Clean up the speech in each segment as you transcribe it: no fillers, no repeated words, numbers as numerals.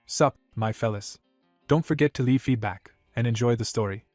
Sup, my fellas. Don't forget to leave feedback, and enjoy the story.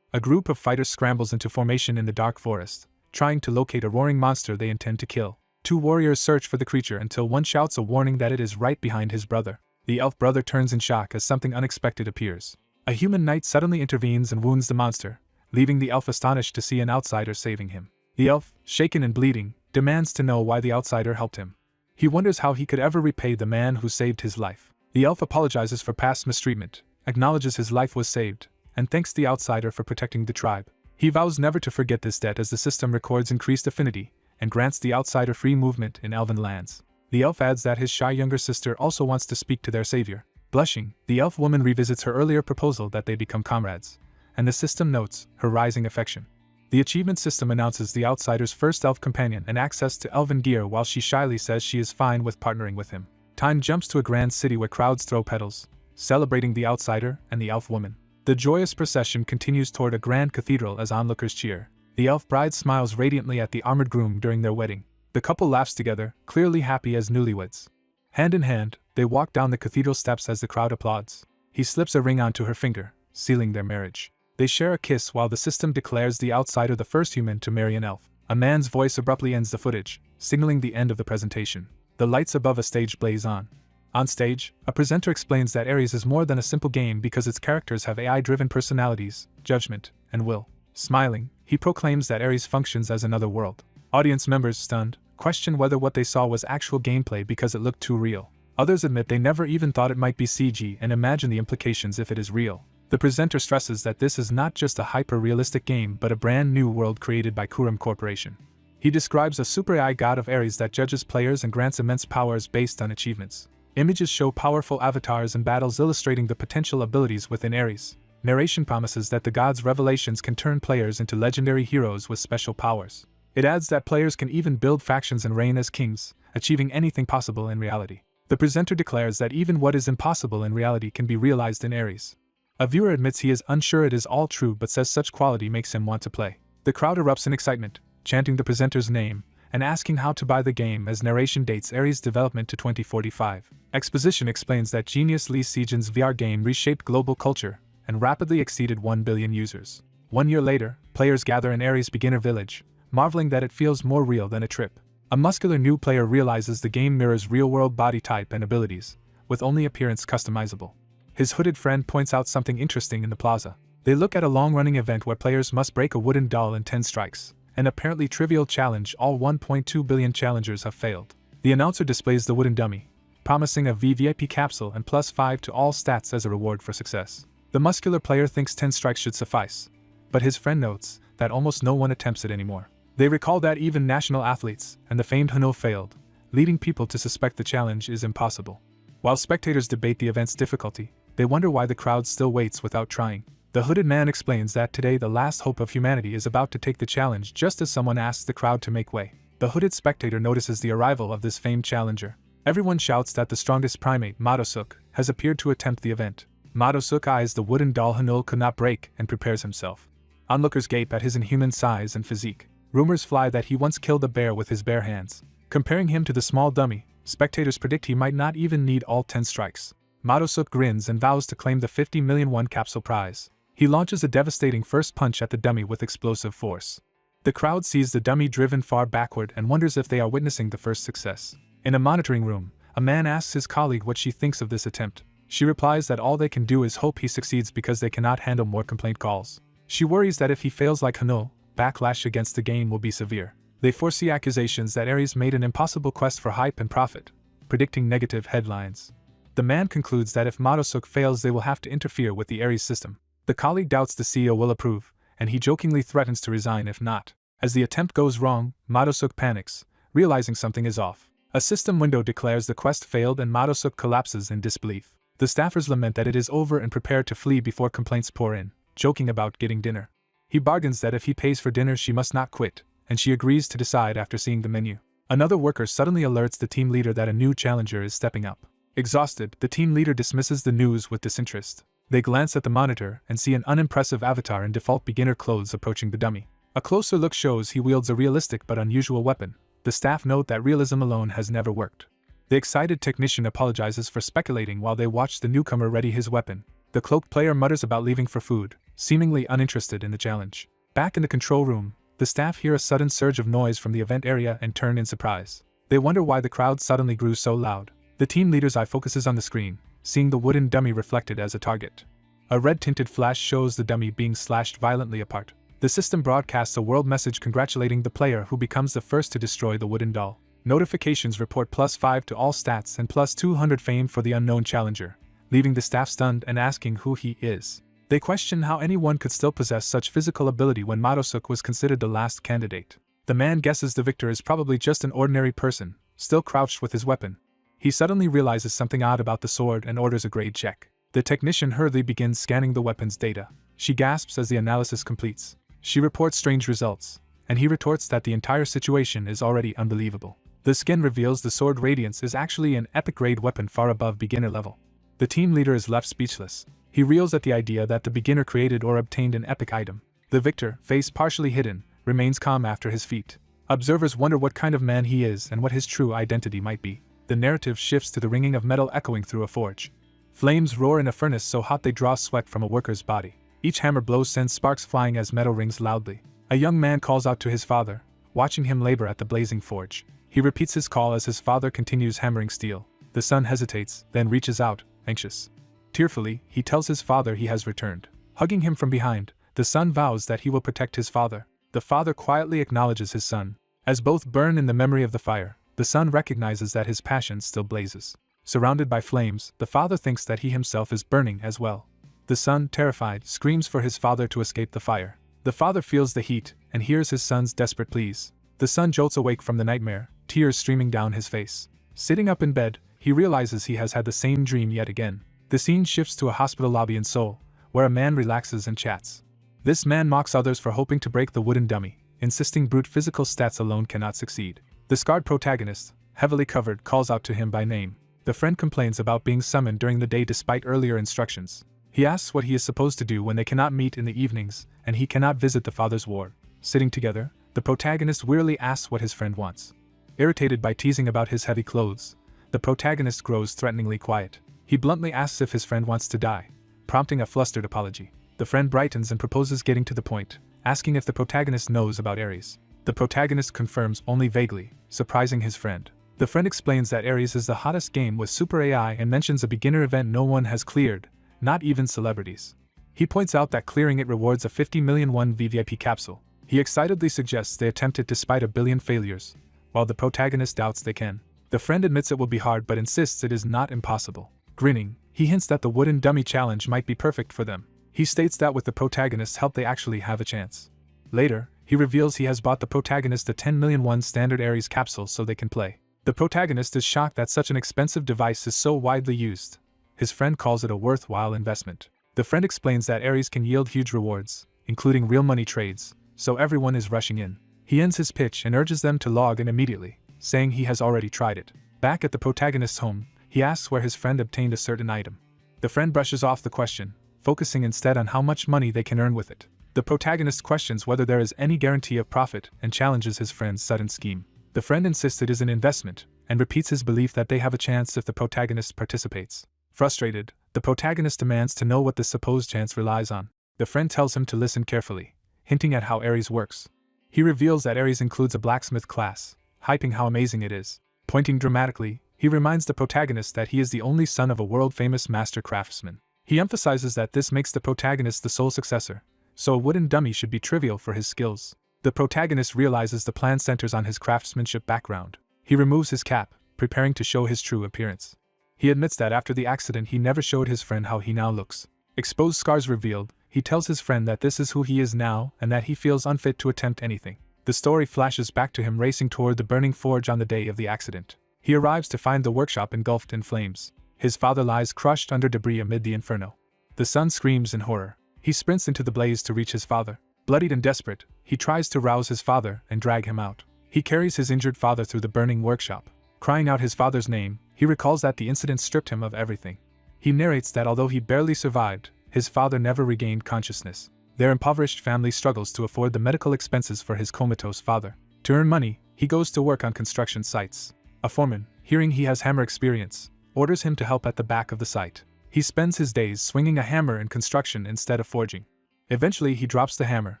A group of fighters scrambles into formation in the dark forest, trying to locate a roaring monster they intend to kill. Two warriors search for the creature until one shouts a warning that it is right behind his brother. The elf brother turns in shock as something unexpected appears. A human knight suddenly intervenes and wounds the monster, leaving the elf astonished to see an outsider saving him. The elf, shaken and bleeding, demands to know why the outsider helped him. He wonders how he could ever repay the man who saved his life. The elf apologizes for past mistreatment, acknowledges his life was saved, and thanks the outsider for protecting the tribe. He vows never to forget this debt as the system records increased affinity and grants the outsider free movement in elven lands. The elf adds that his shy younger sister also wants to speak to their savior. Blushing, the elf woman revisits her earlier proposal that they become comrades, and the system notes her rising affection. The achievement system announces the outsider's first elf companion and access to elven gear while she shyly says she is fine with partnering with him. Time jumps to a grand city where crowds throw petals, celebrating the outsider and the elf woman. The joyous procession continues toward a grand cathedral as onlookers cheer. The elf bride smiles radiantly at the armored groom during their wedding. The couple laughs together, clearly happy as newlyweds. Hand in hand, they walk down the cathedral steps as the crowd applauds. He slips a ring onto her finger, sealing their marriage. They share a kiss while the system declares the outsider the first human to marry an elf. A man's voice abruptly ends the footage, signaling the end of the presentation. The lights above a stage blaze on. On stage, a presenter explains that Ares is more than a simple game because its characters have AI-driven personalities, judgment, and will. Smiling, he proclaims that Ares functions as another world. Audience members, stunned, question whether what they saw was actual gameplay because it looked too real. Others admit they never even thought it might be CG and imagine the implications if it is real. The presenter stresses that this is not just a hyper-realistic game but a brand new world created by Kurum Corporation. He describes a super AI god of Ares that judges players and grants immense powers based on achievements. Images show powerful avatars and battles illustrating the potential abilities within Ares. Narration promises that the god's revelations can turn players into legendary heroes with special powers. It adds that players can even build factions and reign as kings, achieving anything possible in reality. The presenter declares that even what is impossible in reality can be realized in Ares. A viewer admits he is unsure it is all true but says such quality makes him want to play. The crowd erupts in excitement, chanting the presenter's name, and asking how to buy the game as narration dates Ares' development to 2045. Exposition explains that genius Lee Sejin's VR game reshaped global culture and rapidly exceeded 1 billion users. 1 year later, players gather in Ares' beginner village, marveling that it feels more real than a trip. A muscular new player realizes the game mirrors real-world body type and abilities, with only appearance customizable. His hooded friend points out something interesting in the plaza. They look at a long-running event where players must break a wooden doll in 10 strikes, an apparently trivial challenge all 1.2 billion challengers have failed. The announcer displays the wooden dummy, promising a VIP capsule and +5 to all stats as a reward for success. The muscular player thinks 10 strikes should suffice, but his friend notes that almost no one attempts it anymore. They recall that even national athletes and the famed Hano failed, leading people to suspect the challenge is impossible. While spectators debate the event's difficulty, they wonder why the crowd still waits without trying. The hooded man explains that today the last hope of humanity is about to take the challenge just as someone asks the crowd to make way. The hooded spectator notices the arrival of this famed challenger. Everyone shouts that the strongest primate, Madosuk, has appeared to attempt the event. Madosuk eyes the wooden doll Hanul could not break and prepares himself. Onlookers gape at his inhuman size and physique. Rumors fly that he once killed a bear with his bare hands. Comparing him to the small dummy, spectators predict he might not even need all 10 strikes. Madosuk grins and vows to claim the 50 million won capsule prize. He launches a devastating first punch at the dummy with explosive force. The crowd sees the dummy driven far backward and wonders if they are witnessing the first success. In a monitoring room, a man asks his colleague what she thinks of this attempt. She replies that all they can do is hope he succeeds because they cannot handle more complaint calls. She worries that if he fails like Hanul, backlash against the game will be severe. They foresee accusations that Ares made an impossible quest for hype and profit, predicting negative headlines. The man concludes that if Madosuk fails they will have to interfere with the Ares system. The colleague doubts the CEO will approve, and he jokingly threatens to resign if not. As the attempt goes wrong, Madosuk panics, realizing something is off. A system window declares the quest failed and Madosuk collapses in disbelief. The staffers lament that it is over and prepare to flee before complaints pour in, joking about getting dinner. He bargains that if he pays for dinner she must not quit, and she agrees to decide after seeing the menu. Another worker suddenly alerts the team leader that a new challenger is stepping up. Exhausted, the team leader dismisses the news with disinterest. They glance at the monitor and see an unimpressive avatar in default beginner clothes approaching the dummy. A closer look shows he wields a realistic but unusual weapon. The staff note that realism alone has never worked. The excited technician apologizes for speculating while they watch the newcomer ready his weapon. The cloaked player mutters about leaving for food, seemingly uninterested in the challenge. Back in the control room, the staff hear a sudden surge of noise from the event area and turn in surprise. They wonder why the crowd suddenly grew so loud. The team leader's eye focuses on the screen, seeing the wooden dummy reflected as a target. A red-tinted flash shows the dummy being slashed violently apart. The system broadcasts a world message congratulating the player who becomes the first to destroy the wooden doll. Notifications report +5 to all stats and +200 fame for the unknown challenger, leaving the staff stunned and asking who he is. They question how anyone could still possess such physical ability when Madosuk was considered the last candidate. The man guesses the victor is probably just an ordinary person, still crouched with his weapon. He suddenly realizes something odd about the sword and orders a grade check. The technician hurriedly begins scanning the weapon's data. She gasps as the analysis completes. She reports strange results, and he retorts that the entire situation is already unbelievable. The scan reveals the sword Radiance is actually an epic-grade weapon far above beginner level. The team leader is left speechless. He reels at the idea that the beginner created or obtained an epic item. The victor, face partially hidden, remains calm after his feat. Observers wonder what kind of man he is and what his true identity might be. The narrative shifts to the ringing of metal echoing through a forge. Flames roar in a furnace so hot they draw sweat from a worker's body. Each hammer blow sends sparks flying as metal rings loudly. A young man calls out to his father, watching him labor at the blazing forge. He repeats his call as his father continues hammering steel. The son hesitates, then reaches out, anxious. Tearfully, he tells his father he has returned. Hugging him from behind, the son vows that he will protect his father. The father quietly acknowledges his son. As both burn in the memory of the fire, the son recognizes that his passion still blazes. Surrounded by flames, the father thinks that he himself is burning as well. The son, terrified, screams for his father to escape the fire. The father feels the heat and hears his son's desperate pleas. The son jolts awake from the nightmare, tears streaming down his face. Sitting up in bed, he realizes he has had the same dream yet again. The scene shifts to a hospital lobby in Seoul, where a man relaxes and chats. This man mocks others for hoping to break the wooden dummy, insisting brute physical stats alone cannot succeed. The scarred protagonist, heavily covered, calls out to him by name. The friend complains about being summoned during the day despite earlier instructions. He asks what he is supposed to do when they cannot meet in the evenings, and he cannot visit the father's ward. Sitting together, the protagonist wearily asks what his friend wants. Irritated by teasing about his heavy clothes, the protagonist grows threateningly quiet. He bluntly asks if his friend wants to die, prompting a flustered apology. The friend brightens and proposes getting to the point, asking if the protagonist knows about Ares. The protagonist confirms only vaguely, surprising his friend. The friend explains that Ares is the hottest game with super AI and mentions a beginner event no one has cleared, not even celebrities. He points out that clearing it rewards a 50 million won VVIP capsule. He excitedly suggests they attempt it despite a billion failures, while the protagonist doubts they can. The friend admits it will be hard but insists it is not impossible. Grinning, he hints that the wooden dummy challenge might be perfect for them. He states that with the protagonist's help they actually have a chance. Later, he reveals he has bought the protagonist a 10 million won standard Ares capsule so they can play. The protagonist is shocked that such an expensive device is so widely used. His friend calls it a worthwhile investment. The friend explains that Ares can yield huge rewards, including real money trades, so everyone is rushing in. He ends his pitch and urges them to log in immediately, saying he has already tried it. Back at the protagonist's home, he asks where his friend obtained a certain item. The friend brushes off the question, focusing instead on how much money they can earn with it. The protagonist questions whether there is any guarantee of profit and challenges his friend's sudden scheme. The friend insists it is an investment, and repeats his belief that they have a chance if the protagonist participates. Frustrated, the protagonist demands to know what this supposed chance relies on. The friend tells him to listen carefully, hinting at how Ares works. He reveals that Ares includes a blacksmith class, hyping how amazing it is. Pointing dramatically, he reminds the protagonist that he is the only son of a world-famous master craftsman. He emphasizes that this makes the protagonist the sole successor, so a wooden dummy should be trivial for his skills. The protagonist realizes the plan centers on his craftsmanship background. He removes his cap, preparing to show his true appearance. He admits that after the accident he never showed his friend how he now looks. Exposed scars revealed, he tells his friend that this is who he is now and that he feels unfit to attempt anything. The story flashes back to him racing toward the burning forge on the day of the accident. He arrives to find the workshop engulfed in flames. His father lies crushed under debris amid the inferno. The son screams in horror. He sprints into the blaze to reach his father. Bloodied and desperate, he tries to rouse his father and drag him out. He carries his injured father through the burning workshop. Crying out his father's name, he recalls that the incident stripped him of everything. He narrates that although he barely survived, his father never regained consciousness. Their impoverished family struggles to afford the medical expenses for his comatose father. To earn money, he goes to work on construction sites. A foreman, hearing he has hammer experience, orders him to help at the back of the site. He spends his days swinging a hammer in construction instead of forging. Eventually he drops the hammer,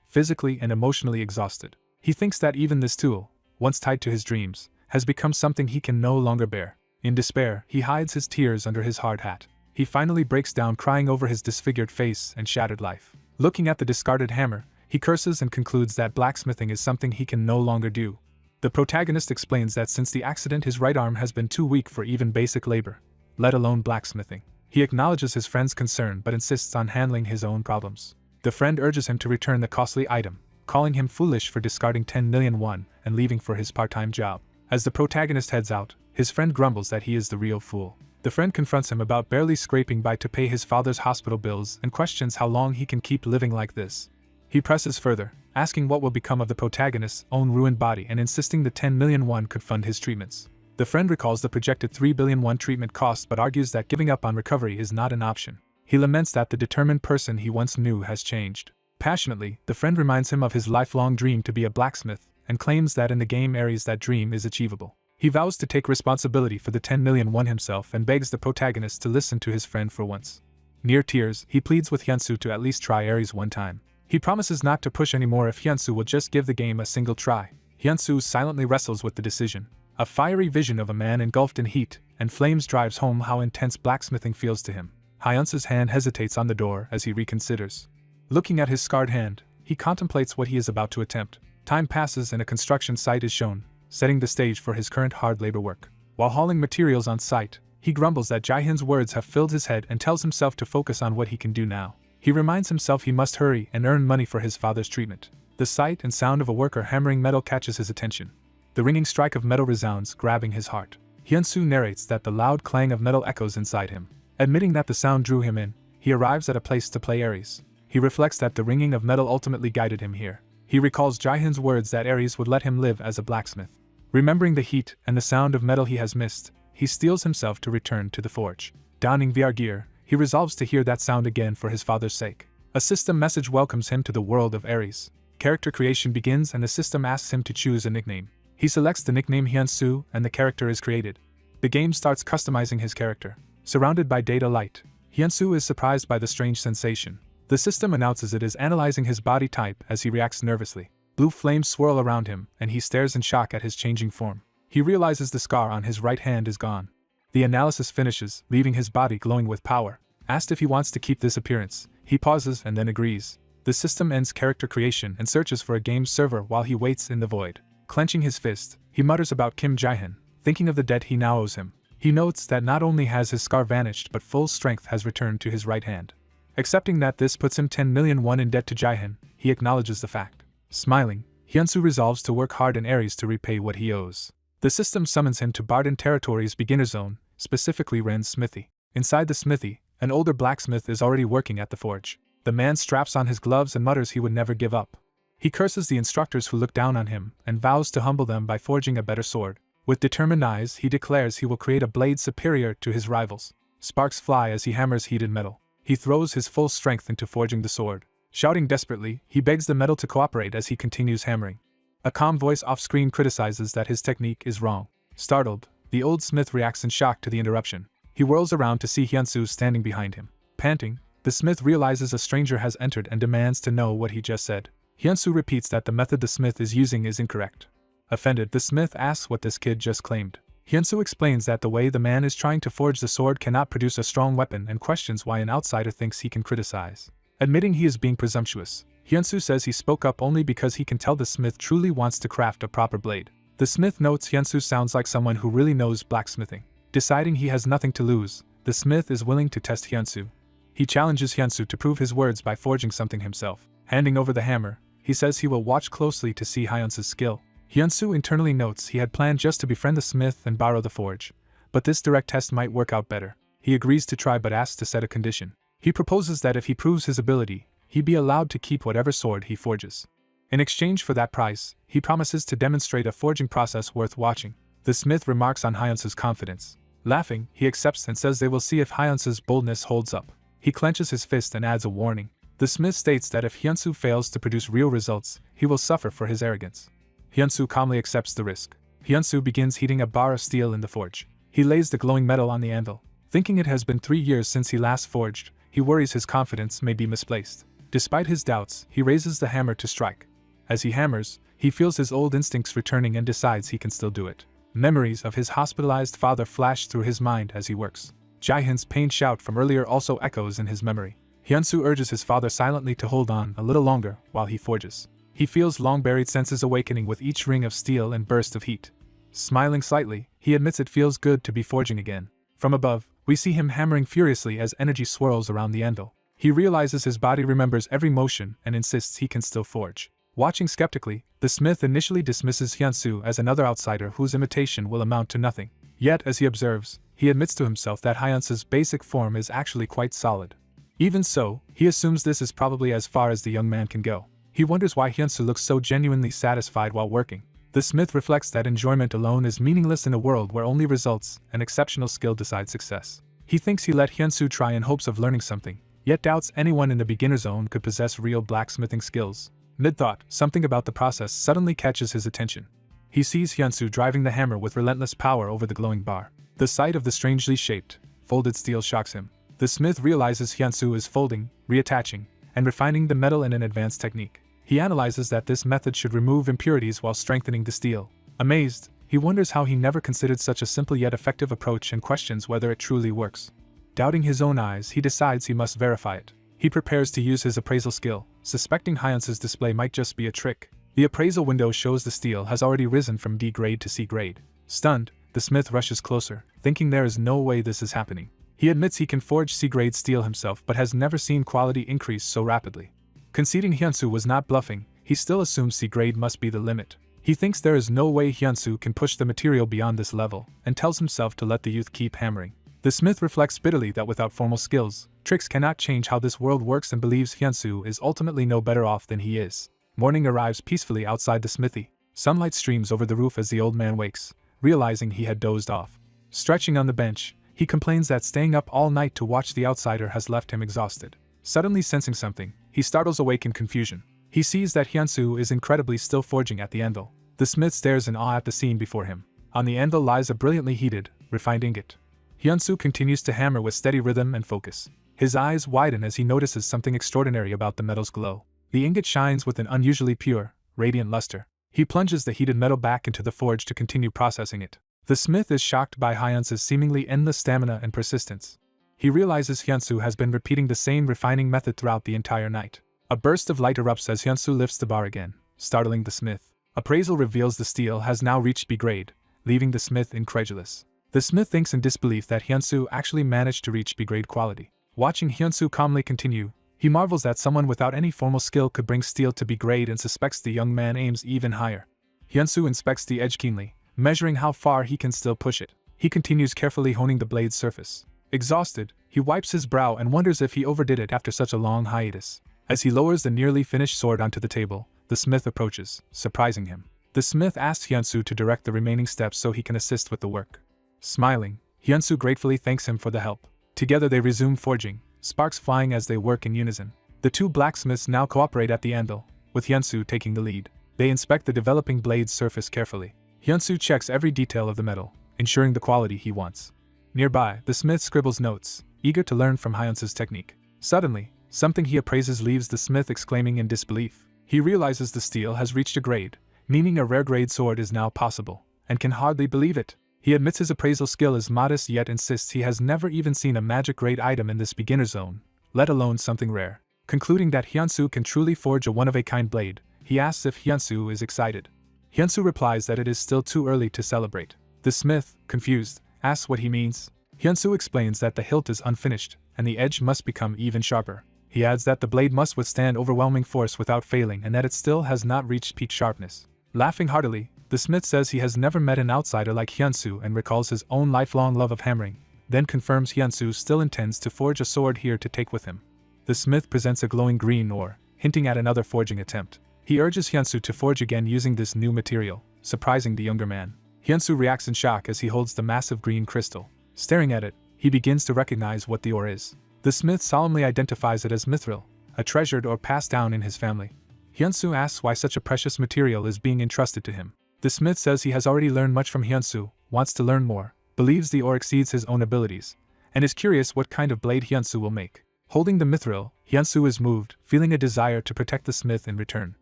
physically and emotionally exhausted. He thinks that even this tool, once tied to his dreams, has become something he can no longer bear. In despair, he hides his tears under his hard hat. He finally breaks down crying over his disfigured face and shattered life. Looking at the discarded hammer, he curses and concludes that blacksmithing is something he can no longer do. The protagonist explains that since the accident his right arm has been too weak for even basic labor, let alone blacksmithing. He acknowledges his friend's concern but insists on handling his own problems. The friend urges him to return the costly item, calling him foolish for discarding 10 million won and leaving for his part-time job. As the protagonist heads out, his friend grumbles that he is the real fool. The friend confronts him about barely scraping by to pay his father's hospital bills and questions how long he can keep living like this. He presses further, asking what will become of the protagonist's own ruined body and insisting the 10 million won could fund his treatments. The friend recalls the projected 3 billion won treatment cost but argues that giving up on recovery is not an option. He laments that the determined person he once knew has changed. Passionately, the friend reminds him of his lifelong dream to be a blacksmith and claims that in the game Aries that dream is achievable. He vows to take responsibility for the 10 million won himself and begs the protagonist to listen to his friend for once. Near tears, he pleads with Hyunsu to at least try Aries one time. He promises not to push anymore if Hyunsu will just give the game a single try. Hyunsu silently wrestles with the decision. A fiery vision of a man engulfed in heat and flames drives home how intense blacksmithing feels to him. Hyunsu's hand hesitates on the door as he reconsiders. Looking at his scarred hand, he contemplates what he is about to attempt. Time passes and a construction site is shown, setting the stage for his current hard labor work. While hauling materials on site, he grumbles that Jaehyun's words have filled his head and tells himself to focus on what he can do now. He reminds himself he must hurry and earn money for his father's treatment. The sight and sound of a worker hammering metal catches his attention. The ringing strike of metal resounds, grabbing his heart. Hyunsu narrates that the loud clang of metal echoes inside him. Admitting that the sound drew him in, he arrives at a place to play Aries. He reflects that the ringing of metal ultimately guided him here. He recalls Jaehyun's words that Aries would let him live as a blacksmith. Remembering the heat and the sound of metal he has missed, he steels himself to return to the forge. Donning VR gear, he resolves to hear that sound again for his father's sake. A system message welcomes him to the world of Aries. Character creation begins and the system asks him to choose a nickname. He selects the nickname Hyunsu and the character is created. The game starts customizing his character. Surrounded by data light, Hyunsu is surprised by the strange sensation. The system announces it is analyzing his body type as he reacts nervously. Blue flames swirl around him and he stares in shock at his changing form. He realizes the scar on his right hand is gone. The analysis finishes, leaving his body glowing with power. Asked if he wants to keep this appearance, he pauses and then agrees. The system ends character creation and searches for a game server while he waits in the void. Clenching his fist, he mutters about Kim Jaehyun, thinking of the debt he now owes him. He notes that not only has his scar vanished but full strength has returned to his right hand. Accepting that this puts him 10 million won in debt to Jaehyun, he acknowledges the fact. Smiling, Hyunsu resolves to work hard in Aries to repay what he owes. The system summons him to Barden Territory's beginner zone, specifically Ren's smithy. Inside the smithy, an older blacksmith is already working at the forge. The man straps on his gloves and mutters he would never give up. He curses the instructors who look down on him and vows to humble them by forging a better sword. With determined eyes, he declares he will create a blade superior to his rivals. Sparks fly as he hammers heated metal. He throws his full strength into forging the sword. Shouting desperately, he begs the metal to cooperate as he continues hammering. A calm voice off-screen criticizes that his technique is wrong. Startled, the old smith reacts in shock to the interruption. He whirls around to see Hyunsu standing behind him. Panting, the smith realizes a stranger has entered and demands to know what he just said. Hyunsu repeats that the method the smith is using is incorrect. Offended, the smith asks what this kid just claimed. Hyunsu explains that the way the man is trying to forge the sword cannot produce a strong weapon and questions why an outsider thinks he can criticize. Admitting he is being presumptuous, Hyunsu says he spoke up only because he can tell the smith truly wants to craft a proper blade. The smith notes Hyunsu sounds like someone who really knows blacksmithing. Deciding he has nothing to lose, the smith is willing to test Hyunsu. He challenges Hyunsu to prove his words by forging something himself. Handing over the hammer, he says he will watch closely to see Hyunsu's skill. Hyunsu internally notes he had planned just to befriend the smith and borrow the forge, but this direct test might work out better. He agrees to try but asks to set a condition. He proposes that if he proves his ability, he be allowed to keep whatever sword he forges. In exchange for that price, he promises to demonstrate a forging process worth watching. The smith remarks on Hyunsu's confidence. Laughing, he accepts and says they will see if Hyunsu's boldness holds up. He clenches his fist and adds a warning. The smith states that if Hyunsu fails to produce real results, he will suffer for his arrogance. Hyunsu calmly accepts the risk. Hyunsu begins heating a bar of steel in the forge. He lays the glowing metal on the anvil. Thinking it has been 3 years since he last forged, he worries his confidence may be misplaced. Despite his doubts, he raises the hammer to strike. As he hammers, he feels his old instincts returning and decides he can still do it. Memories of his hospitalized father flash through his mind as he works. Jaehyun's pained shout from earlier also echoes in his memory. Hyunsu urges his father silently to hold on a little longer while he forges. He feels long-buried senses awakening with each ring of steel and burst of heat. Smiling slightly, he admits it feels good to be forging again. From above, we see him hammering furiously as energy swirls around the anvil. He realizes his body remembers every motion and insists he can still forge. Watching skeptically, the smith initially dismisses Hyunsu as another outsider whose imitation will amount to nothing. Yet, as he observes, he admits to himself that Hyunsu's basic form is actually quite solid. Even so, he assumes this is probably as far as the young man can go. He wonders why Hyunsu looks so genuinely satisfied while working. The smith reflects that enjoyment alone is meaningless in a world where only results and exceptional skill decide success. He thinks he let Hyunsu try in hopes of learning something, yet doubts anyone in the beginner zone could possess real blacksmithing skills. Mid-thought, something about the process suddenly catches his attention. He sees Hyunsu driving the hammer with relentless power over the glowing bar. The sight of the strangely shaped, folded steel shocks him. The smith realizes Hyunsu is folding, reattaching, and refining the metal in an advanced technique. He analyzes that this method should remove impurities while strengthening the steel. Amazed, he wonders how he never considered such a simple yet effective approach and questions whether it truly works. Doubting his own eyes, he decides he must verify it. He prepares to use his appraisal skill, suspecting Hyunsu's display might just be a trick. The appraisal window shows the steel has already risen from D grade to C grade. Stunned, the smith rushes closer, thinking there is no way this is happening. He admits he can forge C-grade steel himself but has never seen quality increase so rapidly. Conceding Hyunsu was not bluffing, he still assumes C-grade must be the limit. He thinks there is no way Hyunsu can push the material beyond this level, and tells himself to let the youth keep hammering. The smith reflects bitterly that without formal skills, tricks cannot change how this world works and believes Hyunsu is ultimately no better off than he is. Morning arrives peacefully outside the smithy. Sunlight streams over the roof as the old man wakes, realizing he had dozed off. Stretching on the bench, he complains that staying up all night to watch the outsider has left him exhausted. Suddenly sensing something, he startles awake in confusion. He sees that Hyunsu is incredibly still forging at the anvil. The smith stares in awe at the scene before him. On the anvil lies a brilliantly heated, refined ingot. Hyunsu continues to hammer with steady rhythm and focus. His eyes widen as he notices something extraordinary about the metal's glow. The ingot shines with an unusually pure, radiant luster. He plunges the heated metal back into the forge to continue processing it. The smith is shocked by Hyunsu's seemingly endless stamina and persistence. He realizes Hyunsu has been repeating the same refining method throughout the entire night. A burst of light erupts as Hyunsu lifts the bar again, startling the smith. Appraisal reveals the steel has now reached B grade, leaving the smith incredulous. The smith thinks in disbelief that Hyunsu actually managed to reach B grade quality. Watching Hyunsu calmly continue, he marvels that someone without any formal skill could bring steel to B grade and suspects the young man aims even higher. Hyunsu inspects the edge keenly, measuring how far he can still push it. He continues carefully honing the blade's surface. Exhausted, he wipes his brow and wonders if he overdid it after such a long hiatus. As he lowers the nearly finished sword onto the table, the smith approaches, surprising him. The smith asks Hyunsu to direct the remaining steps so he can assist with the work. Smiling, Hyunsu gratefully thanks him for the help. Together they resume forging, sparks flying as they work in unison. The two blacksmiths now cooperate at the anvil, with Hyunsu taking the lead. They inspect the developing blade's surface carefully. Hyunsu checks every detail of the metal, ensuring the quality he wants. Nearby, the smith scribbles notes, eager to learn from Hyunsu's technique. Suddenly, something he appraises leaves the smith exclaiming in disbelief. He realizes the steel has reached a grade, meaning a rare grade sword is now possible, and can hardly believe it. He admits his appraisal skill is modest yet insists he has never even seen a magic grade item in this beginner zone, let alone something rare. Concluding that Hyunsu can truly forge a one-of-a-kind blade, he asks if Hyunsu is excited. Hyunsu replies that it is still too early to celebrate. The smith, confused, asks what he means. Hyunsu explains that the hilt is unfinished, and the edge must become even sharper. He adds that the blade must withstand overwhelming force without failing and that it still has not reached peak sharpness. Laughing heartily, the smith says he has never met an outsider like Hyunsu and recalls his own lifelong love of hammering, then confirms Hyunsu still intends to forge a sword here to take with him. The smith presents a glowing green ore, hinting at another forging attempt. He urges Hyunsu to forge again using this new material, surprising the younger man. Hyunsu reacts in shock as he holds the massive green crystal. Staring at it, he begins to recognize what the ore is. The smith solemnly identifies it as mithril, a treasured ore passed down in his family. Hyunsu asks why such a precious material is being entrusted to him. The smith says he has already learned much from Hyunsu, wants to learn more, believes the ore exceeds his own abilities, and is curious what kind of blade Hyunsu will make. Holding the mithril, Hyunsu is moved, feeling a desire to protect the smith in return.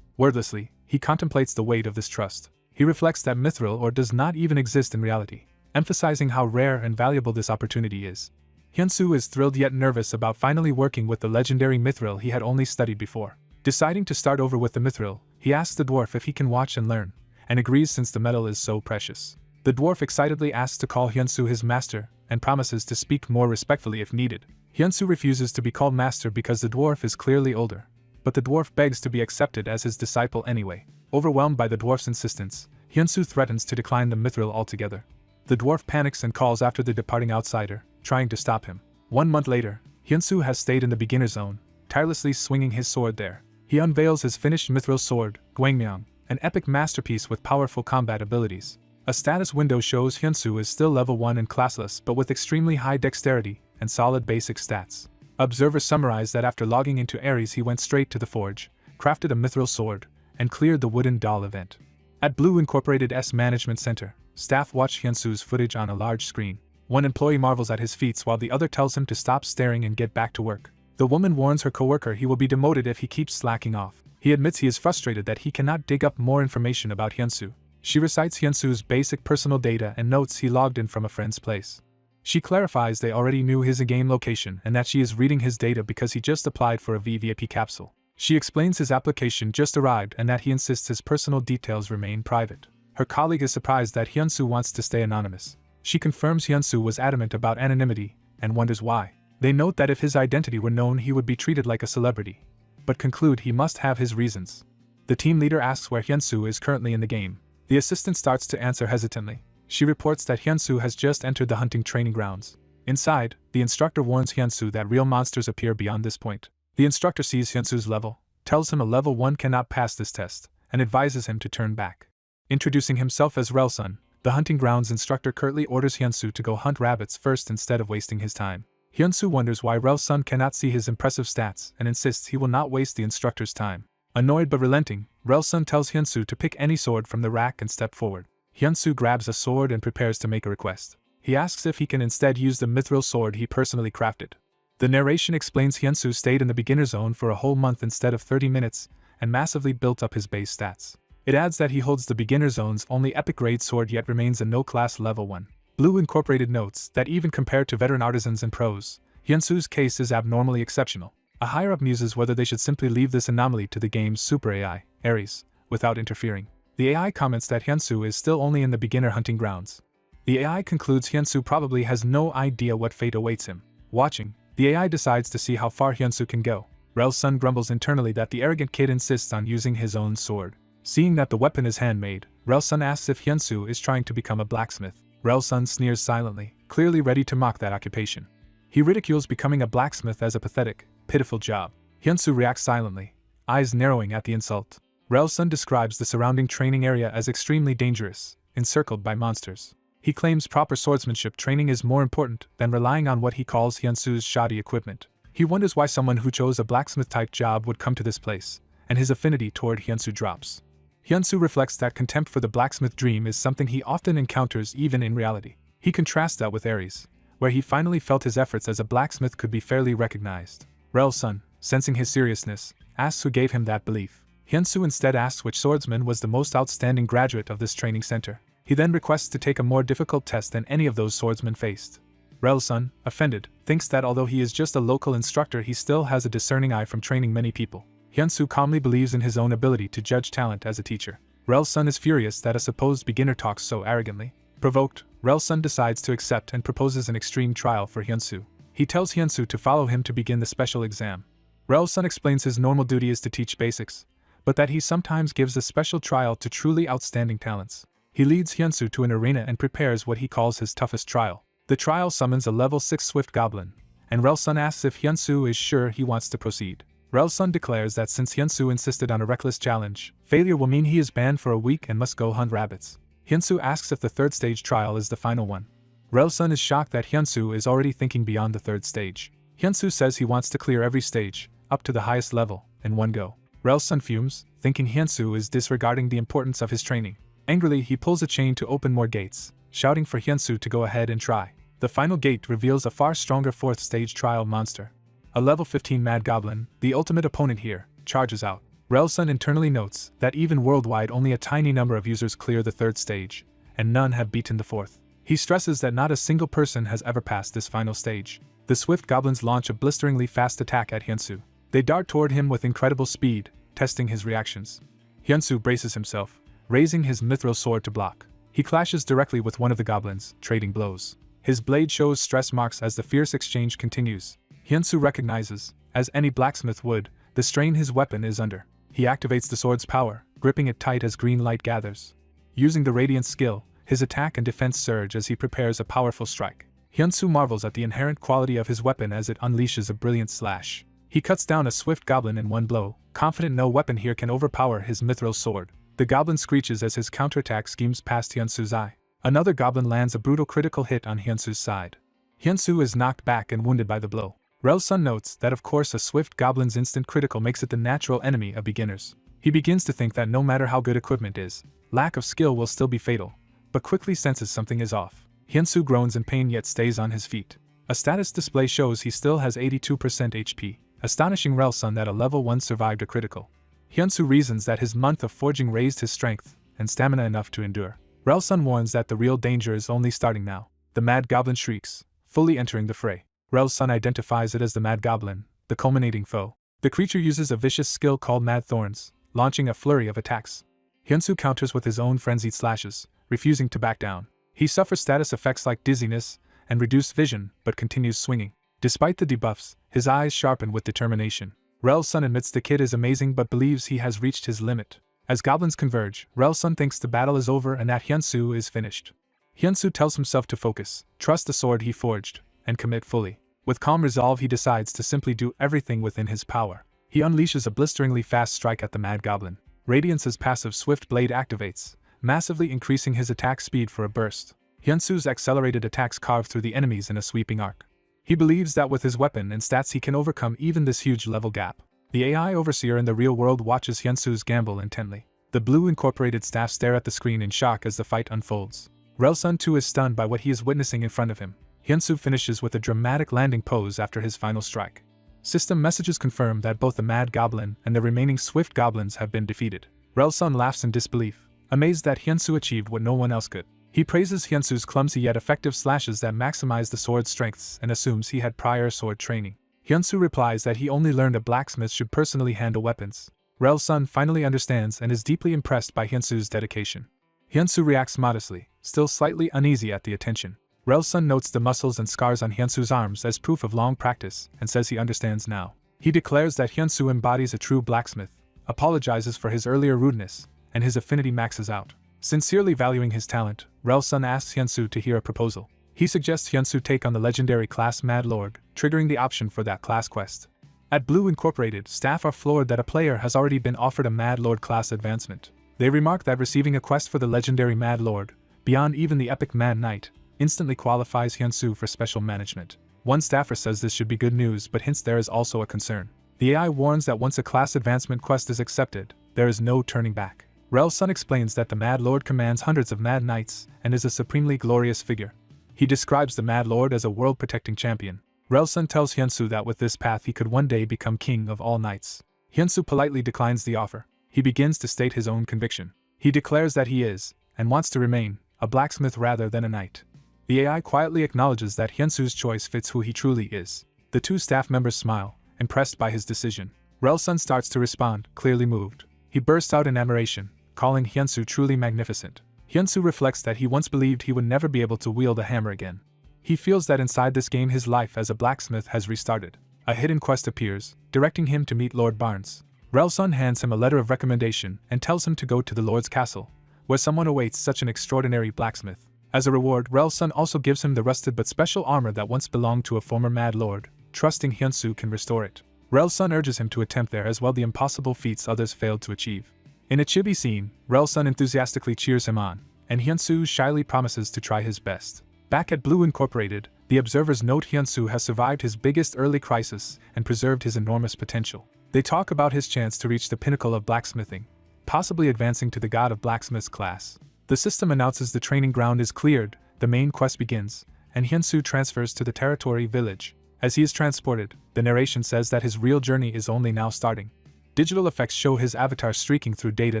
Wordlessly, he contemplates the weight of this trust. He reflects that mithril ore does not even exist in reality, emphasizing how rare and valuable this opportunity is. Hyunsu is thrilled yet nervous about finally working with the legendary mithril he had only studied before. Deciding to start over with the mithril, he asks the dwarf if he can watch and learn, and agrees since the metal is so precious. The dwarf excitedly asks to call Hyunsu his master, and promises to speak more respectfully if needed. Hyunsu refuses to be called master because the dwarf is clearly older, but the dwarf begs to be accepted as his disciple anyway. Overwhelmed by the dwarf's insistence, Hyunsu threatens to decline the mithril altogether. The dwarf panics and calls after the departing outsider, trying to stop him. 1 month later, Hyunsu has stayed in the beginner zone, tirelessly swinging his sword there. He unveils his finished mithril sword, Gwangyang, an epic masterpiece with powerful combat abilities. A status window shows Hyunsu is still level 1 and classless but with extremely high dexterity and solid basic stats. Observers summarize that after logging into Ares he went straight to the forge, crafted a mithril sword, and cleared the wooden doll event. At Blue Incorporated S Management Center, staff watch Hyunsu's footage on a large screen. One employee marvels at his feats while the other tells him to stop staring and get back to work. The woman warns her coworker he will be demoted if he keeps slacking off. He admits he is frustrated that he cannot dig up more information about Hyunsu. She recites Hyunsu's basic personal data and notes he logged in from a friend's place. She clarifies they already knew his in-game location and that she is reading his data because he just applied for a VVIP capsule. She explains his application just arrived and that he insists his personal details remain private. Her colleague is surprised that Hyunsu wants to stay anonymous. She confirms Hyunsu was adamant about anonymity and wonders why. They note that if his identity were known he would be treated like a celebrity, but conclude he must have his reasons. The team leader asks where Hyunsu is currently in the game. The assistant starts to answer hesitantly. She reports that Hyunsu has just entered the hunting training grounds. Inside, the instructor warns Hyunsu that real monsters appear beyond this point. The instructor sees Hyunsu's level, tells him a level 1 cannot pass this test, and advises him to turn back. Introducing himself as Relsun, the hunting grounds instructor curtly orders Hyunsu to go hunt rabbits first instead of wasting his time. Hyunsu wonders why Relsun cannot see his impressive stats and insists he will not waste the instructor's time. Annoyed but relenting, Relsun tells Hyunsu to pick any sword from the rack and step forward. Hyunsu grabs a sword and prepares to make a request. He asks if he can instead use the mithril sword he personally crafted. The narration explains Hyunsu stayed in the beginner zone for a whole month instead of 30 minutes, and massively built up his base stats. It adds that he holds the beginner zone's only epic grade sword yet remains a no-class level 1. Blue Incorporated notes that even compared to veteran artisans and pros, Hyunsu's case is abnormally exceptional. A higher-up muses whether they should simply leave this anomaly to the game's super AI, Ares, without interfering. The AI comments that Hyunsu is still only in the beginner hunting grounds. The AI concludes Hyunsu probably has no idea what fate awaits him. Watching, the AI decides to see how far Hyunsu can go. Relsun grumbles internally that the arrogant kid insists on using his own sword. Seeing that the weapon is handmade, Relsun asks if Hyunsu is trying to become a blacksmith. Relsun sneers silently, clearly ready to mock that occupation. He ridicules becoming a blacksmith as a pathetic, pitiful job. Hyunsu reacts silently, eyes narrowing at the insult. Relsun describes the surrounding training area as extremely dangerous, encircled by monsters. He claims proper swordsmanship training is more important than relying on what he calls Hyunsu's shoddy equipment. He wonders why someone who chose a blacksmith-type job would come to this place, and his affinity toward Hyunsu drops. Hyunsu reflects that contempt for the blacksmith dream is something he often encounters even in reality. He contrasts that with Ares, where he finally felt his efforts as a blacksmith could be fairly recognized. Relsun, sensing his seriousness, asks who gave him that belief. Hyunsu instead asks which swordsman was the most outstanding graduate of this training center. He then requests to take a more difficult test than any of those swordsmen faced. Relsun, offended, thinks that although he is just a local instructor he still has a discerning eye from training many people. Hyunsu calmly believes in his own ability to judge talent as a teacher. Relsun is furious that a supposed beginner talks so arrogantly. Provoked, Relsun decides to accept and proposes an extreme trial for Hyunsu. He tells Hyunsu to follow him to begin the special exam. Relsun explains his normal duty is to teach basics, but that he sometimes gives a special trial to truly outstanding talents. He leads Hyunsu to an arena and prepares what he calls his toughest trial. The trial summons a level 6 swift goblin, and Relsun asks if Hyunsu is sure he wants to proceed. Relsun declares that since Hyunsu insisted on a reckless challenge, failure will mean he is banned for a week and must go hunt rabbits. Hyunsu asks if the third stage trial is the final one. Relsun is shocked that Hyunsu is already thinking beyond the third stage. Hyunsu says he wants to clear every stage, up to the highest level, in one go. Relsun fumes, thinking Hyunsu is disregarding the importance of his training. Angrily, he pulls a chain to open more gates, shouting for Hyunsu to go ahead and try. The final gate reveals a far stronger 4th stage trial monster. A level 15 Mad Goblin, the ultimate opponent here, charges out. Relsun internally notes that even worldwide only a tiny number of users clear the 3rd stage, and none have beaten the 4th. He stresses that not a single person has ever passed this final stage. The swift goblins launch a blisteringly fast attack at Hyunsu. They dart toward him with incredible speed, testing his reactions. Hyunsu braces himself, raising his mithril sword to block. He clashes directly with one of the goblins, trading blows. His blade shows stress marks as the fierce exchange continues. Hyunsu recognizes, as any blacksmith would, the strain his weapon is under. He activates the sword's power, gripping it tight as green light gathers. Using the radiant skill, his attack and defense surge as he prepares a powerful strike. Hyunsu marvels at the inherent quality of his weapon as it unleashes a brilliant slash. He cuts down a swift goblin in one blow, confident no weapon here can overpower his mithril sword. The goblin screeches as his counterattack schemes past Hyunsu's eye. Another goblin lands a brutal critical hit on Hyunsu's side. Hyunsu is knocked back and wounded by the blow. Relsun notes that of course a swift goblin's instant critical makes it the natural enemy of beginners. He begins to think that no matter how good equipment is, lack of skill will still be fatal, but quickly senses something is off. Hyunsu groans in pain yet stays on his feet. A status display shows he still has 82% HP, astonishing Relsun that a level 1 survived a critical. Hyunsu reasons that his month of forging raised his strength and stamina enough to endure. Relsun warns that the real danger is only starting now. The Mad Goblin shrieks, fully entering the fray. Relsun identifies it as the Mad Goblin, the culminating foe. The creature uses a vicious skill called Mad Thorns, launching a flurry of attacks. Hyunsu counters with his own frenzied slashes, refusing to back down. He suffers status effects like dizziness and reduced vision, but continues swinging. Despite the debuffs, his eyes sharpen with determination. Relsun admits the kid is amazing but believes he has reached his limit. As goblins converge, Relsun thinks the battle is over and that Hyunsu is finished. Hyunsu tells himself to focus, trust the sword he forged, and commit fully. With calm resolve he decides to simply do everything within his power. He unleashes a blisteringly fast strike at the Mad Goblin. Radiance's passive Swift Blade activates, massively increasing his attack speed for a burst. Hyunsu's accelerated attacks carve through the enemies in a sweeping arc. He believes that with his weapon and stats he can overcome even this huge level gap. The AI overseer in the real world watches Hyunsu's gamble intently. The blue incorporated staff stare at the screen in shock as the fight unfolds. Relsun too is stunned by what he is witnessing in front of him. Hyunsu finishes with a dramatic landing pose after his final strike. System messages confirm that both the Mad Goblin and the remaining Swift Goblins have been defeated. Relsun laughs in disbelief, amazed that Hyunsu achieved what no one else could. He praises Hyunsu's clumsy yet effective slashes that maximize the sword's strengths and assumes he had prior sword training. Hyunsu replies that he only learned a blacksmith should personally handle weapons. Relsun finally understands and is deeply impressed by Hyunsu's dedication. Hyunsu reacts modestly, still slightly uneasy at the attention. Relsun notes the muscles and scars on Hyunsu's arms as proof of long practice and says he understands now. He declares that Hyunsu embodies a true blacksmith, apologizes for his earlier rudeness, and his affinity maxes out. Sincerely valuing his talent, Relsun asks Hyunsu to hear a proposal. He suggests Hyunsu take on the legendary class Mad Lord, triggering the option for that class quest. At Blue Incorporated, staff are floored that a player has already been offered a Mad Lord class advancement. They remark that receiving a quest for the legendary Mad Lord, beyond even the epic Mad Knight, instantly qualifies Hyunsu for special management. One staffer says this should be good news but hints there is also a concern. The AI warns that once a class advancement quest is accepted, there is no turning back. Relsun explains that the Mad Lord commands hundreds of Mad Knights and is a supremely glorious figure. He describes the Mad Lord as a world-protecting champion. Relsun tells Hyunsu that with this path he could one day become king of all knights. Hyunsu politely declines the offer. He begins to state his own conviction. He declares that he is, and wants to remain, a blacksmith rather than a knight. The AI quietly acknowledges that Hyunsu's choice fits who he truly is. The two staff members smile, impressed by his decision. Relsun starts to respond, clearly moved. He bursts out in admiration, calling Hyunsu truly magnificent. Hyunsu reflects that he once believed he would never be able to wield a hammer again. He feels that inside this game his life as a blacksmith has restarted. A hidden quest appears, directing him to meet Lord Barnes. Relsun hands him a letter of recommendation and tells him to go to the Lord's castle, where someone awaits such an extraordinary blacksmith. As a reward, Relsun also gives him the rusted but special armor that once belonged to a former Mad Lord, trusting Hyunsu can restore it. Relsun urges him to attempt there as well the impossible feats others failed to achieve. In a chibi scene, Relsun enthusiastically cheers him on, and Hyunsu shyly promises to try his best. Back at Blue Incorporated, the observers note Hyunsu has survived his biggest early crisis and preserved his enormous potential. They talk about his chance to reach the pinnacle of blacksmithing, possibly advancing to the God of Blacksmiths class. The system announces the training ground is cleared, the main quest begins, and Hyunsu transfers to the territory village. As he is transported, the narration says that his real journey is only now starting. Digital effects show his avatar streaking through data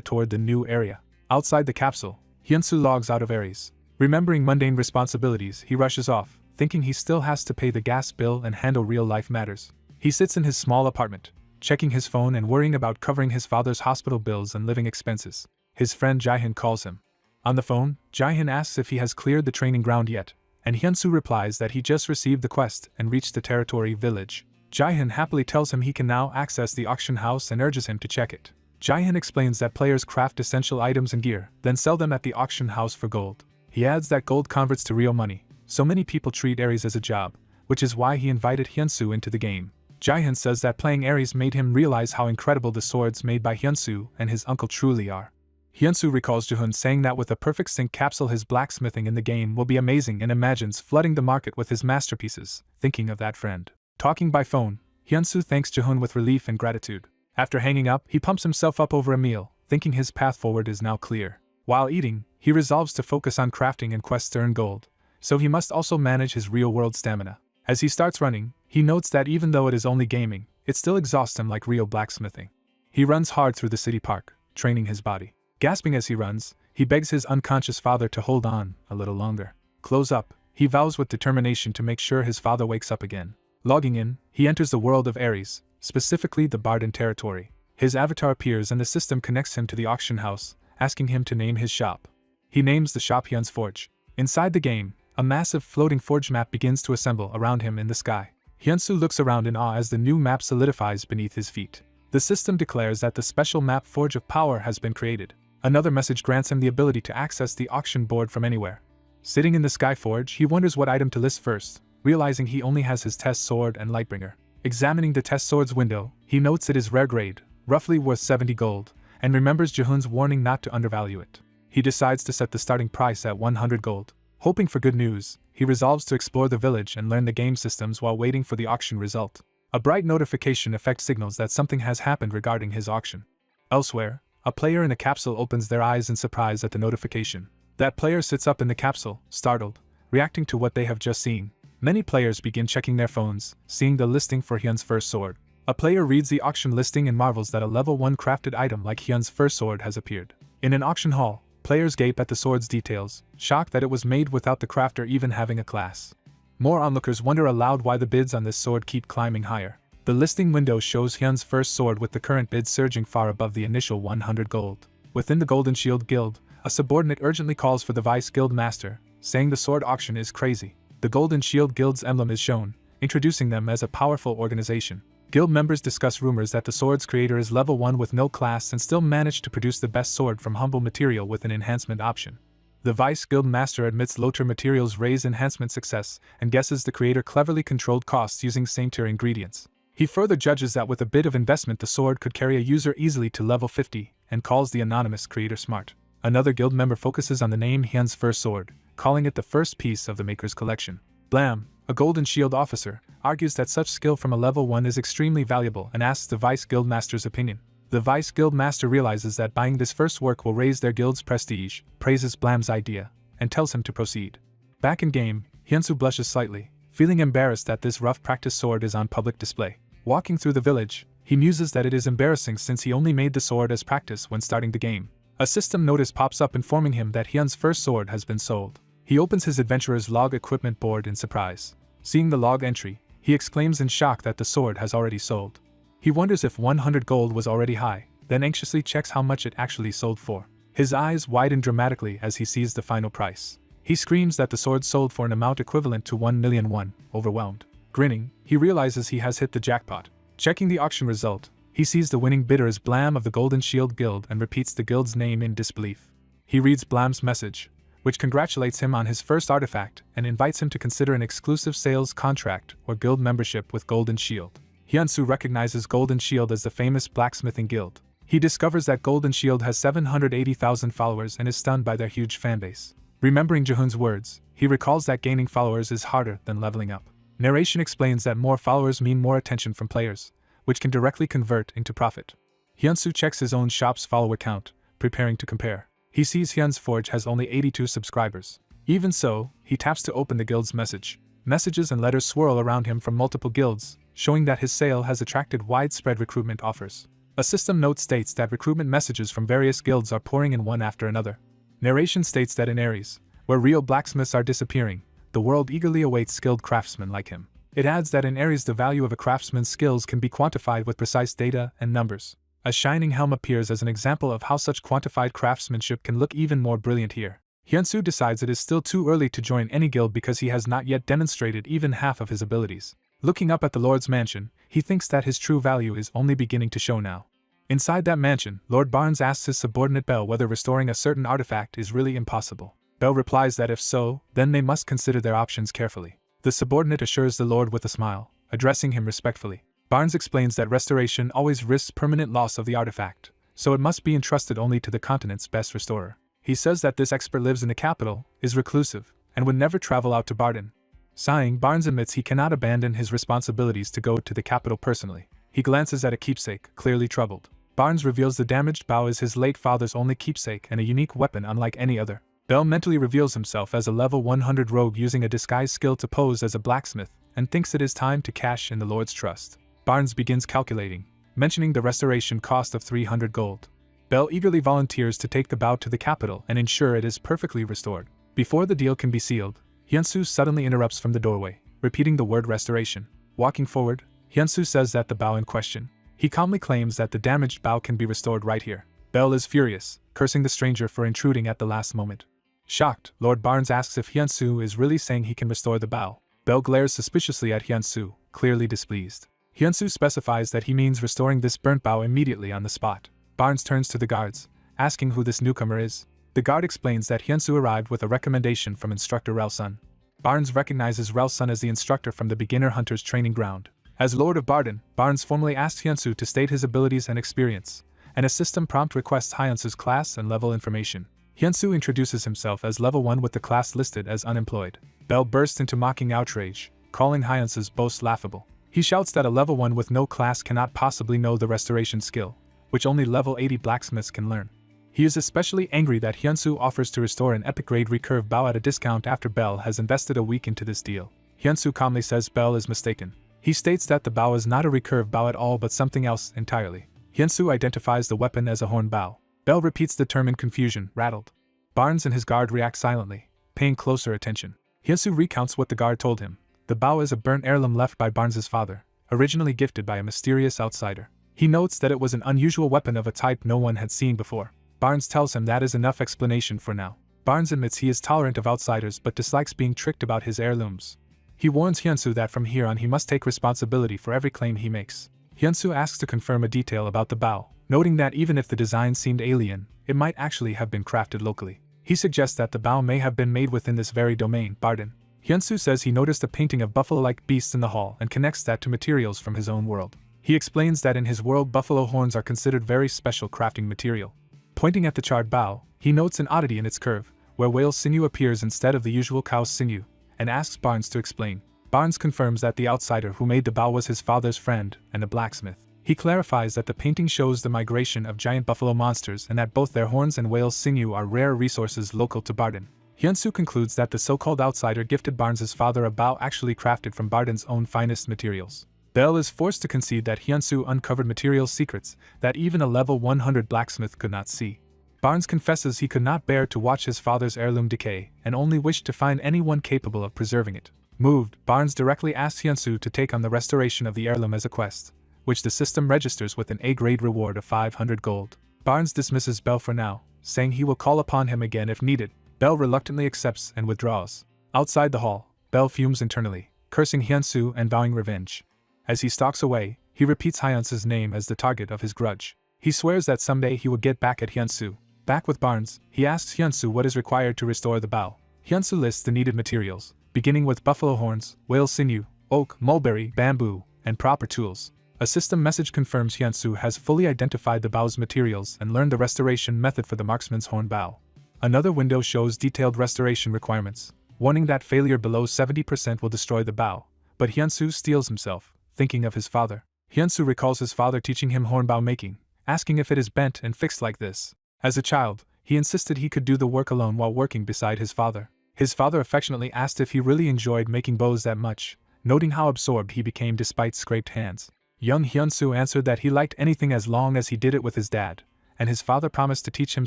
toward the new area. Outside the capsule, Hyunsu logs out of Ares. Remembering mundane responsibilities, he rushes off, thinking he still has to pay the gas bill and handle real-life matters. He sits in his small apartment, checking his phone and worrying about covering his father's hospital bills and living expenses. His friend Jaehyun calls him. On the phone, Jaehyun asks if he has cleared the training ground yet, and Hyunsu replies that he just received the quest and reached the territory village. Jaehyun happily tells him he can now access the auction house and urges him to check it. Jaehyun explains that players craft essential items and gear, then sell them at the auction house for gold. He adds that gold converts to real money, so many people treat Ares as a job, which is why he invited Hyunsu into the game. Jaehyun says that playing Ares made him realize how incredible the swords made by Hyunsu and his uncle truly are. Hyunsu recalls Jaehyun saying that with a perfect sync capsule his blacksmithing in the game will be amazing and imagines flooding the market with his masterpieces, thinking of that friend. Talking by phone, Hyunsu thanks Jaehyun with relief and gratitude. After hanging up, he pumps himself up over a meal, thinking his path forward is now clear. While eating, he resolves to focus on crafting and quests to earn gold, so he must also manage his real-world stamina. As he starts running, he notes that even though it is only gaming, it still exhausts him like real blacksmithing. He runs hard through the city park, training his body. Gasping as he runs, he begs his unconscious father to hold on a little longer. Close up, he vows with determination to make sure his father wakes up again. Logging in, he enters the world of Ares, specifically the Barden territory. His avatar appears and the system connects him to the auction house, asking him to name his shop. He names the shop Hyun's Forge. Inside the game, a massive floating forge map begins to assemble around him in the sky. Hyunsu looks around in awe as the new map solidifies beneath his feet. The system declares that the special map Forge of Power has been created. Another message grants him the ability to access the auction board from anywhere. Sitting in the Sky Forge, he wonders what item to list first, realizing he only has his test sword and Lightbringer. Examining the test sword's window, he notes it is rare grade, roughly worth 70 gold, and remembers Jaehyun's warning not to undervalue it. He decides to set the starting price at 100 gold. Hoping for good news, he resolves to explore the village and learn the game systems while waiting for the auction result. A bright notification effect signals that something has happened regarding his auction. Elsewhere, a player in a capsule opens their eyes in surprise at the notification. That player sits up in the capsule, startled, reacting to what they have just seen. Many players begin checking their phones, seeing the listing for Hyun's first sword. A player reads the auction listing and marvels that a level 1 crafted item like Hyun's first sword has appeared. In an auction hall, players gape at the sword's details, shocked that it was made without the crafter even having a class. More onlookers wonder aloud why the bids on this sword keep climbing higher. The listing window shows Hyun's first sword with the current bid surging far above the initial 100 gold. Within the Golden Shield Guild, a subordinate urgently calls for the Vice Guild Master, saying the sword auction is crazy. The Golden Shield Guild's emblem is shown, introducing them as a powerful organization. Guild members discuss rumors that the sword's creator is level 1 with no class and still managed to produce the best sword from humble material with an enhancement option. The Vice Guild Master admits low-tier materials raise enhancement success and guesses the creator cleverly controlled costs using same-tier ingredients. He further judges that with a bit of investment the sword could carry a user easily to level 50 and calls the anonymous creator smart. Another guild member focuses on the name Hyun's first sword, calling it the first piece of the maker's collection. Blam, a Golden Shield officer, argues that such skill from a level 1 is extremely valuable and asks the Vice Guild Master's opinion. The Vice Guild Master realizes that buying this first work will raise their guild's prestige, praises Blam's idea, and tells him to proceed. Back in game, Hyunsu blushes slightly, feeling embarrassed that this rough practice sword is on public display. Walking through the village, he muses that it is embarrassing since he only made the sword as practice when starting the game. A system notice pops up informing him that Hyun's first sword has been sold. He opens his adventurer's log equipment board in surprise. Seeing the log entry, he exclaims in shock that the sword has already sold. He wonders if 100 gold was already high, then anxiously checks how much it actually sold for. His eyes widen dramatically as he sees the final price. He screams that the sword sold for an amount equivalent to 1 million won, overwhelmed. Grinning, he realizes he has hit the jackpot. Checking the auction result, he sees the winning bidder is Blam of the Golden Shield Guild and repeats the guild's name in disbelief. He reads Blam's message, which congratulates him on his first artifact and invites him to consider an exclusive sales contract or guild membership with Golden Shield. Hyunsu recognizes Golden Shield as the famous blacksmithing guild. He discovers that Golden Shield has 780,000 followers and is stunned by their huge fanbase. Remembering Jaehyun's words, he recalls that gaining followers is harder than leveling up. Narration explains that more followers mean more attention from players, which can directly convert into profit. Hyunsu checks his own shop's follower count, preparing to compare. He sees Hyun's forge has only 82 subscribers. Even so, he taps to open the guild's message. Messages and letters swirl around him from multiple guilds, showing that his sale has attracted widespread recruitment offers. A system note states that recruitment messages from various guilds are pouring in one after another. Narration states that in Ares, where real blacksmiths are disappearing, the world eagerly awaits skilled craftsmen like him. It adds that in Ares the value of a craftsman's skills can be quantified with precise data and numbers. A shining helm appears as an example of how such quantified craftsmanship can look even more brilliant here. Hyunsu decides it is still too early to join any guild because he has not yet demonstrated even half of his abilities. Looking up at the Lord's mansion, he thinks that his true value is only beginning to show now. Inside that mansion, Lord Barnes asks his subordinate Bell whether restoring a certain artifact is really impossible. Bell replies that if so, then they must consider their options carefully. The subordinate assures the Lord with a smile, addressing him respectfully. Barnes explains that restoration always risks permanent loss of the artifact, so it must be entrusted only to the continent's best restorer. He says that this expert lives in the capital, is reclusive, and would never travel out to Barden. Sighing, Barnes admits he cannot abandon his responsibilities to go to the capital personally. He glances at a keepsake, clearly troubled. Barnes reveals the damaged bow is his late father's only keepsake and a unique weapon unlike any other. Bell mentally reveals himself as a level 100 rogue using a disguise skill to pose as a blacksmith, and thinks it is time to cash in the Lord's trust. Barnes begins calculating, mentioning the restoration cost of 300 gold. Bell eagerly volunteers to take the bow to the capital and ensure it is perfectly restored. Before the deal can be sealed, Hyunsu suddenly interrupts from the doorway, repeating the word restoration. Walking forward, Hyunsu says that the bow in question. He calmly claims that the damaged bow can be restored right here. Bell is furious, cursing the stranger for intruding at the last moment. Shocked, Lord Barnes asks if Hyunsu is really saying he can restore the bow. Bell glares suspiciously at Hyunsu, clearly displeased. Hyunsu specifies that he means restoring this burnt bow immediately on the spot. Barnes turns to the guards, asking who this newcomer is. The guard explains that Hyunsu arrived with a recommendation from instructor Relsun. Barnes recognizes Relsun as the instructor from the beginner hunter's training ground. As Lord of Barden, Barnes formally asks Hyunsu to state his abilities and experience, and a system prompt requests Hyunsu's class and level information. Hyunsu introduces himself as level 1 with the class listed as unemployed. Bell bursts into mocking outrage, calling Hyunsu's boast laughable. He shouts that a level 1 with no class cannot possibly know the restoration skill, which only level 80 blacksmiths can learn. He is especially angry that Hyunsu offers to restore an epic grade recurve bow at a discount after Bell has invested a week into this deal. Hyunsu calmly says Bell is mistaken. He states that the bow is not a recurve bow at all but something else entirely. Hyunsu identifies the weapon as a horn bow. Bell repeats the term in confusion, rattled. Barnes and his guard react silently, paying closer attention. Hyunsu recounts what the guard told him. The bow is a burnt heirloom left by Barnes's father, originally gifted by a mysterious outsider. He notes that it was an unusual weapon of a type no one had seen before. Barnes tells him that is enough explanation for now. Barnes admits he is tolerant of outsiders but dislikes being tricked about his heirlooms. He warns Hyunsu that from here on he must take responsibility for every claim he makes. Hyunsu asks to confirm a detail about the bow, noting that even if the design seemed alien, it might actually have been crafted locally. He suggests that the bow may have been made within this very domain, Barden. Hyunsu says he noticed a painting of buffalo-like beasts in the hall and connects that to materials from his own world. He explains that in his world buffalo horns are considered very special crafting material. Pointing at the charred bow, he notes an oddity in its curve, where whale's sinew appears instead of the usual cow's sinew, and asks Barnes to explain. Barnes confirms that the outsider who made the bow was his father's friend and a blacksmith. He clarifies that the painting shows the migration of giant buffalo monsters and that both their horns and whale's sinew are rare resources local to Barden. Hyunsu concludes that the so-called outsider gifted Barnes's father a bow actually crafted from Barden's own finest materials. Bell is forced to concede that Hyunsu uncovered material secrets that even a level 100 blacksmith could not see. Barnes confesses he could not bear to watch his father's heirloom decay and only wished to find anyone capable of preserving it. Moved, Barnes directly asks Hyunsu to take on the restoration of the heirloom as a quest, which the system registers with an A-grade reward of 500 gold. Barnes dismisses Bell for now, saying he will call upon him again if needed. Bell reluctantly accepts and withdraws. Outside the hall, Bell fumes internally, cursing Hyunsu and vowing revenge. As he stalks away, he repeats Hyunsu's name as the target of his grudge. He swears that someday he will get back at Hyunsu. Back with Barnes, he asks Hyunsu what is required to restore the bow. Hyunsu lists the needed materials, beginning with buffalo horns, whale sinew, oak, mulberry, bamboo, and proper tools. A system message confirms Hyunsu has fully identified the bow's materials and learned the restoration method for the marksman's horn bow. Another window shows detailed restoration requirements, warning that failure below 70% will destroy the bow, but Hyunsu steels himself, thinking of his father. Hyunsu recalls his father teaching him hornbow making, asking if it is bent and fixed like this. As a child, he insisted he could do the work alone while working beside his father. His father affectionately asked if he really enjoyed making bows that much, noting how absorbed he became despite scraped hands. Young Hyunsoo answered that he liked anything as long as he did it with his dad, and his father promised to teach him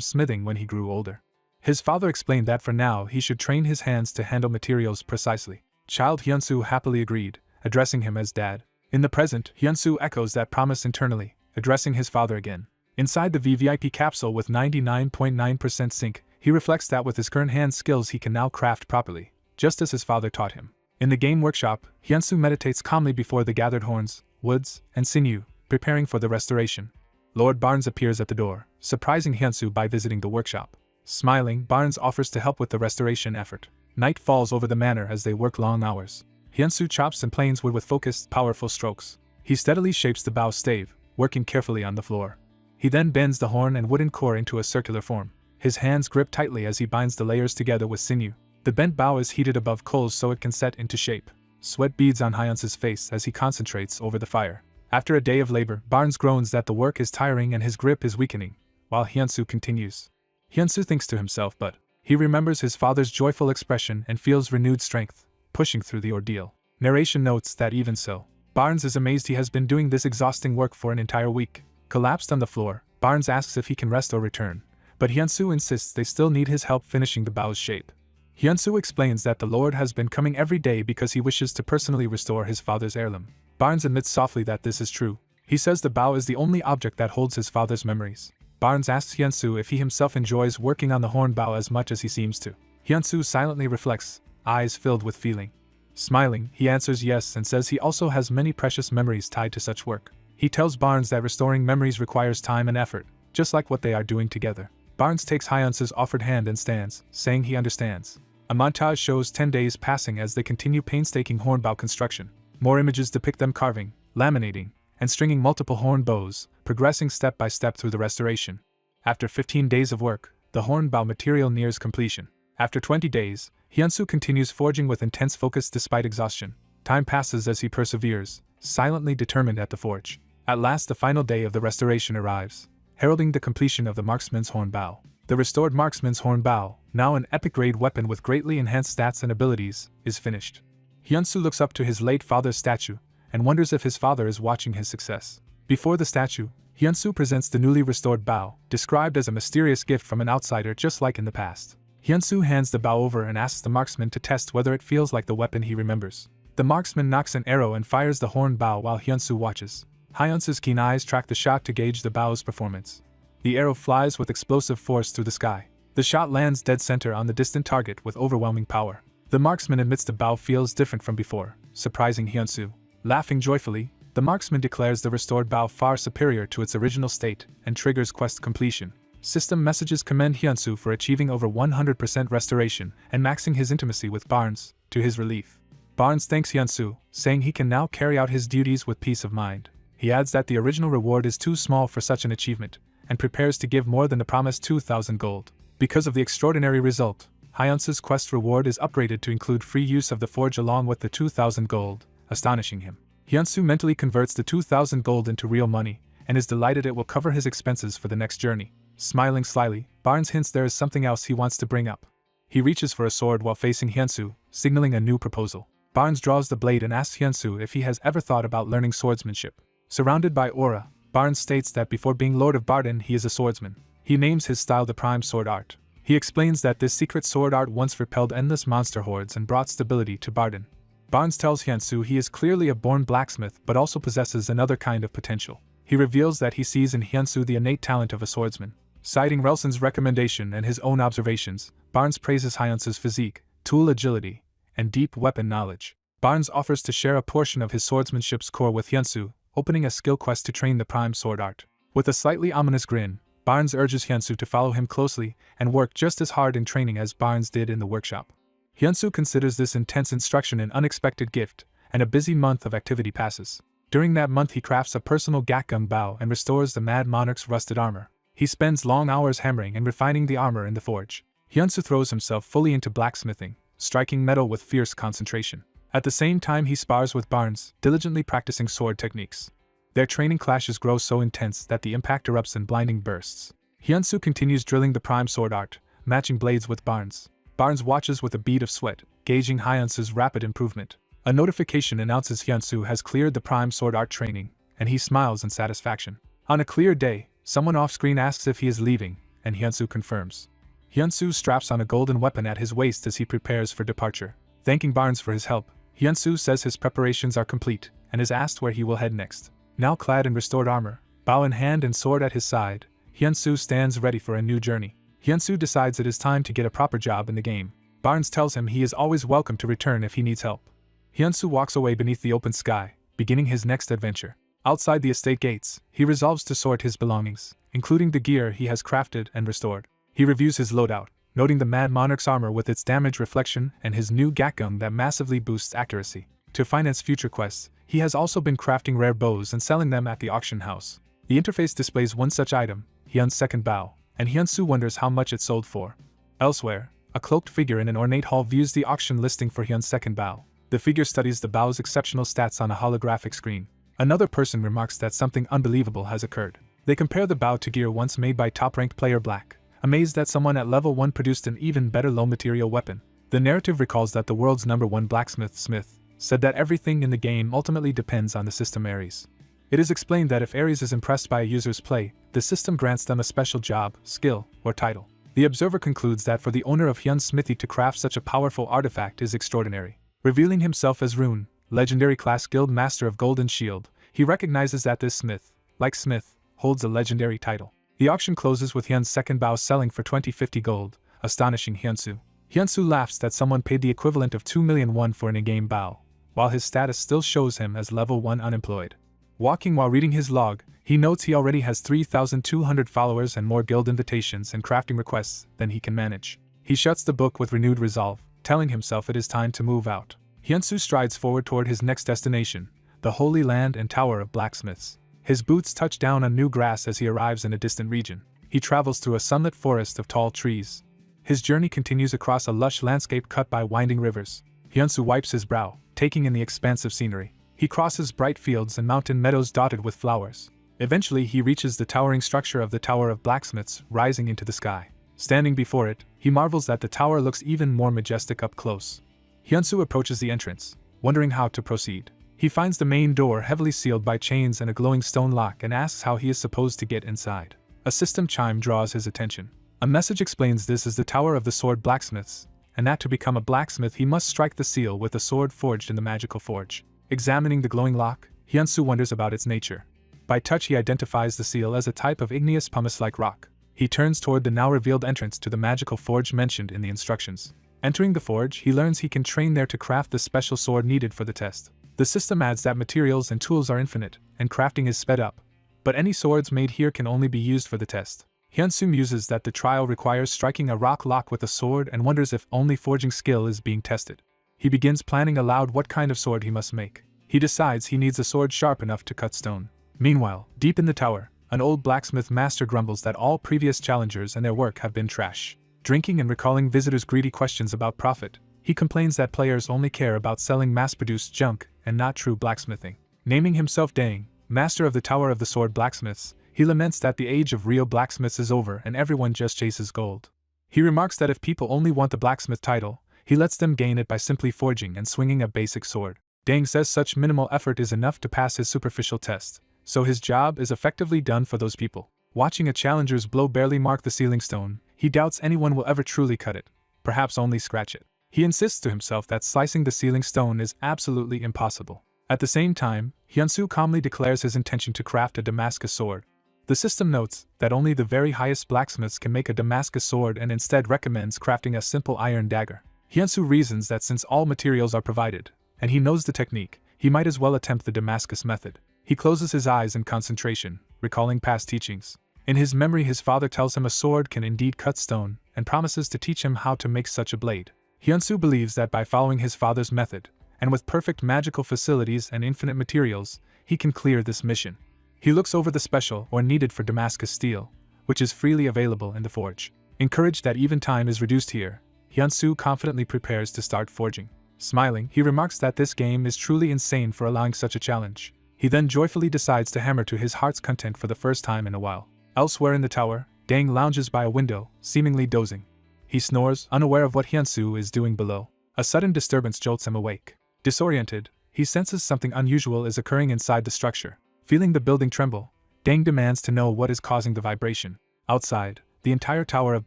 smithing when he grew older. His father explained that for now he should train his hands to handle materials precisely. Child Hyunsoo happily agreed, addressing him as dad. In the present, Hyunsoo echoes that promise internally, addressing his father again. Inside the VVIP capsule with 99.9% sync, he reflects that with his current hand skills he can now craft properly, just as his father taught him. In the game workshop, Hyunsoo meditates calmly before the gathered horns, woods, and sinew, preparing for the restoration. Lord Barnes appears at the door, surprising Hyunsoo by visiting the workshop. Smiling, Barnes offers to help with the restoration effort. Night falls over the manor as they work long hours. Hyunsoo chops and planes wood with focused, powerful strokes. He steadily shapes the bow stave, working carefully on the floor. He then bends the horn and wooden core into a circular form. His hands grip tightly as he binds the layers together with sinew. The bent bow is heated above coals so it can set into shape. Sweat beads on Hyunsoo's face as he concentrates over the fire. After a day of labor, Barnes groans that the work is tiring and his grip is weakening, while Hyunsoo continues. Hyunsoo thinks to himself, but he remembers his father's joyful expression and feels renewed strength, pushing through the ordeal. Narration notes that even so, Barnes is amazed he has been doing this exhausting work for an entire week. Collapsed on the floor, Barnes asks if he can rest or return, but Hyunsoo insists they still need his help finishing the bow's shape. Hyunsoo explains that the Lord has been coming every day because he wishes to personally restore his father's heirloom. Barnes admits softly that this is true. He says the bow is the only object that holds his father's memories. Barnes asks Hyunsoo if he himself enjoys working on the horn bow as much as he seems to. Hyunsoo silently reflects, eyes filled with feeling. Smiling, he answers yes and says he also has many precious memories tied to such work. He tells Barnes that restoring memories requires time and effort, just like what they are doing together. Barnes takes Hyunsoo's offered hand and stands, saying he understands. A montage shows 10 days passing as they continue painstaking hornbow construction. More images depict them carving, laminating, and stringing multiple horn bows, progressing step by step through the restoration. After 15 days of work, the hornbow material nears completion. After 20 days, Hyunsoo continues forging with intense focus despite exhaustion. Time passes as he perseveres, silently determined at the forge. At last the final day of the restoration arrives, heralding the completion of the marksman's horn bow. The restored marksman's horn bow, now an epic-grade weapon with greatly enhanced stats and abilities, is finished. Hyunsoo looks up to his late father's statue, and wonders if his father is watching his success. Before the statue, Hyunsoo presents the newly restored bow, described as a mysterious gift from an outsider just like in the past. Hyunsoo hands the bow over and asks the marksman to test whether it feels like the weapon he remembers. The marksman knocks an arrow and fires the horn bow while Hyunsoo watches. Hyunsoo's keen eyes track the shot to gauge the bow's performance. The arrow flies with explosive force through the sky. The shot lands dead center on the distant target with overwhelming power. The marksman admits the bow feels different from before, surprising Hyunsoo. Laughing joyfully, the marksman declares the restored bow far superior to its original state and triggers quest completion. System messages commend Hyunsoo for achieving over 100% restoration and maxing his intimacy with Barnes, to his relief. Barnes thanks Hyunsoo, saying he can now carry out his duties with peace of mind. He adds that the original reward is too small for such an achievement, and prepares to give more than the promised 2,000 gold. Because of the extraordinary result, Hyunsoo's quest reward is upgraded to include free use of the forge along with the 2,000 gold, astonishing him. Hyunsoo mentally converts the 2,000 gold into real money, and is delighted it will cover his expenses for the next journey. Smiling slyly, Barnes hints there is something else he wants to bring up. He reaches for a sword while facing Hyunsoo, signaling a new proposal. Barnes draws the blade and asks Hyunsoo if he has ever thought about learning swordsmanship. Surrounded by aura, Barnes states that before being Lord of Barden he is a swordsman. He names his style the Prime Sword Art. He explains that this secret sword art once repelled endless monster hordes and brought stability to Barden. Barnes tells Hyunsoo he is clearly a born blacksmith but also possesses another kind of potential. He reveals that he sees in Hyunsoo the innate talent of a swordsman. Citing Relson's recommendation and his own observations, Barnes praises Hyunsoo's physique, tool agility, and deep weapon knowledge. Barnes offers to share a portion of his swordsmanship's core with Hyunsoo, opening a skill quest to train the Prime Sword Art. With a slightly ominous grin, Barnes urges Hyunsoo to follow him closely and work just as hard in training as Barnes did in the workshop. Hyunsoo considers this intense instruction an unexpected gift, and a busy month of activity passes. During that month he crafts a personal Gakgung bow and restores the Mad Monarch's rusted armor. He spends long hours hammering and refining the armor in the forge. Hyunsoo throws himself fully into blacksmithing, striking metal with fierce concentration. At the same time he spars with Barnes, diligently practicing sword techniques. Their training clashes grow so intense that the impact erupts in blinding bursts. Hyunsu continues drilling the prime sword art, matching blades with Barnes. Barnes watches with a bead of sweat, gauging Hyunsu's rapid improvement. A notification announces Hyunsu has cleared the prime sword art training, and he smiles in satisfaction. On a clear day, someone off-screen asks if he is leaving, and Hyunsu confirms. Hyunsu straps on a golden weapon at his waist as he prepares for departure. Thanking Barnes for his help, Hyunsu says his preparations are complete, and is asked where he will head next. Now clad in restored armor, bow in hand and sword at his side, Hyunsu stands ready for a new journey. Hyunsu decides it is time to get a proper job in the game. Barnes tells him he is always welcome to return if he needs help. Hyunsu walks away beneath the open sky, beginning his next adventure. Outside the estate gates, he resolves to sort his belongings, including the gear he has crafted and restored. He reviews his loadout, noting the Mad Monarch's armor with its damage reflection and his new gat gun that massively boosts accuracy. To finance future quests, he has also been crafting rare bows and selling them at the auction house. The interface displays one such item, Hyun's second bow, and Hyunsu wonders how much it sold for. Elsewhere, a cloaked figure in an ornate hall views the auction listing for Hyun's second bow. The figure studies the bow's exceptional stats on a holographic screen. Another person remarks that something unbelievable has occurred. They compare the bow to gear once made by top-ranked player Black, amazed that someone at level 1 produced an even better low-material weapon. The narrative recalls that the world's #1 blacksmith, Smith, said that everything in the game ultimately depends on the system Ares. It is explained that if Ares is impressed by a user's play, the system grants them a special job, skill, or title. The observer concludes that for the owner of Hyun's smithy to craft such a powerful artifact is extraordinary. Revealing himself as Rune, legendary class guild master of Golden Shield, he recognizes that this smith, like Smith, holds a legendary title. The auction closes with Hyun's second bow selling for 2050 gold, astonishing Hyunsu. Hyunsu laughs that someone paid the equivalent of 2 million won for an in-game bow, while his status still shows him as level 1 unemployed. Walking while reading his log, he notes he already has 3,200 followers and more guild invitations and crafting requests than he can manage. He shuts the book with renewed resolve, telling himself it is time to move out. Hyunsu strides forward toward his next destination, the Holy Land and Tower of Blacksmiths. His boots touch down on new grass as he arrives in a distant region. He travels through a sunlit forest of tall trees. His journey continues across a lush landscape cut by winding rivers. Hyunsu wipes his brow, taking in the expansive scenery. He crosses bright fields and mountain meadows dotted with flowers. Eventually he reaches the towering structure of the Tower of Blacksmiths, rising into the sky. Standing before it, he marvels that the tower looks even more majestic up close. Hyunsu approaches the entrance, wondering how to proceed. He finds the main door heavily sealed by chains and a glowing stone lock and asks how he is supposed to get inside. A system chime draws his attention. A message explains this is the Tower of the Sword Blacksmiths, and that to become a blacksmith he must strike the seal with a sword forged in the magical forge. Examining the glowing lock, Hyunsu wonders about its nature. By touch he identifies the seal as a type of igneous pumice-like rock. He turns toward the now revealed entrance to the magical forge mentioned in the instructions. Entering the forge, he learns he can train there to craft the special sword needed for the test. The system adds that materials and tools are infinite, and crafting is sped up. But any swords made here can only be used for the test. Hyunsu muses that the trial requires striking a rock lock with a sword and wonders if only forging skill is being tested. He begins planning aloud what kind of sword he must make. He decides he needs a sword sharp enough to cut stone. Meanwhile, deep in the tower, an old blacksmith master grumbles that all previous challengers and their work have been trash. Drinking and recalling visitors' greedy questions about profit, he complains that players only care about selling mass-produced junk and not true blacksmithing. Naming himself Dang, master of the Tower of the Sword Blacksmiths, he laments that the age of real blacksmiths is over and everyone just chases gold. He remarks that if people only want the blacksmith title, he lets them gain it by simply forging and swinging a basic sword. Dang says such minimal effort is enough to pass his superficial test, so his job is effectively done for those people. Watching a challenger's blow barely mark the sealing stone, he doubts anyone will ever truly cut it, perhaps only scratch it. He insists to himself that slicing the sealing stone is absolutely impossible. At the same time, Hyunsu calmly declares his intention to craft a Damascus sword. The system notes that only the very highest blacksmiths can make a Damascus sword and instead recommends crafting a simple iron dagger. Hyunsu reasons that since all materials are provided, and he knows the technique, he might as well attempt the Damascus method. He closes his eyes in concentration, recalling past teachings. In his memory his father tells him a sword can indeed cut stone, and promises to teach him how to make such a blade. Hyunsu believes that by following his father's method, and with perfect magical facilities and infinite materials, he can clear this mission. He looks over the special or needed for Damascus steel, which is freely available in the forge. Encouraged that even time is reduced here, Hyunsu confidently prepares to start forging. Smiling, he remarks that this game is truly insane for allowing such a challenge. He then joyfully decides to hammer to his heart's content for the first time in a while. Elsewhere in the tower, Dang lounges by a window, seemingly dozing. He snores, unaware of what Hyunsu is doing below. A sudden disturbance jolts him awake. Disoriented, he senses something unusual is occurring inside the structure. Feeling the building tremble, Dang demands to know what is causing the vibration. Outside, the entire tower of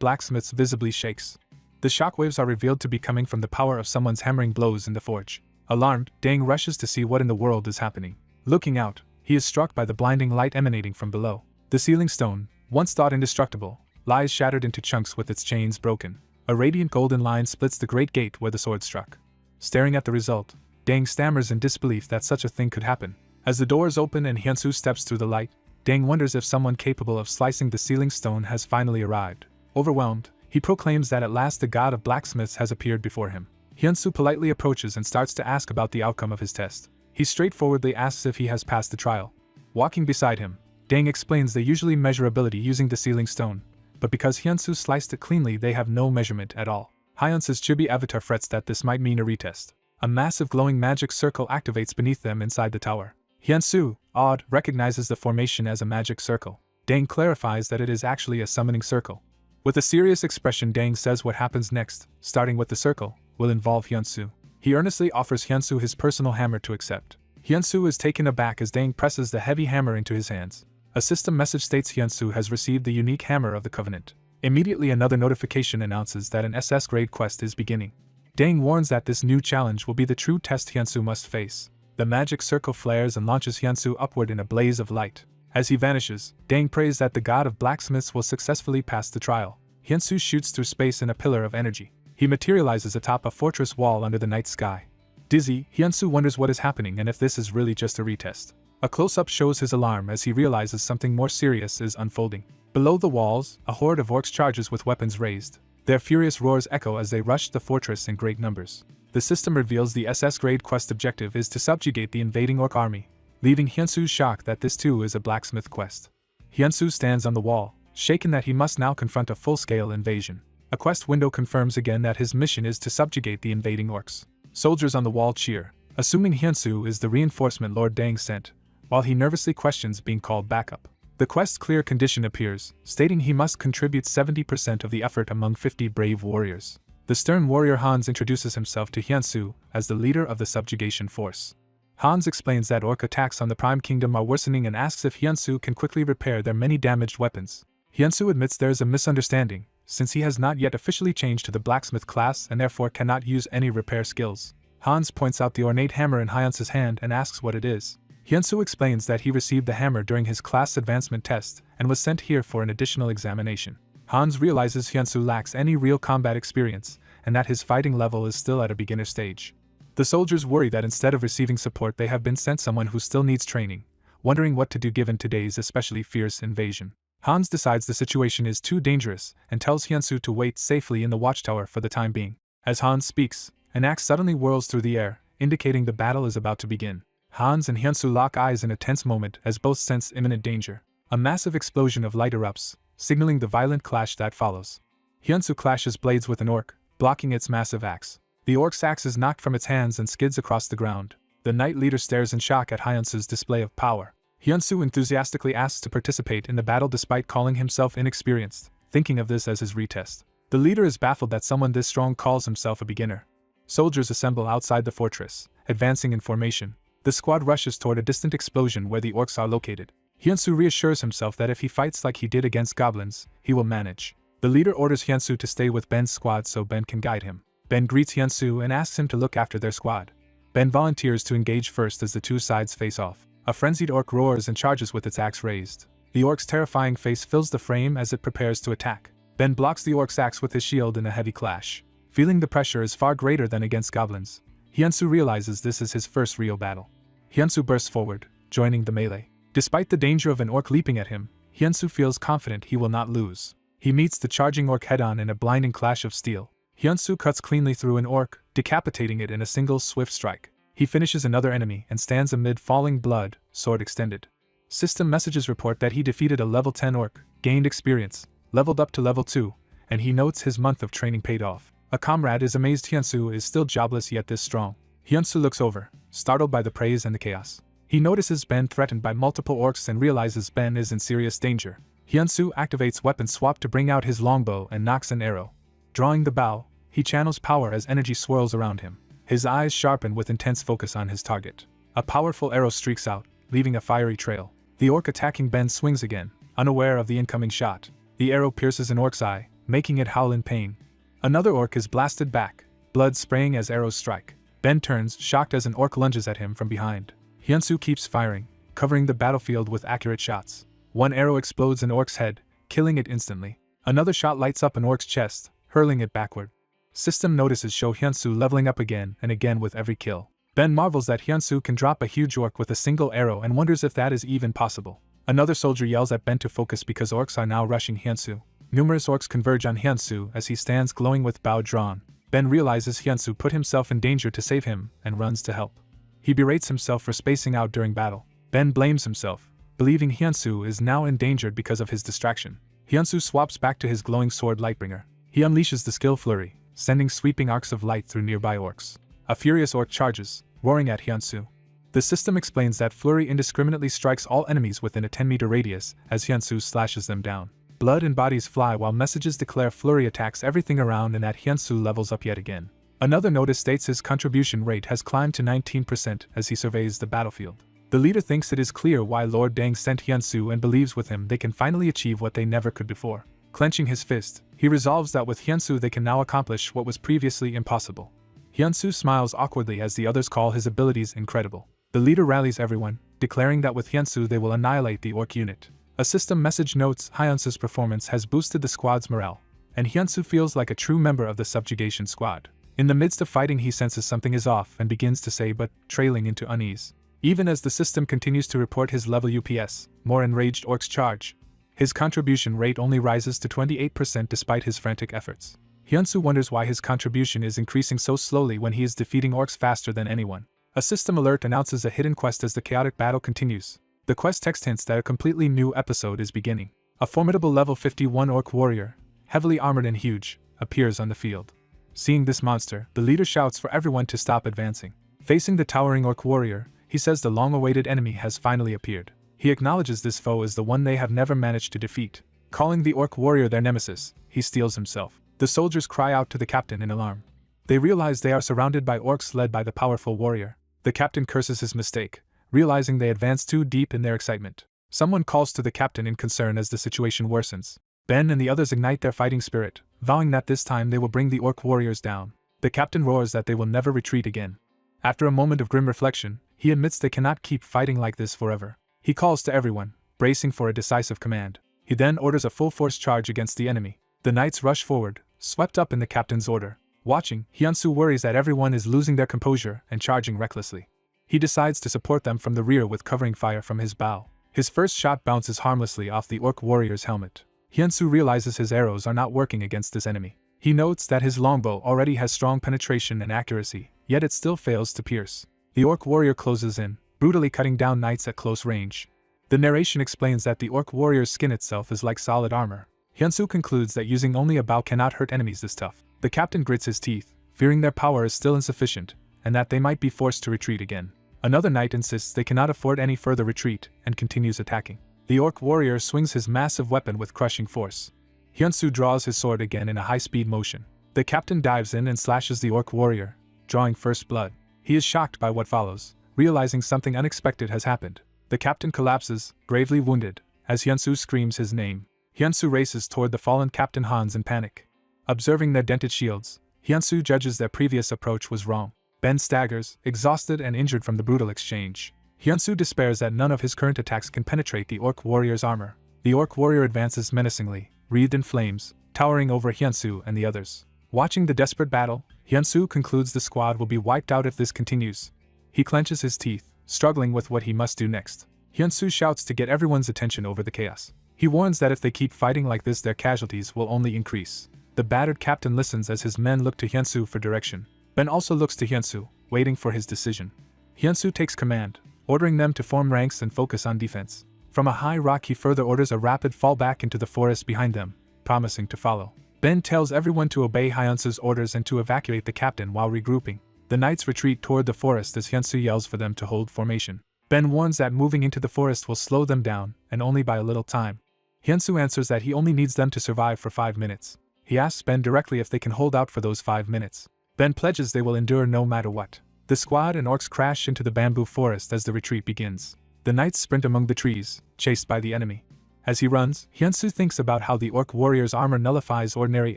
blacksmiths visibly shakes. The shockwaves are revealed to be coming from the power of someone's hammering blows in the forge. Alarmed, Dang rushes to see what in the world is happening. Looking out, he is struck by the blinding light emanating from below. The ceiling stone, once thought indestructible, lies shattered into chunks with its chains broken. A radiant golden line splits the great gate where the sword struck. Staring at the result, Dang stammers in disbelief that such a thing could happen. As the doors open and Hyunsu steps through the light, Dang wonders if someone capable of slicing the ceiling stone has finally arrived. Overwhelmed, he proclaims that at last the god of blacksmiths has appeared before him. Hyunsu politely approaches and starts to ask about the outcome of his test. He straightforwardly asks if he has passed the trial. Walking beside him, Dang explains they usually measure ability using the ceiling stone, but because Hyunsu sliced it cleanly they have no measurement at all. Hyunsu's chibi avatar frets that this might mean a retest. A massive glowing magic circle activates beneath them inside the tower. Hyunsu, awed, recognizes the formation as a magic circle. Dang clarifies that it is actually a summoning circle. With a serious expression, Dang says what happens next, starting with the circle, will involve Hyunsu. He earnestly offers Hyunsu his personal hammer to accept. Hyunsu is taken aback as Dang presses the heavy hammer into his hands. A system message states Hyunsu has received the unique hammer of the Covenant. Immediately another notification announces that an SS grade quest is beginning. Dang warns that this new challenge will be the true test Hyunsu must face. The magic circle flares and launches Hyunsu upward in a blaze of light. As he vanishes, Dang prays that the god of blacksmiths will successfully pass the trial. Hyunsu shoots through space in a pillar of energy. He materializes atop a fortress wall under the night sky. Dizzy, Hyunsu wonders what is happening and if this is really just a retest. A close-up shows his alarm as he realizes something more serious is unfolding. Below the walls, a horde of orcs charges with weapons raised. Their furious roars echo as they rush the fortress in great numbers. The system reveals the SS-grade quest objective is to subjugate the invading orc army, leaving Hyunsu shocked that this too is a blacksmith quest. Hyunsu stands on the wall, shaken that he must now confront a full-scale invasion. A quest window confirms again that his mission is to subjugate the invading orcs. Soldiers on the wall cheer, assuming Hyunsu is the reinforcement Lord Dang sent, while he nervously questions being called backup. The quest's clear condition appears, stating he must contribute 70% of the effort among 50 brave warriors. The stern warrior Hans introduces himself to Hyunsu as the leader of the subjugation force. Hans explains that orc attacks on the Prime Kingdom are worsening and asks if Hyunsu can quickly repair their many damaged weapons. Hyunsu admits there is a misunderstanding, since he has not yet officially changed to the blacksmith class and therefore cannot use any repair skills. Hans points out the ornate hammer in Hyunsu's hand and asks what it is. Hyunsu explains that he received the hammer during his class advancement test and was sent here for an additional examination. Hans realizes Hyunsu lacks any real combat experience and that his fighting level is still at a beginner stage. The soldiers worry that instead of receiving support they have been sent someone who still needs training, wondering what to do given today's especially fierce invasion. Hans decides the situation is too dangerous and tells Hyunsu to wait safely in the watchtower for the time being. As Hans speaks, an axe suddenly whirls through the air, indicating the battle is about to begin. Hans and Hyunsu lock eyes in a tense moment as both sense imminent danger. A massive explosion of light erupts, signaling the violent clash that follows. Hyunsu clashes blades with an orc, blocking its massive axe. The orc's axe is knocked from its hands and skids across the ground. The knight leader stares in shock at Hyunsu's display of power. Hyunsu enthusiastically asks to participate in the battle despite calling himself inexperienced, thinking of this as his retest. The leader is baffled that someone this strong calls himself a beginner. Soldiers assemble outside the fortress, advancing in formation. The squad rushes toward a distant explosion where the orcs are located. Hyunsu reassures himself that if he fights like he did against goblins, he will manage. The leader orders Hyunsu to stay with Ben's squad so Ben can guide him. Ben greets Hyunsu and asks him to look after their squad. Ben volunteers to engage first as the two sides face off. A frenzied orc roars and charges with its axe raised. The orc's terrifying face fills the frame as it prepares to attack. Ben blocks the orc's axe with his shield in a heavy clash. Feeling the pressure is far greater than against goblins, Hyunsu realizes this is his first real battle. Hyunsu bursts forward, joining the melee. Despite the danger of an orc leaping at him, Hyunsu feels confident he will not lose. He meets the charging orc head-on in a blinding clash of steel. Hyunsu cuts cleanly through an orc, decapitating it in a single swift strike. He finishes another enemy and stands amid falling blood, sword extended. System messages report that he defeated a level 10 orc, gained experience, leveled up to level 2, and he notes his month of training paid off. A comrade is amazed Hyunsu is still jobless yet this strong. Hyunsu looks over, startled by the praise and the chaos. He notices Ben threatened by multiple orcs and realizes Ben is in serious danger. Hyunsu activates weapon swap to bring out his longbow and nocks an arrow. Drawing the bow, he channels power as energy swirls around him. His eyes sharpen with intense focus on his target. A powerful arrow streaks out, leaving a fiery trail. The orc attacking Ben swings again, unaware of the incoming shot. The arrow pierces an orc's eye, making it howl in pain. Another orc is blasted back, blood spraying as arrows strike. Ben turns, shocked as an orc lunges at him from behind. Hyunsu keeps firing, covering the battlefield with accurate shots. One arrow explodes an orc's head, killing it instantly. Another shot lights up an orc's chest, hurling it backward. System notices show Hyunsu leveling up again and again with every kill. Ben marvels that Hyunsu can drop a huge orc with a single arrow and wonders if that is even possible. Another soldier yells at Ben to focus because orcs are now rushing Hyunsu. Numerous orcs converge on Hyunsu as he stands glowing with bow drawn. Ben realizes Hyunsu put himself in danger to save him and runs to help. He berates himself for spacing out during battle. Ben blames himself, believing Hyunsu is now endangered because of his distraction. Hyunsu swaps back to his glowing sword Lightbringer. He unleashes the skill Flurry, sending sweeping arcs of light through nearby orcs. A furious orc charges, roaring at Hyunsu. The system explains that Flurry indiscriminately strikes all enemies within a 10-meter radius as Hyunsu slashes them down. Blood and bodies fly while messages declare Flurry attacks everything around and that Hyunsu levels up yet again. Another notice states his contribution rate has climbed to 19% as he surveys the battlefield. The leader thinks it is clear why Lord Deng sent Hyunsu and believes with him they can finally achieve what they never could before. Clenching his fist, he resolves that with Hyunsu they can now accomplish what was previously impossible. Hyunsu smiles awkwardly as the others call his abilities incredible. The leader rallies everyone, declaring that with Hyunsu they will annihilate the orc unit. A system message notes Hyunsu's performance has boosted the squad's morale, and Hyunsu feels like a true member of the subjugation squad. In the midst of fighting he senses something is off and begins to say but, trailing into unease. Even as the system continues to report his level UPS, more enraged orcs charge. His contribution rate only rises to 28% despite his frantic efforts. Hyunsu wonders why his contribution is increasing so slowly when he is defeating orcs faster than anyone. A system alert announces a hidden quest as the chaotic battle continues. The quest text hints that a completely new episode is beginning. A formidable level 51 orc warrior, heavily armored and huge, appears on the field. Seeing this monster, the leader shouts for everyone to stop advancing. Facing the towering orc warrior, he says the long-awaited enemy has finally appeared. He acknowledges this foe as the one they have never managed to defeat. Calling the orc warrior their nemesis, he steels himself. The soldiers cry out to the captain in alarm. They realize they are surrounded by orcs led by the powerful warrior. The captain curses his mistake, realizing they advanced too deep in their excitement. Someone calls to the captain in concern as the situation worsens. Ben and the others ignite their fighting spirit, vowing that this time they will bring the orc warriors down. The captain roars that they will never retreat again. After a moment of grim reflection, he admits they cannot keep fighting like this forever. He calls to everyone, bracing for a decisive command. He then orders a full-force charge against the enemy. The knights rush forward, swept up in the captain's order. Watching, Hyunsu worries that everyone is losing their composure and charging recklessly. He decides to support them from the rear with covering fire from his bow. His first shot bounces harmlessly off the orc warrior's helmet. Hyunsu realizes his arrows are not working against his enemy. He notes that his longbow already has strong penetration and accuracy, yet it still fails to pierce. The orc warrior closes in, brutally cutting down knights at close range. The narration explains that the orc warrior's skin itself is like solid armor. Hyunsu concludes that using only a bow cannot hurt enemies this tough. The captain grits his teeth, fearing their power is still insufficient, and that they might be forced to retreat again. Another knight insists they cannot afford any further retreat, and continues attacking. The orc warrior swings his massive weapon with crushing force. Hyunsu draws his sword again in a high-speed motion. The captain dives in and slashes the orc warrior, drawing first blood. He is shocked by what follows, realizing something unexpected has happened. The captain collapses, gravely wounded, as Hyunsu screams his name. Hyunsu races toward the fallen Captain Hans in panic. Observing their dented shields, Hyunsu judges their previous approach was wrong. Ben staggers, exhausted and injured from the brutal exchange. Hyunsu despairs that none of his current attacks can penetrate the orc warrior's armor. The orc warrior advances menacingly, wreathed in flames, towering over Hyunsu and the others. Watching the desperate battle, Hyunsu concludes the squad will be wiped out if this continues. He clenches his teeth, struggling with what he must do next. Hyunsu shouts to get everyone's attention over the chaos. He warns that if they keep fighting like this their casualties will only increase. The battered captain listens as his men look to Hyunsu for direction. Ben also looks to Hyunsu, waiting for his decision. Hyunsu takes command, ordering them to form ranks and focus on defense. From a high rock he further orders a rapid fall back into the forest behind them, promising to follow. Ben tells everyone to obey Hyunsu's orders and to evacuate the captain while regrouping. The knights retreat toward the forest as Hyunsu yells for them to hold formation. Ben warns that moving into the forest will slow them down, and only by a little time. Hyunsu answers that he only needs them to survive for 5 minutes. He asks Ben directly if they can hold out for those 5 minutes. Ben pledges they will endure no matter what. The squad and orcs crash into the bamboo forest as the retreat begins. The knights sprint among the trees, chased by the enemy. As he runs, Hyunsu thinks about how the orc warrior's armor nullifies ordinary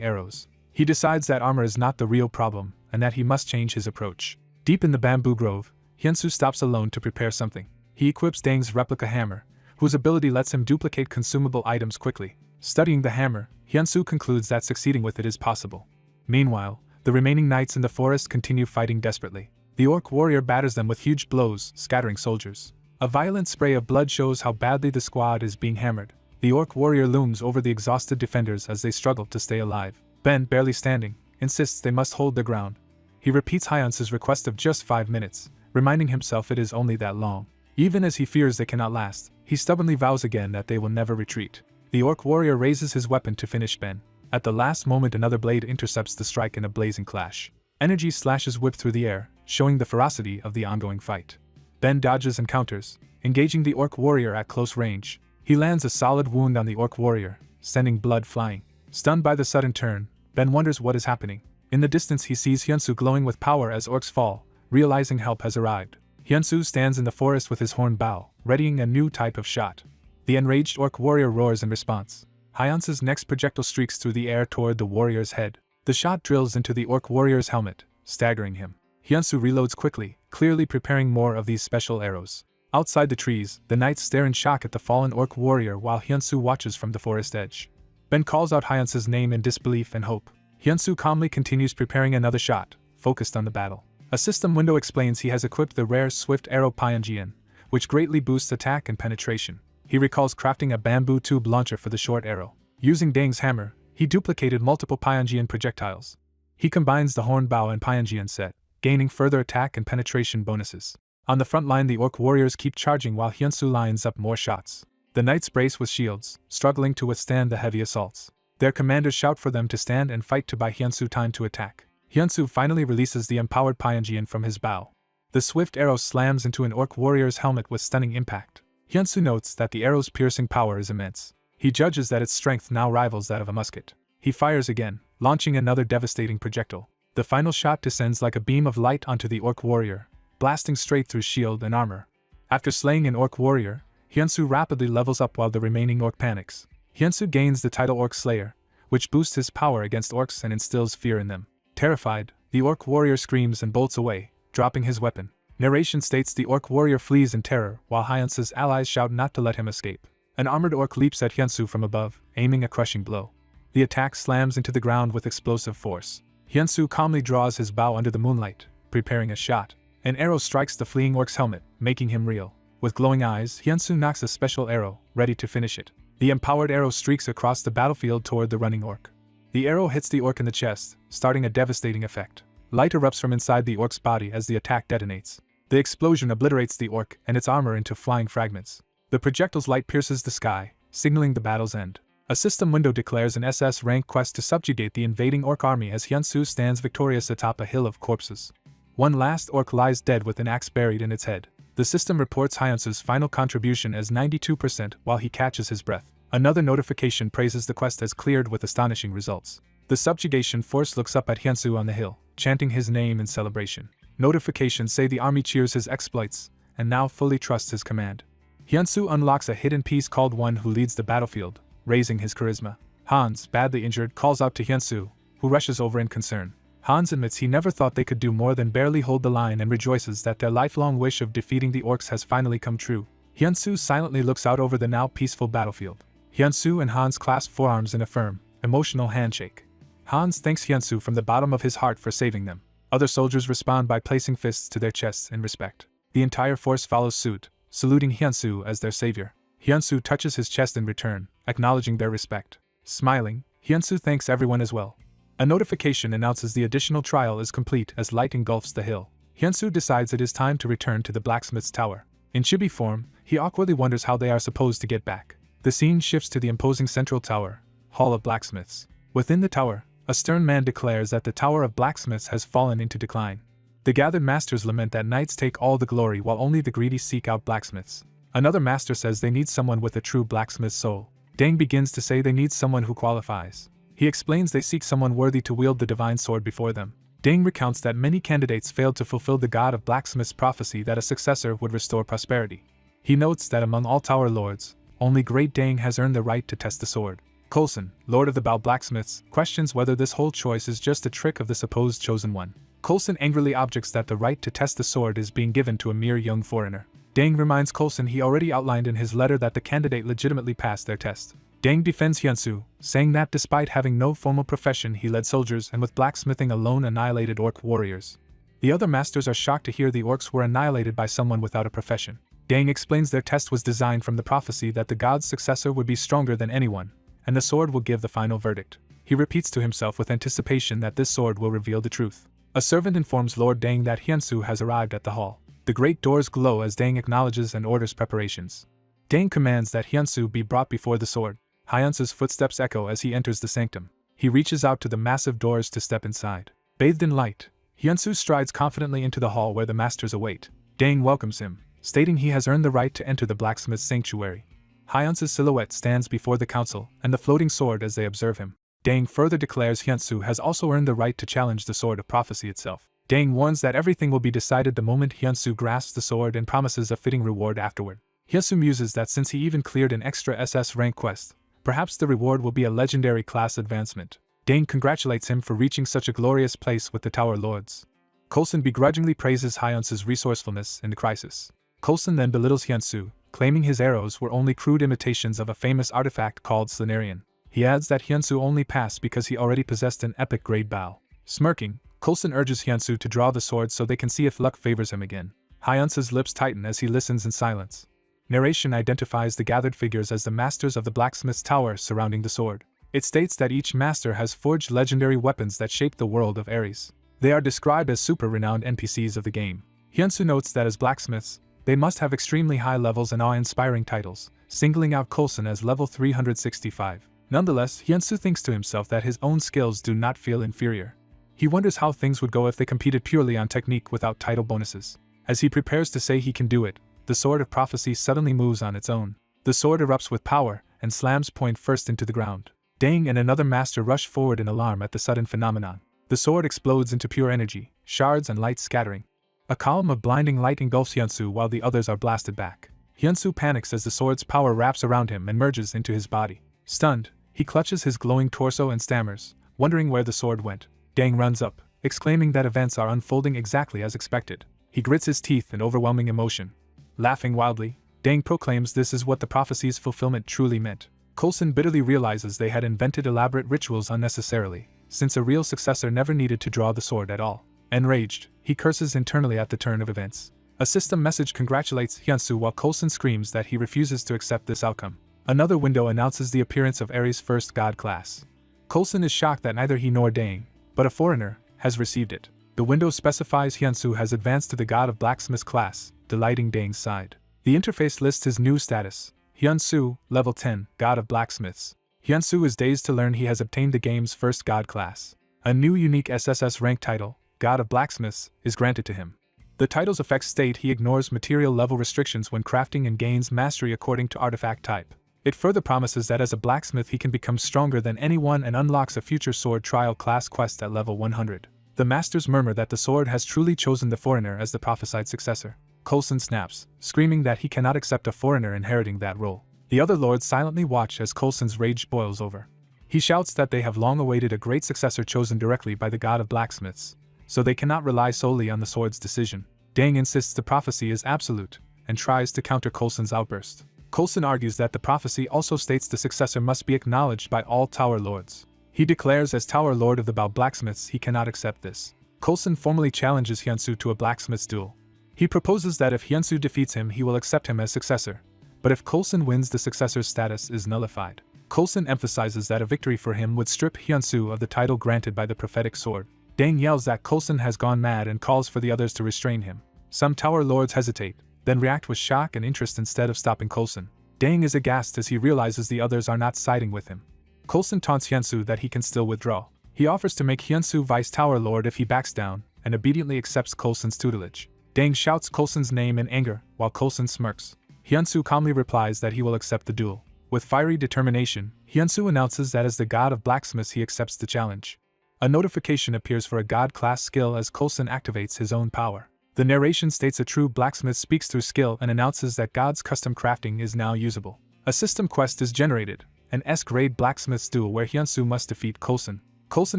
arrows. He decides that armor is not the real problem, and that he must change his approach. Deep in the bamboo grove, Hyunsu stops alone to prepare something. He equips Dang's replica hammer, whose ability lets him duplicate consumable items quickly. Studying the hammer, Hyunsu concludes that succeeding with it is possible. Meanwhile, the remaining knights in the forest continue fighting desperately. The orc warrior batters them with huge blows, scattering soldiers. A violent spray of blood shows how badly the squad is being hammered. The orc warrior looms over the exhausted defenders as they struggle to stay alive. Ben, barely standing, insists they must hold their ground. He repeats Hyunsu's request of just 5 minutes, reminding himself it is only that long. Even as he fears they cannot last, he stubbornly vows again that they will never retreat. The orc warrior raises his weapon to finish Ben. At the last moment, another blade intercepts the strike in a blazing clash. Energy slashes whip through the air, showing the ferocity of the ongoing fight. Ben dodges and counters, engaging the orc warrior at close range. He lands a solid wound on the orc warrior, sending blood flying. Stunned by the sudden turn, Ben wonders what is happening. In the distance he sees Hyunsu glowing with power as orcs fall, realizing help has arrived. Hyunsu stands in the forest with his horn bow, readying a new type of shot. The enraged orc warrior roars in response. Hyunsu's next projectile streaks through the air toward the warrior's head. The shot drills into the orc warrior's helmet, staggering him. Hyunsu reloads quickly, clearly preparing more of these special arrows. Outside the trees, the knights stare in shock at the fallen orc warrior while Hyunsu watches from the forest edge. Ben calls out Hyunsu's name in disbelief and hope. Hyunsu calmly continues preparing another shot, focused on the battle. A system window explains he has equipped the rare Swift Arrow Pyonjian, which greatly boosts attack and penetration. He recalls crafting a bamboo tube launcher for the short arrow. Using Dang's hammer, he duplicated multiple Pyonjian projectiles. He combines the horn bow and Pyonjian set, gaining further attack and penetration bonuses. On the front line, the orc warriors keep charging while Hyunsu lines up more shots. The knights brace with shields, struggling to withstand the heavy assaults. Their commanders shout for them to stand and fight to buy Hyunsu time to attack. Hyunsu finally releases the empowered Pyonjian from his bow. The swift arrow slams into an orc warrior's helmet with stunning impact. Hyunsu notes that the arrow's piercing power is immense. He judges that its strength now rivals that of a musket. He fires again, launching another devastating projectile. The final shot descends like a beam of light onto the orc warrior, blasting straight through shield and armor. After slaying an orc warrior, Hyunsu rapidly levels up while the remaining orc panics. Hyunsu gains the title Orc Slayer, which boosts his power against orcs and instills fear in them. Terrified, the orc warrior screams and bolts away, dropping his weapon. Narration states the orc warrior flees in terror while Hyunsu's allies shout not to let him escape. An armored orc leaps at Hyunsu from above, aiming a crushing blow. The attack slams into the ground with explosive force. Hyunsu calmly draws his bow under the moonlight, preparing a shot. An arrow strikes the fleeing orc's helmet, making him reel. With glowing eyes, Hyunsu knocks a special arrow, ready to finish it. The empowered arrow streaks across the battlefield toward the running orc. The arrow hits the orc in the chest, starting a devastating effect. Light erupts from inside the orc's body as the attack detonates. The explosion obliterates the orc and its armor into flying fragments. The projectile's light pierces the sky, signaling the battle's end. A system window declares an SS rank quest to subjugate the invading orc army as Hyunsu stands victorious atop a hill of corpses. One last orc lies dead with an axe buried in its head. The system reports Hyunsu's final contribution as 92% while he catches his breath. Another notification praises the quest as cleared with astonishing results. The subjugation force looks up at Hyunsu on the hill, chanting his name in celebration. Notifications say the army cheers his exploits, and now fully trusts his command. Hyunsu unlocks a hidden piece called One Who Leads the Battlefield, raising his charisma. Hans, badly injured, calls out to Hyunsu, who rushes over in concern. Hans admits he never thought they could do more than barely hold the line and rejoices that their lifelong wish of defeating the orcs has finally come true. Hyunsu silently looks out over the now peaceful battlefield. Hyunsu and Hans clasp forearms in a firm, emotional handshake. Hans thanks Hyunsu from the bottom of his heart for saving them. Other soldiers respond by placing fists to their chests in respect. The entire force follows suit, saluting Hyunsu as their savior. Hyunsu touches his chest in return, acknowledging their respect. Smiling, Hyunsu thanks everyone as well. A notification announces the additional trial is complete as light engulfs the hill. Hyunsu decides it is time to return to the blacksmith's tower. In chibi form, he awkwardly wonders how they are supposed to get back. The scene shifts to the imposing central tower, Hall of Blacksmiths. Within the tower, a stern man declares that the Tower of Blacksmiths has fallen into decline. The gathered masters lament that knights take all the glory while only the greedy seek out blacksmiths. Another master says they need someone with a true blacksmith's soul. Dang begins to say they need someone who qualifies. He explains they seek someone worthy to wield the divine sword before them. Dang recounts that many candidates failed to fulfill the god of blacksmith's prophecy that a successor would restore prosperity. He notes that among all Tower Lords, only Great Dang has earned the right to test the sword. Coulson, Lord of the Bao Blacksmiths, questions whether this whole choice is just a trick of the supposed chosen one. Coulson angrily objects that the right to test the sword is being given to a mere young foreigner. Dang reminds Coulson he already outlined in his letter that the candidate legitimately passed their test. Dang defends Hyunsoo, saying that despite having no formal profession he led soldiers and with blacksmithing alone annihilated orc warriors. The other masters are shocked to hear the orcs were annihilated by someone without a profession. Dang explains their test was designed from the prophecy that the god's successor would be stronger than anyone, and the sword will give the final verdict. He repeats to himself with anticipation that this sword will reveal the truth. A servant informs Lord Dang that Hyunsoo has arrived at the hall. The great doors glow as Dang acknowledges and orders preparations. Dang commands that Hyunsoo be brought before the sword. Hyunsoo's footsteps echo as he enters the sanctum. He reaches out to the massive doors to step inside. Bathed in light, Hyunsoo strides confidently into the hall where the masters await. Dang welcomes him, stating he has earned the right to enter the blacksmith's sanctuary. Hyunsoo's silhouette stands before the council and the floating sword as they observe him. Dang further declares Hyunsoo has also earned the right to challenge the sword of prophecy itself. Dang warns that everything will be decided the moment Hyunsoo grasps the sword and promises a fitting reward afterward. Hyunsoo muses that since he even cleared an extra SS rank quest, perhaps the reward will be a legendary class advancement. Dang congratulates him for reaching such a glorious place with the Tower Lords. Coulson begrudgingly praises Hyunsoo's resourcefulness in the crisis. Coulson then belittles Hyunsoo, claiming his arrows were only crude imitations of a famous artifact called Slinarian. He adds that Hyunsoo only passed because he already possessed an epic-grade bow. Smirking, Coulson urges Hyunsoo to draw the sword so they can see if luck favors him again. Hyunsoo's lips tighten as he listens in silence. Narration identifies the gathered figures as the masters of the blacksmith's tower surrounding the sword. It states that each master has forged legendary weapons that shape the world of Ares. They are described as super-renowned NPCs of the game. Hyunsoo notes that as blacksmiths, they must have extremely high levels and awe-inspiring titles, singling out Coulson as level 365. Nonetheless, Hyunsoo thinks to himself that his own skills do not feel inferior. He wonders how things would go if they competed purely on technique without title bonuses. As he prepares to say he can do it, the sword of prophecy suddenly moves on its own. The sword erupts with power and slams point first into the ground. Dang and another master rush forward in alarm at the sudden phenomenon. The sword explodes into pure energy, shards and light scattering. A column of blinding light engulfs Hyunsoo while the others are blasted back. Hyunsoo panics as the sword's power wraps around him and merges into his body. Stunned, he clutches his glowing torso and stammers, wondering where the sword went. Dang runs up, exclaiming that events are unfolding exactly as expected. He grits his teeth in overwhelming emotion. Laughing wildly, Dang proclaims this is what the prophecy's fulfillment truly meant. Coulson bitterly realizes they had invented elaborate rituals unnecessarily, since a real successor never needed to draw the sword at all. Enraged, he curses internally at the turn of events. A system message congratulates Hyunsoo while Coulson screams that he refuses to accept this outcome. Another window announces the appearance of Ares' first god class. Coulson is shocked that neither he nor Dang, but a foreigner, has received it. The window specifies Hyunsoo has advanced to the god of blacksmiths class, delighting Dang's side. The interface lists his new status, Hyunsoo, level 10, god of blacksmiths. Hyunsoo is dazed to learn he has obtained the game's first god class. A new unique SSS rank title, god of blacksmiths, is granted to him. The title's effects state he ignores material level restrictions when crafting and gains mastery according to artifact type. It further promises that as a blacksmith he can become stronger than anyone and unlocks a future sword trial class quest at level 100. The masters murmur that the sword has truly chosen the foreigner as the prophesied successor. Coulson snaps, screaming that he cannot accept a foreigner inheriting that role. The other lords silently watch as Coulson's rage boils over. He shouts that they have long awaited a great successor chosen directly by the god of blacksmiths, so they cannot rely solely on the sword's decision. Dang insists the prophecy is absolute, and tries to counter Coulson's outburst. Coulson argues that the prophecy also states the successor must be acknowledged by all Tower Lords. He declares as Tower Lord of the Bao Blacksmiths he cannot accept this. Coulson formally challenges Hyunsoo to a blacksmith's duel. He proposes that if Hyunsoo defeats him he will accept him as successor, but if Coulson wins the successor's status is nullified. Coulson emphasizes that a victory for him would strip Hyunsoo of the title granted by the prophetic sword. Dang yells that Coulson has gone mad and calls for the others to restrain him. Some Tower Lords hesitate, then react with shock and interest instead of stopping Coulson. Dang is aghast as he realizes the others are not siding with him. Coulson taunts Hyunsoo that he can still withdraw. He offers to make Hyunsoo Vice Tower Lord if he backs down, and obediently accepts Coulson's tutelage. Dang shouts Coulson's name in anger, while Coulson smirks. Hyunsoo calmly replies that he will accept the duel. With fiery determination, Hyunsu announces that as the god of blacksmiths he accepts the challenge. A notification appears for a god-class skill as Coulson activates his own power. The narration states a true blacksmith speaks through skill and announces that God's custom crafting is now usable. A system quest is generated, an S-grade blacksmith's duel where Hyunsu must defeat Coulson. Coulson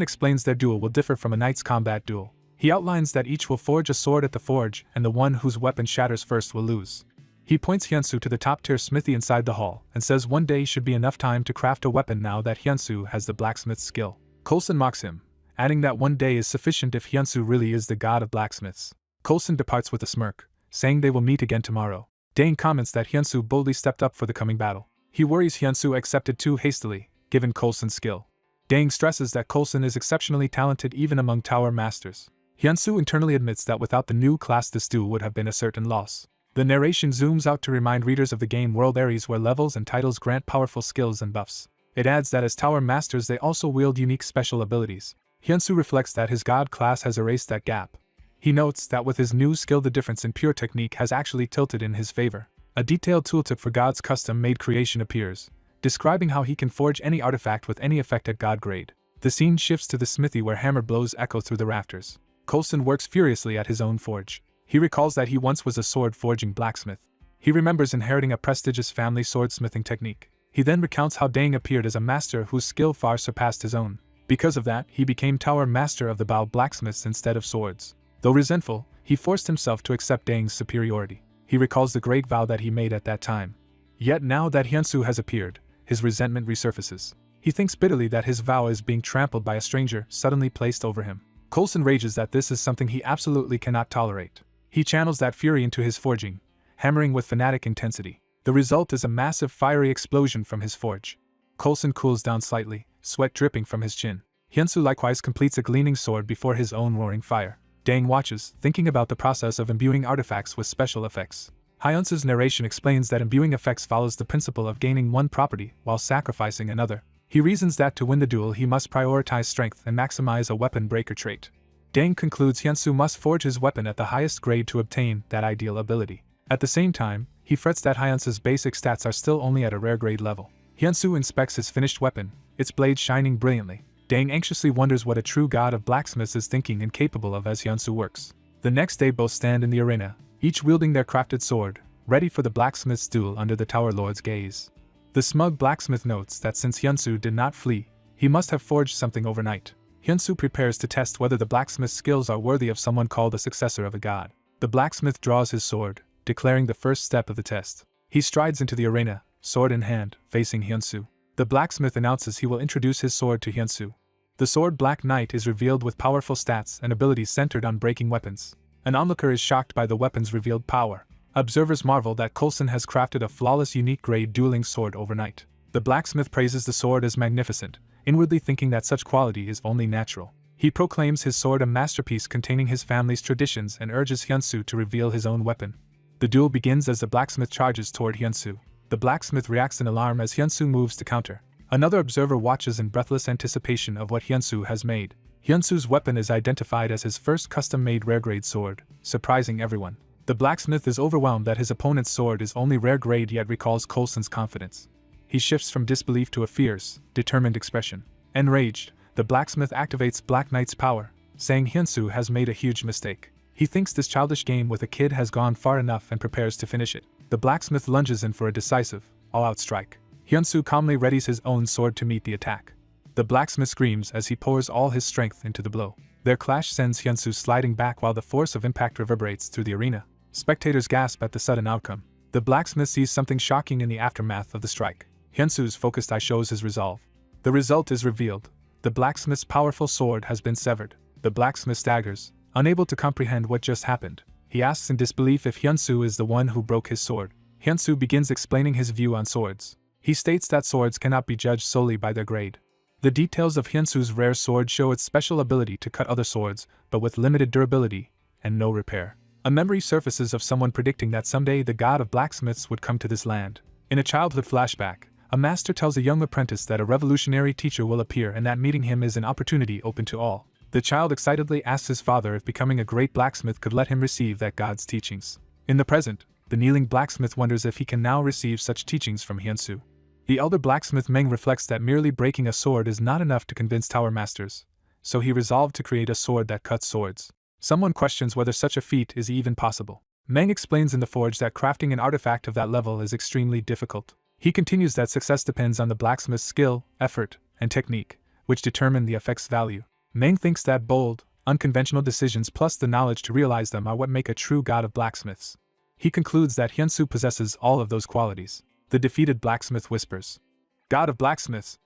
explains their duel will differ from a knight's combat duel. He outlines that each will forge a sword at the forge and the one whose weapon shatters first will lose. He points Hyunsu to the top-tier smithy inside the hall and says one day should be enough time to craft a weapon now that Hyunsu has the blacksmith's skill. Coulson mocks him, adding that one day is sufficient if Hyunsu really is the god of blacksmiths. Coulson departs with a smirk, saying they will meet again tomorrow. Dang comments that Hyunsu boldly stepped up for the coming battle. He worries Hyunsu accepted too hastily, given Coulson's skill. Dang stresses that Coulson is exceptionally talented even among tower masters. Hyunsu internally admits that without the new class this duel would have been a certain loss. The narration zooms out to remind readers of the game world areas where levels and titles grant powerful skills and buffs. It adds that as tower masters they also wield unique special abilities. Hyunsu reflects that his god class has erased that gap. He notes that with his new skill the difference in pure technique has actually tilted in his favor. A detailed tooltip for God's custom-made creation appears, describing how he can forge any artifact with any effect at God grade. The scene shifts to the smithy where hammer blows echo through the rafters. Coulson works furiously at his own forge. He recalls that he once was a sword-forging blacksmith. He remembers inheriting a prestigious family swordsmithing technique. He then recounts how Dang appeared as a master whose skill far surpassed his own. Because of that, he became tower master of the Bao blacksmiths instead of swords. Though resentful, he forced himself to accept Dang's superiority. He recalls the great vow that he made at that time. Yet now that Hyunsu has appeared, his resentment resurfaces. He thinks bitterly that his vow is being trampled by a stranger suddenly placed over him. Coulson rages that this is something he absolutely cannot tolerate. He channels that fury into his forging, hammering with fanatic intensity. The result is a massive fiery explosion from his forge. Coulson cools down slightly, sweat dripping from his chin. Hyunsu likewise completes a gleaming sword before his own roaring fire. Dang watches, thinking about the process of imbuing artifacts with special effects. Hyunsu's narration explains that imbuing effects follows the principle of gaining one property while sacrificing another. He reasons that to win the duel he must prioritize strength and maximize a weapon breaker trait. Dang concludes Hyunsu must forge his weapon at the highest grade to obtain that ideal ability. At the same time, he frets that Hyunsu's basic stats are still only at a rare grade level. Hyunsu inspects his finished weapon, its blade shining brilliantly. Dang anxiously wonders what a true god of blacksmiths is thinking and capable of as Hyunsu works. The next day both stand in the arena, each wielding their crafted sword, ready for the blacksmith's duel under the Tower Lord's gaze. The smug blacksmith notes that since Hyunsu did not flee, he must have forged something overnight. Hyunsu prepares to test whether the blacksmith's skills are worthy of someone called a successor of a god. The blacksmith draws his sword, declaring the first step of the test. He strides into the arena, sword in hand, facing Hyunsu. The blacksmith announces he will introduce his sword to Hyunsu. The sword Black Knight is revealed with powerful stats and abilities centered on breaking weapons. An onlooker is shocked by the weapon's revealed power. Observers marvel that Coulson has crafted a flawless unique grade dueling sword overnight. The blacksmith praises the sword as magnificent, inwardly thinking that such quality is only natural. He proclaims his sword a masterpiece containing his family's traditions and urges Hyunsu to reveal his own weapon. The duel begins as the blacksmith charges toward Hyunsu. The blacksmith reacts in alarm as Hyunsu moves to counter. Another observer watches in breathless anticipation of what Hyunsu has made. Hyunsu's weapon is identified as his first custom-made rare-grade sword, surprising everyone. The blacksmith is overwhelmed that his opponent's sword is only rare-grade yet recalls Coulson's confidence. He shifts from disbelief to a fierce, determined expression. Enraged, the blacksmith activates Black Knight's power, saying Hyunsu has made a huge mistake. He thinks this childish game with a kid has gone far enough and prepares to finish it. The blacksmith lunges in for a decisive, all-out strike. Hyunsu calmly readies his own sword to meet the attack. The blacksmith screams as he pours all his strength into the blow. Their clash sends Hyunsu sliding back while the force of impact reverberates through the arena. Spectators gasp at the sudden outcome. The blacksmith sees something shocking in the aftermath of the strike. Hyunsu's focused eye shows his resolve. The result is revealed. The blacksmith's powerful sword has been severed. The blacksmith staggers, unable to comprehend what just happened. He asks in disbelief if Hyunsu is the one who broke his sword. Hyunsu begins explaining his view on swords. He states that swords cannot be judged solely by their grade. The details of Hyunsu's rare sword show its special ability to cut other swords, but with limited durability and no repair. A memory surfaces of someone predicting that someday the god of blacksmiths would come to this land. In a childhood flashback, a master tells a young apprentice that a revolutionary teacher will appear and that meeting him is an opportunity open to all. The child excitedly asks his father if becoming a great blacksmith could let him receive that god's teachings. In the present, the kneeling blacksmith wonders if he can now receive such teachings from Hyunsu. The elder blacksmith Meng reflects that merely breaking a sword is not enough to convince tower masters, so he resolved to create a sword that cuts swords. Someone questions whether such a feat is even possible. Meng explains in the forge that crafting an artifact of that level is extremely difficult. He continues that success depends on the blacksmith's skill, effort, and technique, which determine the effect's value. Meng thinks that bold, unconventional decisions plus the knowledge to realize them are what make a true god of blacksmiths. He concludes that Hyunsu possesses all of those qualities. The defeated blacksmith whispers, "God of blacksmiths."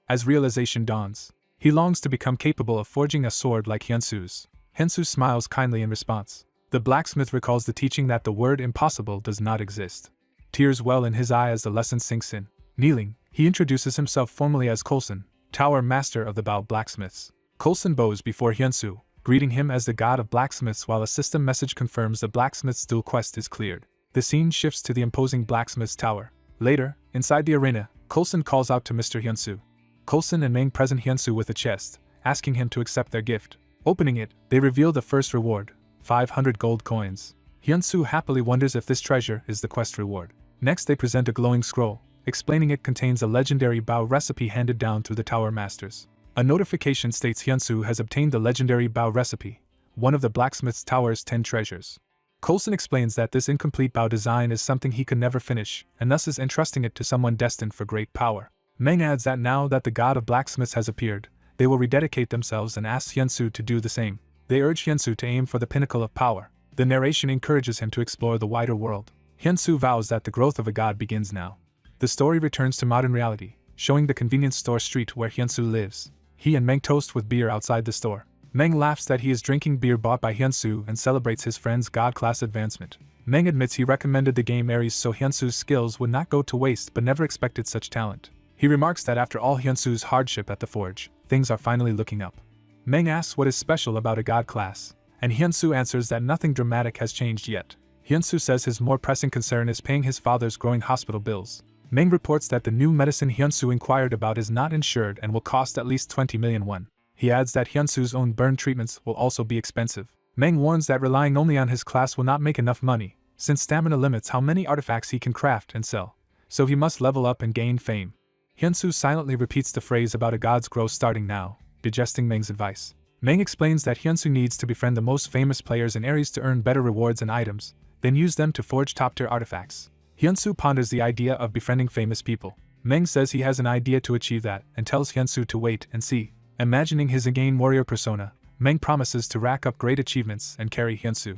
As realization dawns, he longs to become capable of forging a sword like Hyunsu's. Hyunsu smiles kindly in response. The blacksmith recalls the teaching that the word impossible does not exist. Tears well in his eye as the lesson sinks in. Kneeling, he introduces himself formally as Coulson, tower master of the Bao blacksmiths. Coulson bows before Hyunsu, greeting him as the god of blacksmiths while a system message confirms the blacksmith's dual quest is cleared. The scene shifts to the imposing blacksmith's tower. Later, inside the arena, Coulson calls out to Mr. Hyunsu. Coulson and Meng present Hyunsu with a chest, asking him to accept their gift. Opening it, they reveal the first reward, 500 gold coins. Hyunsu happily wonders if this treasure is the quest reward. Next they present a glowing scroll, explaining it contains a legendary Bao recipe handed down through the tower masters. A notification states Hyunsu has obtained the legendary Bao recipe, one of the blacksmith's tower's 10 treasures. Coulson explains that this incomplete Bao design is something he could never finish, and thus is entrusting it to someone destined for great power. Meng adds that now that the god of blacksmiths has appeared, they will rededicate themselves and ask Hyunsu to do the same. They urge Hyunsu to aim for the pinnacle of power. The narration encourages him to explore the wider world. Hyunsu vows that the growth of a god begins now. The story returns to modern reality, showing the convenience store street where Hyunsu lives. He and Meng toast with beer outside the store. Meng laughs that he is drinking beer bought by Hyunsu and celebrates his friend's god-class advancement. Meng admits he recommended the game Ares so Hyunsu's skills would not go to waste but never expected such talent. He remarks that after all Hyunsu's hardship at the forge, things are finally looking up. Meng asks what is special about a god class, and Hyunsu answers that nothing dramatic has changed yet. Hyunsu says his more pressing concern is paying his father's growing hospital bills. Meng reports that the new medicine Hyunsu inquired about is not insured and will cost at least 20 million won. He adds that Hyunsu's own burn treatments will also be expensive. Meng warns that relying only on his class will not make enough money, since stamina limits how many artifacts he can craft and sell, so he must level up and gain fame. Hyunsu silently repeats the phrase about a god's growth starting now, digesting Meng's advice. Meng explains that Hyunsu needs to befriend the most famous players in Ares to earn better rewards and items, then use them to forge top-tier artifacts. Hyunsu ponders the idea of befriending famous people. Meng says he has an idea to achieve that and tells Hyunsu to wait and see. Imagining his again warrior persona, Meng promises to rack up great achievements and carry Hyunsu.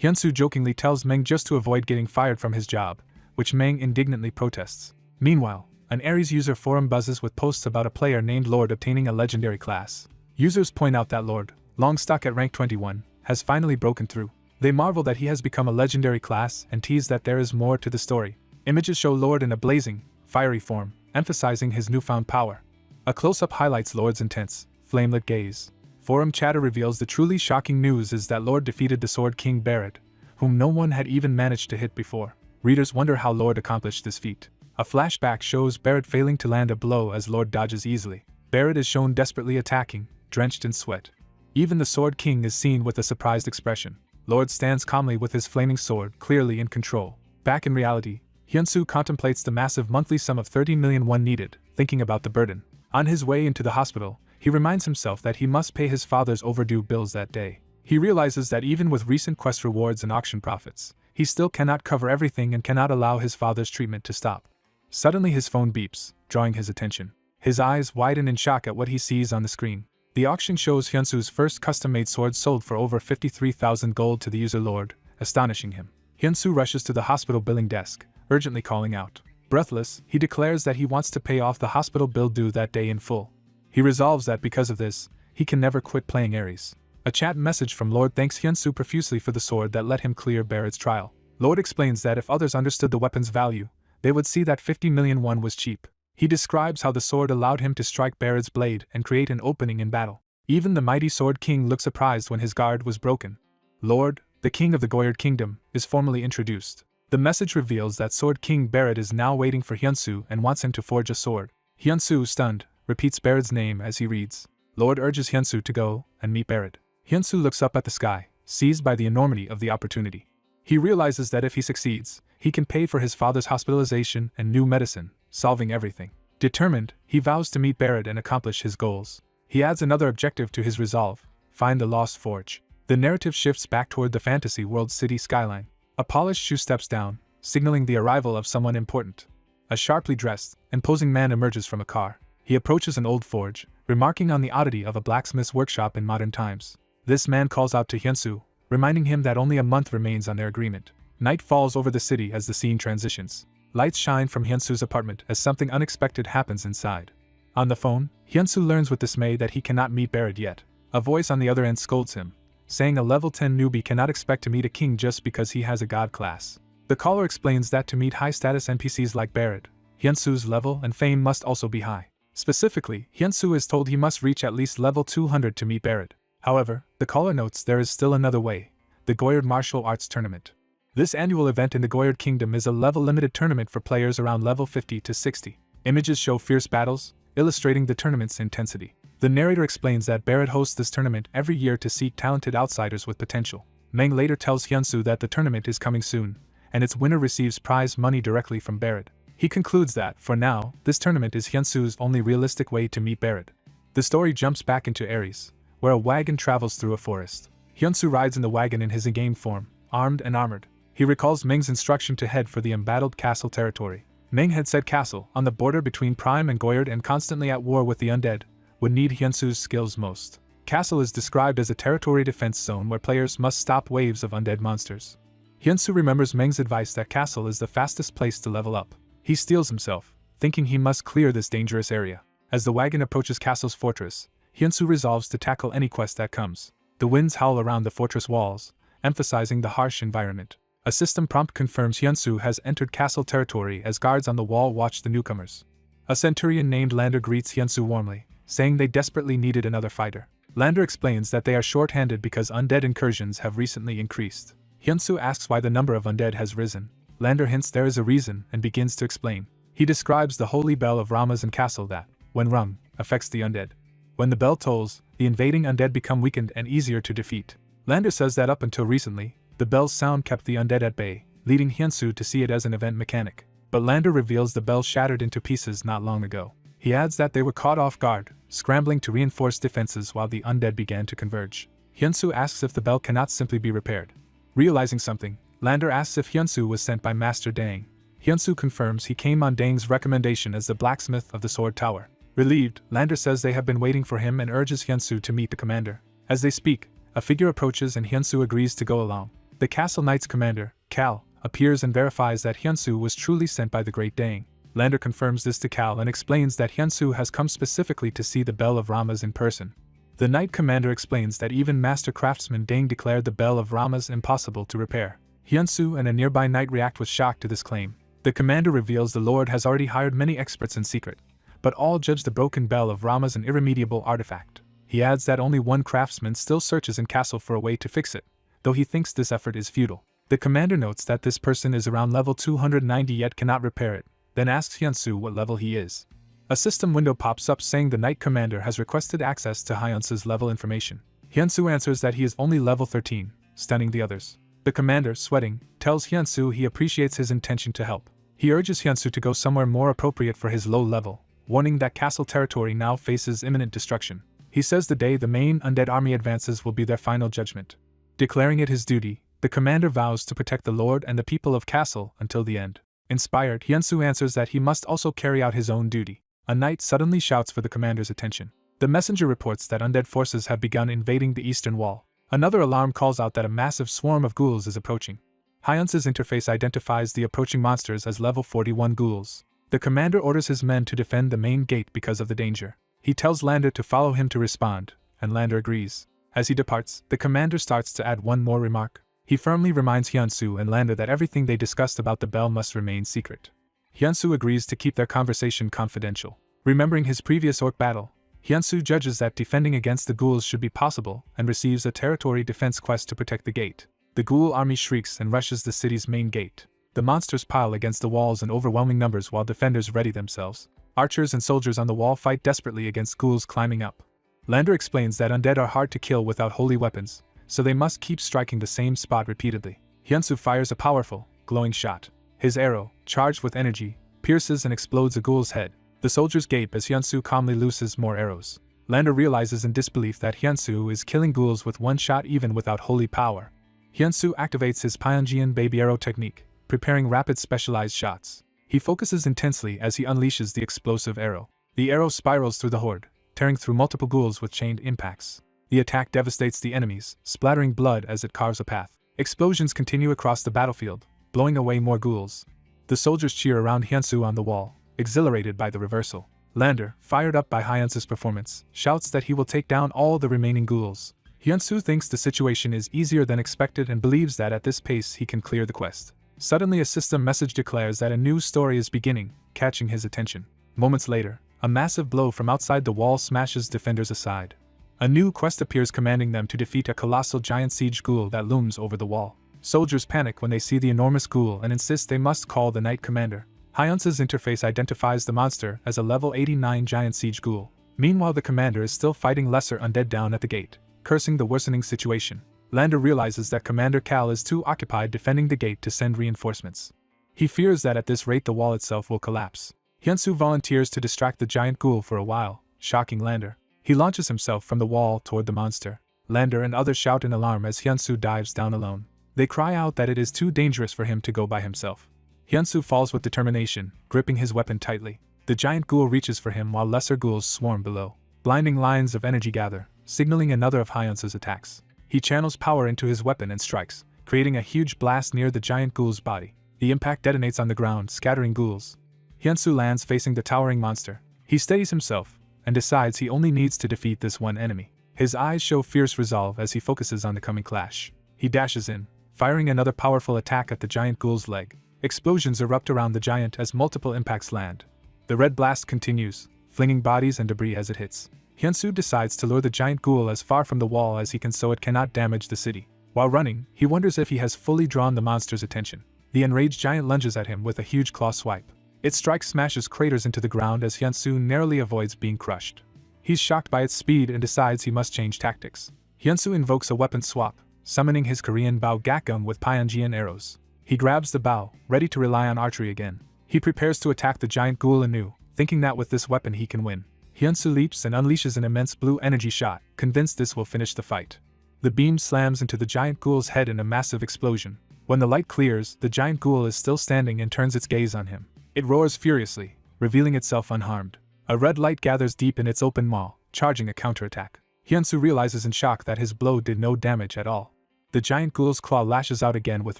Hyunsu jokingly tells Meng just to avoid getting fired from his job, which Meng indignantly protests. Meanwhile, an Ares user forum buzzes with posts about a player named Lord obtaining a legendary class. Users point out that Lord, long stuck at rank 21, has finally broken through. They marvel that he has become a legendary class and tease that there is more to the story. Images show Lord in a blazing, fiery form, emphasizing his newfound power. A close-up highlights Lord's intense, flamelit gaze. Forum chatter reveals the truly shocking news is that Lord defeated the Sword King Barrett, whom no one had even managed to hit before. Readers wonder how Lord accomplished this feat. A flashback shows Barrett failing to land a blow as Lord dodges easily. Barrett is shown desperately attacking, drenched in sweat. Even the Sword King is seen with a surprised expression. Lord stands calmly with his flaming sword clearly in control. Back in reality, Hyunsu contemplates the massive monthly sum of 30 million won needed, thinking about the burden. On his way into the hospital, he reminds himself that he must pay his father's overdue bills that day. He realizes that even with recent quest rewards and auction profits, he still cannot cover everything and cannot allow his father's treatment to stop. Suddenly his phone beeps, drawing his attention. His eyes widen in shock at what he sees on the screen. The auction shows Hyunsu's first custom-made sword sold for over 53,000 gold to the user Lord, astonishing him. Hyunsu rushes to the hospital billing desk, urgently calling out. Breathless, he declares that he wants to pay off the hospital bill due that day in full. He resolves that because of this, he can never quit playing Ares. A chat message from Lord thanks Hyunsu profusely for the sword that let him clear Barrett's trial. Lord explains that if others understood the weapon's value, they would see that 50 million won was cheap. He describes how the sword allowed him to strike Barrett's blade and create an opening in battle. Even the mighty Sword King looked surprised when his guard was broken. Lord, the king of the Goyard Kingdom, is formally introduced. The message reveals that Sword King Barrett is now waiting for Hyunsu and wants him to forge a sword. Hyunsu, stunned, repeats Barrett's name as he reads. Lord urges Hyunsu to go and meet Barrett. Hyunsu looks up at the sky, seized by the enormity of the opportunity. He realizes that if he succeeds, he can pay for his father's hospitalization and new medicine, solving everything. Determined, he vows to meet Barrett and accomplish his goals. He adds another objective to his resolve: find the lost forge. The narrative shifts back toward the fantasy world city skyline. A polished shoe steps down, signaling the arrival of someone important. A sharply dressed, imposing man emerges from a car. He approaches an old forge, remarking on the oddity of a blacksmith's workshop in modern times. This man calls out to Hyunsu, reminding him that only a month remains on their agreement. Night falls over the city as the scene transitions. Lights shine from Hyunsu's apartment as something unexpected happens inside. On the phone, Hyunsu learns with dismay that he cannot meet Barrett yet. A voice on the other end scolds him, saying a level 10 newbie cannot expect to meet a king just because he has a god class. The caller explains that to meet high-status NPCs like Barrett, Hyunsu's level and fame must also be high. Specifically, Hyunsu is told he must reach at least level 200 to meet Barrett. However, the caller notes there is still another way: the Goyard Martial Arts Tournament. This annual event in the Goyard Kingdom is a level-limited tournament for players around level 50 to 60. Images show fierce battles, illustrating the tournament's intensity. The narrator explains that Barrett hosts this tournament every year to seek talented outsiders with potential. Meng later tells Hyunsu that the tournament is coming soon, and its winner receives prize money directly from Barrett. He concludes that, for now, this tournament is Hyunsu's only realistic way to meet Barrett. The story jumps back into Ares, where a wagon travels through a forest. Hyunsu rides in the wagon in his in-game form, armed and armored. He recalls Meng's instruction to head for the embattled castle territory. Meng had said castle, on the border between Prime and Goyard and constantly at war with the undead, would need Hyunsu's skills most. Castle is described as a territory defense zone where players must stop waves of undead monsters. Hyunsu remembers Meng's advice that castle is the fastest place to level up. He steels himself, thinking he must clear this dangerous area. As the wagon approaches castle's fortress, Hyunsu resolves to tackle any quest that comes. The winds howl around the fortress walls, emphasizing the harsh environment. A system prompt confirms Hyunsu has entered castle territory as guards on the wall watch the newcomers. A centurion named Lander greets Hyunsu warmly, saying they desperately needed another fighter. Lander explains that they are short-handed because undead incursions have recently increased. Hyunsu asks why the number of undead has risen. Lander hints there is a reason and begins to explain. He describes the holy bell of Rama's castle that, when rung, affects the undead. When the bell tolls, the invading undead become weakened and easier to defeat. Lander says that up until recently, the bell's sound kept the undead at bay, leading Hyunsu to see it as an event mechanic. But Lander reveals the bell shattered into pieces not long ago. He adds that they were caught off guard, scrambling to reinforce defenses while the undead began to converge. Hyunsu asks if the bell cannot simply be repaired. Realizing something, Lander asks if Hyunsu was sent by Master Dang. Hyunsu confirms he came on Dang's recommendation as the blacksmith of the Sword Tower. Relieved, Lander says they have been waiting for him and urges Hyunsu to meet the commander. As they speak, a figure approaches and Hyunsu agrees to go along. The Castle Knight's commander, Cal, appears and verifies that Hyunsu was truly sent by the Great Dang. Lander confirms this to Cal and explains that Hyunsu has come specifically to see the Bell of Rama's in person. The Knight commander explains that even Master Craftsman Dang declared the Bell of Rama's impossible to repair. Hyunsu and a nearby knight react with shock to this claim. The commander reveals the Lord has already hired many experts in secret, but all judge the broken Bell of Rama's an irremediable artifact. He adds that only one craftsman still searches in castle for a way to fix it, though he thinks this effort is futile. The commander notes that this person is around level 290 yet cannot repair it, then asks Hyunsu what level he is. A system window pops up saying the Knight commander has requested access to Hyunsu's level information. Hyunsu answers that he is only level 13, stunning the others. The commander, sweating, tells Hyunsu he appreciates his intention to help. He urges Hyunsu to go somewhere more appropriate for his low level, warning that castle territory now faces imminent destruction. He says the day the main undead army advances will be their final judgment. Declaring it his duty, the commander vows to protect the lord and the people of castle until the end. Inspired, Hyunsu answers that he must also carry out his own duty. A knight suddenly shouts for the commander's attention. The messenger reports that undead forces have begun invading the eastern wall. Another alarm calls out that a massive swarm of ghouls is approaching. Hyunsu's interface identifies the approaching monsters as level 41 ghouls. The commander orders his men to defend the main gate because of the danger. He tells Lander to follow him to respond, and Lander agrees. As he departs, the commander starts to add one more remark. He firmly reminds Hyunsu and Lander that everything they discussed about the bell must remain secret. Hyunsu agrees to keep their conversation confidential. Remembering his previous orc battle, Hyunsu judges that defending against the ghouls should be possible and receives a territory defense quest to protect the gate. The ghoul army shrieks and rushes the city's main gate. The monsters pile against the walls in overwhelming numbers while defenders ready themselves. Archers and soldiers on the wall fight desperately against ghouls climbing up. Lander explains that undead are hard to kill without holy weapons, so they must keep striking the same spot repeatedly. Hyunsu fires a powerful, glowing shot. His arrow, charged with energy, pierces and explodes a ghoul's head. The soldiers gape as Hyunsu calmly looses more arrows. Lander realizes in disbelief that Hyunsu is killing ghouls with one shot even without holy power. Hyunsu activates his Pyonjian baby arrow technique, preparing rapid specialized shots. He focuses intensely as he unleashes the explosive arrow. The arrow spirals through the horde, tearing through multiple ghouls with chained impacts. The attack devastates the enemies, splattering blood as it carves a path. Explosions continue across the battlefield, blowing away more ghouls. The soldiers cheer around Hyunsu on the wall, exhilarated by the reversal. Lander, fired up by Hyunsu's performance, shouts that he will take down all the remaining ghouls. Hyunsu thinks the situation is easier than expected and believes that at this pace he can clear the quest. Suddenly a system message declares that a new story is beginning, catching his attention. Moments later, a massive blow from outside the wall smashes defenders aside. A new quest appears commanding them to defeat a colossal giant siege ghoul that looms over the wall. Soldiers panic when they see the enormous ghoul and insist they must call the Knight Commander. Hyunsu's interface identifies the monster as a level 89 giant siege ghoul. Meanwhile, the commander is still fighting lesser undead down at the gate, cursing the worsening situation. Lander realizes that Commander Cal is too occupied defending the gate to send reinforcements. He fears that at this rate the wall itself will collapse. Hyunsu volunteers to distract the giant ghoul for a while, shocking Lander. He launches himself from the wall toward the monster. Lander and others shout in alarm as Hyunsu dives down alone. They cry out that it is too dangerous for him to go by himself. Hyunsu falls with determination, gripping his weapon tightly. The giant ghoul reaches for him while lesser ghouls swarm below. Blinding lines of energy gather, signaling another of Hyunsu's attacks. He channels power into his weapon and strikes, creating a huge blast near the giant ghoul's body. The impact detonates on the ground, scattering ghouls. Hyunsu lands facing the towering monster. He steadies himself, and decides he only needs to defeat this one enemy. His eyes show fierce resolve as he focuses on the coming clash. He dashes in, firing another powerful attack at the giant ghoul's leg. Explosions erupt around the giant as multiple impacts land. The red blast continues, flinging bodies and debris as it hits. Hyunsu decides to lure the giant ghoul as far from the wall as he can so it cannot damage the city. While running, he wonders if he has fully drawn the monster's attention. The enraged giant lunges at him with a huge claw swipe. Its strike smashes craters into the ground as Hyunsu narrowly avoids being crushed. He's shocked by its speed and decides he must change tactics. Hyunsu invokes a weapon swap, summoning his Korean bow gakgung with Pyonjian arrows. He grabs the bow, ready to rely on archery again. He prepares to attack the giant ghoul anew, thinking that with this weapon he can win. Hyunsu leaps and unleashes an immense blue energy shot, convinced this will finish the fight. The beam slams into the giant ghoul's head in a massive explosion. When the light clears, the giant ghoul is still standing and turns its gaze on him. It roars furiously, revealing itself unharmed. A red light gathers deep in its open maw, charging a counterattack. Hyunsu realizes in shock that his blow did no damage at all. The giant ghoul's claw lashes out again with